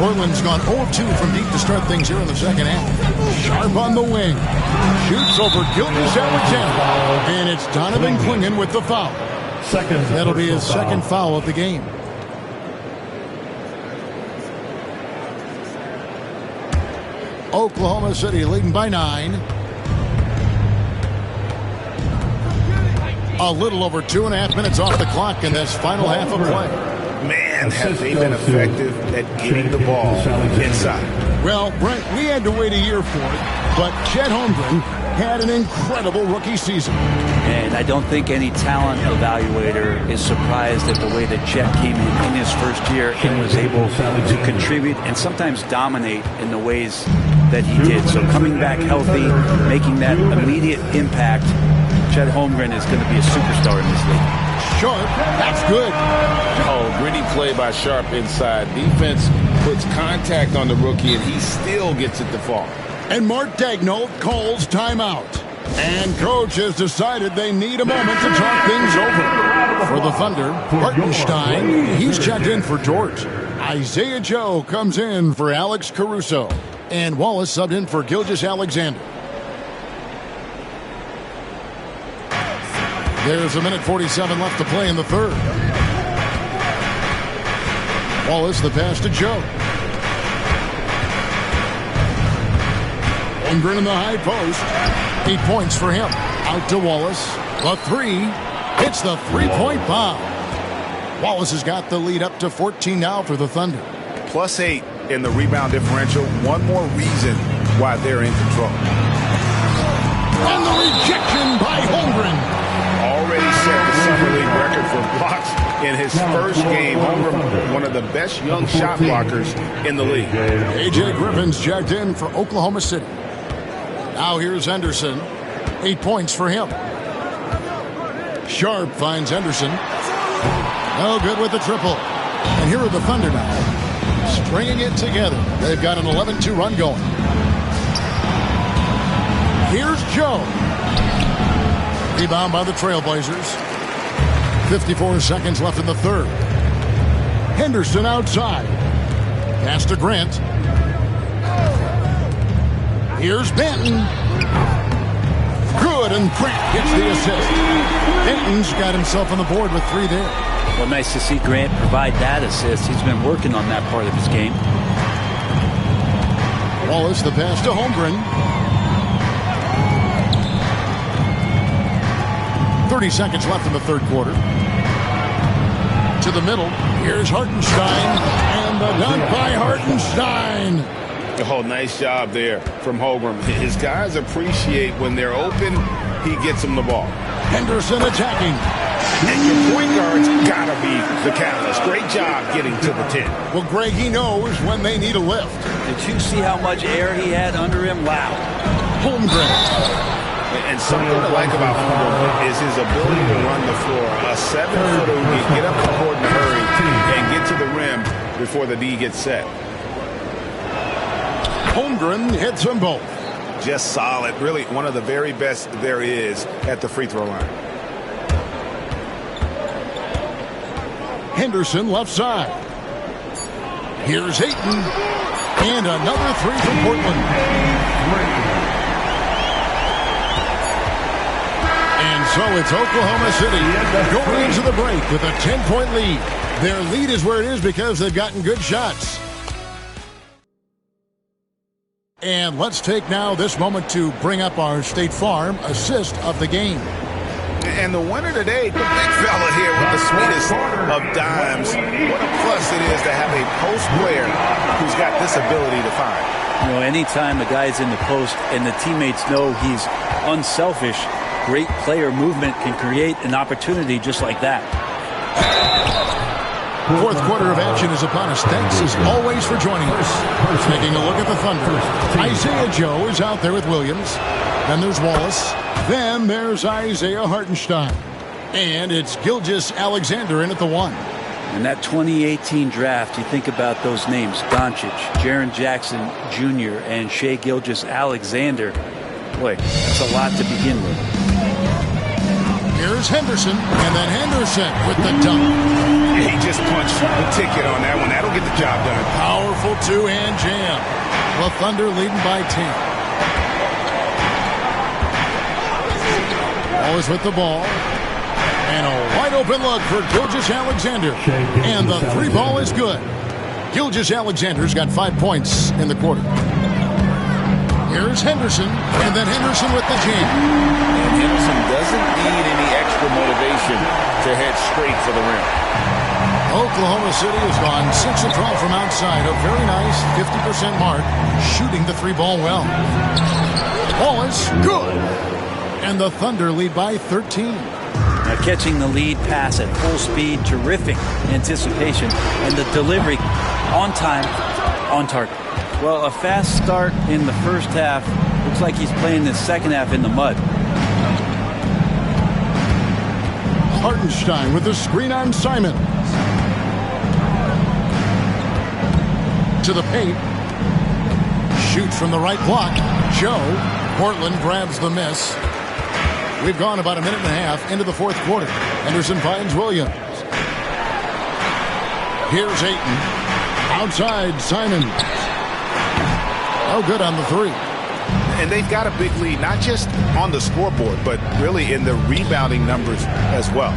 Portland's gone 0-2 from deep to start things here in the second half. Sharp on the wing. Shoots over Gilgeous-Alexander. And it's Donovan Klingon with the foul. That'll be his second foul of the game. Oklahoma City leading by 9. A little over 2.5 minutes off the clock in this final half of play. Man, have they been effective at getting the ball inside. Well, Brent, we had to wait a year for it, but Chet Holmgren had an incredible rookie season. And I don't think any talent evaluator is surprised at the way that Chet came in his first year and was able to contribute and sometimes dominate in the ways that he did. So coming back healthy, making that immediate impact, Chet Holmgren is going to be a superstar in this league. Sharp, that's good. Oh, gritty play by Sharp inside. Defense puts contact on the rookie, and he still gets it to fall. And Mark Daigneault calls timeout. And coach has decided they need a moment to talk things over. For the Thunder, Hartenstein, he's checked in for George. Isaiah Joe comes in for Alex Caruso. And Wallace subbed in for Gilgeous-Alexander. There's 1:47 left to play in the third. Wallace, the pass to Joe. Holmgren in the high post. 8 points for him. Out to Wallace. The 3. Hits the three-point bomb. Wallace has got the lead up to 14 now for the Thunder. +8 in the rebound differential. One more reason why they're in control. And the rejection by Holmgren. Already set the Summer League record for blocks in his first game. Holmgren, one of the best young shot blockers in the league. A.J. Griffin's checked in for Oklahoma City. Now here's Henderson. 8 points for him. Sharp finds Henderson. No good with the triple. And here are the Thunder now, stringing it together. They've got an 11-2 run going. Here's Joe. Rebound by the Trailblazers. 54 seconds left in the third. Henderson outside. Pass to Grant. Here's Benton. Good, and Grant gets the assist. Benton's got himself on the board with 3 there. Well, nice to see Grant provide that assist. He's been working on that part of his game. Wallace, the pass to Holmgren. 30 seconds left in the third quarter. To the middle. Here's Hartenstein. And the dunk by Hartenstein. Oh, nice job there from Holmgren. His guys appreciate when they're open, he gets them the ball. Henderson attacking. And your point guard's got to be the catalyst. Great job getting to the 10. Well, Greg, he knows when they need a lift. Did you see how much air he had under him? Wow. Holmgren. And something I like about Holmgren is his ability to run the floor. A 7-footer who can get up the court in a hurry and get to the rim before the D gets set. Holmgren hits them both. Just solid. Really one of the very best there is at the free throw line. Henderson left side. Here's Ayton. And another 3 from Portland. And so it's Oklahoma City going into the break with a 10-point lead. Their lead is where it is because they've gotten good shots. And let's take now this moment to bring up our State Farm assist of the game. And the winner today, the big fella here with the sweetest of dimes. What a plus it is to have a post player who's got this ability to find. You know, anytime a guy's in the post and the teammates know he's unselfish, great player movement can create an opportunity just like that. Fourth quarter of action is upon us. Thanks as always for joining us. Taking a look at the Thunder. Isaiah Joe is out there with Williams. Then there's Wallace. Then there's Isaiah Hartenstein. And it's Gilgeous Alexander in at the 1. In that 2018 draft, you think about those names, Doncic, Jaren Jackson Jr., and Shai Gilgeous-Alexander. Boy, that's a lot to begin with. Here's Henderson, and then Henderson with the dunk. He just punched the ticket on that one. That'll get the job done. Powerful two-hand jam. The Thunder leading by 10. Always with the ball. And a wide-open look for Gilgeous-Alexander. And the three ball is good. Gilgeous-Alexander's got 5 points in the quarter. Here's Henderson, and then Henderson with the jam. And Henderson doesn't need any extra motivation to head straight for the rim. Oklahoma City has gone 6 of 12 from outside. A very nice 50% mark, shooting the three ball well. Ball is good. And the Thunder lead by 13. Now catching the lead pass at full speed, terrific anticipation, and the delivery on time, on target. Well, a fast start in the first half. Looks like he's playing the second half in the mud. Hartenstein with the screen on Simon. To the paint. Shoots from the right block. Joe. Portland grabs the miss. We've gone about a minute and a half into the fourth quarter. Henderson finds Williams. Here's Ayton. Outside, Simon. No good on the three. And they've got a big lead, not just on the scoreboard, but really in the rebounding numbers as well.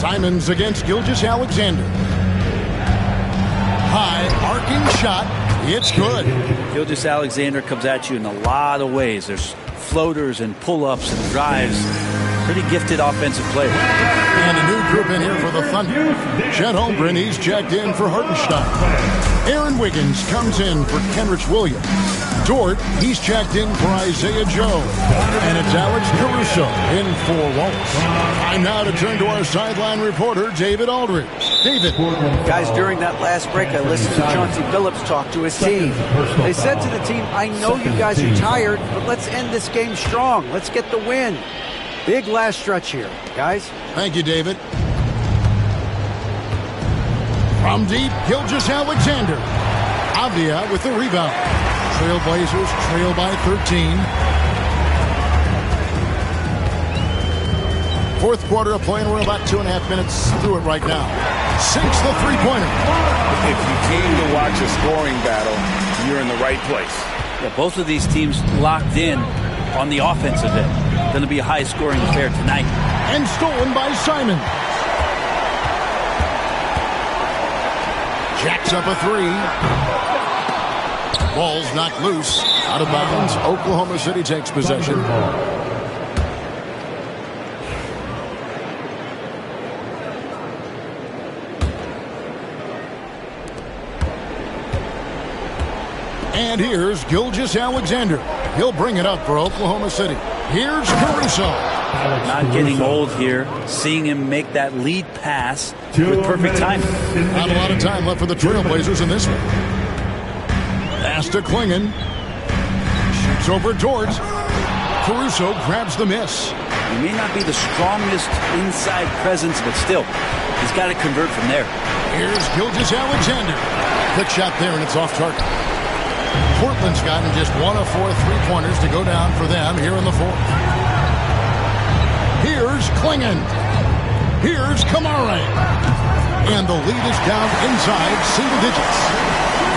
Simons against Gilgeous-Alexander. High arcing shot. It's good. Gilgeous-Alexander comes at you in a lot of ways. There's floaters and pull-ups and drives. Pretty gifted offensive player. And a new group in here for the Thunder. Chet Holmgren, he's checked in for Hartenstein. Aaron Wiggins comes in for Kenrich Williams. Dort, he's checked in for Isaiah Joe. And it's Alex Caruso in for Wallace. Time now to turn to our sideline reporter, David Aldridge. David. Guys, during that last break, I listened to Chauncey Billups talk to his team. They said to the team, I know you guys are tired, but let's end this game strong. Let's get the win. Big last stretch here, guys. Thank you, David. From deep, Gilgeous-Alexander. Avdia with the rebound. Trailblazers trail by 13. Fourth quarter of play, and we're about 2.5 minutes through it right now. Sinks the three-pointer. If you came to watch a scoring battle, you're in the right place. Yeah, both of these teams locked in on the offensive end. Going to be a high-scoring affair tonight. And stolen by Simon. Jacks up a three. Ball's knocked loose. Out of bounds. Oklahoma City takes possession. And here's Gilgeous-Alexander. He'll bring it up for Oklahoma City. Here's Caruso. Not getting old here. Seeing him make that lead pass with perfect timing. Not a lot of time left for the Trailblazers in this one. Pass to Klingon. Shoots over Dort. Caruso grabs the miss. He may not be the strongest inside presence, but still, he's got to convert from there. Here's Gilgeous-Alexander. Quick shot there, and it's off target. Portland's gotten just 1 of 4 three-pointers to go down for them here in the fourth. Here's Klingon. Here's Kamara. And the lead is down inside single digits.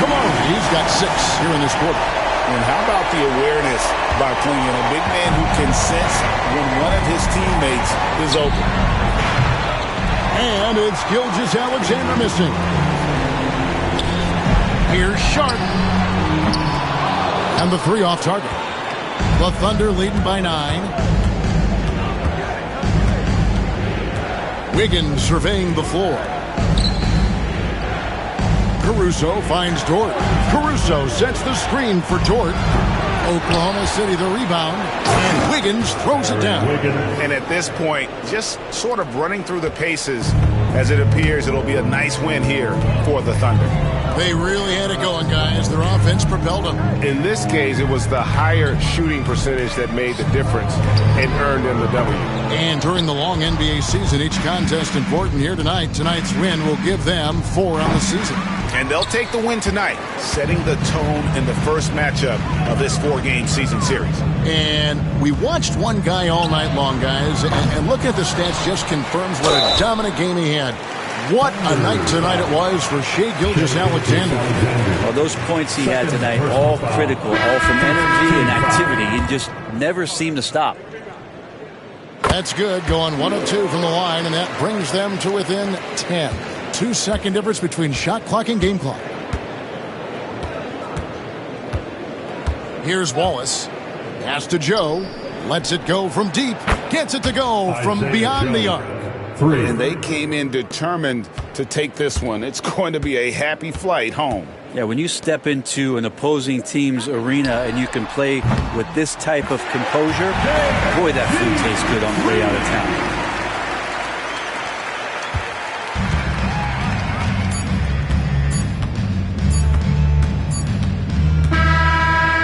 Kamara, he's got 6 here in this quarter. And how about the awareness by Klingon, a big man who can sense when one of his teammates is open. And it's Gilgeous-Alexander missing. Here's Sharp. And the 3 off target. The Thunder leading by 9. Wiggins surveying the floor. Caruso finds Dort. Caruso sets the screen for Dort. Oklahoma City the rebound. And Wiggins throws it down. And at this point, just sort of running through the paces as it appears it'll be a nice win here for the Thunder. They really had it going, guys. Their offense propelled them. In this case, it was the higher shooting percentage that made the difference and earned them the W. And during the long NBA season, each contest important. Here tonight. Tonight's win will give them 4 on the season. And they'll take the win tonight, setting the tone in the first matchup of this 4-game season series. And we watched one guy all night long, guys, and looking at the stats just confirms what a dominant game he had. What a night tonight it was for Shai Gilgeous-Alexander. Well, those points he had tonight, all critical, all from energy and activity. He just never seemed to stop. That's good, going 1 of 2 from the line, and that brings them to within 10. 2-second difference between shot clock and game clock. Here's Wallace. Pass to Joe. Lets it go from deep. Gets it to go from beyond the arc. And they came in determined to take this one. It's going to be a happy flight home. Yeah, when you step into an opposing team's arena and you can play with this type of composure, boy, that food tastes good on the way out of town.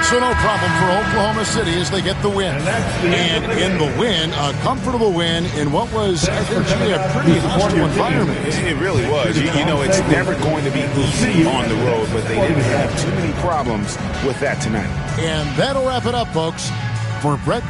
So no problem for Oklahoma City as they get the win. And in the win, a comfortable win in what was actually a pretty hostile environment. It really was. You know, it's never going to be easy on the road, but they didn't have too many problems with that tonight. And that'll wrap it up, folks. For Brett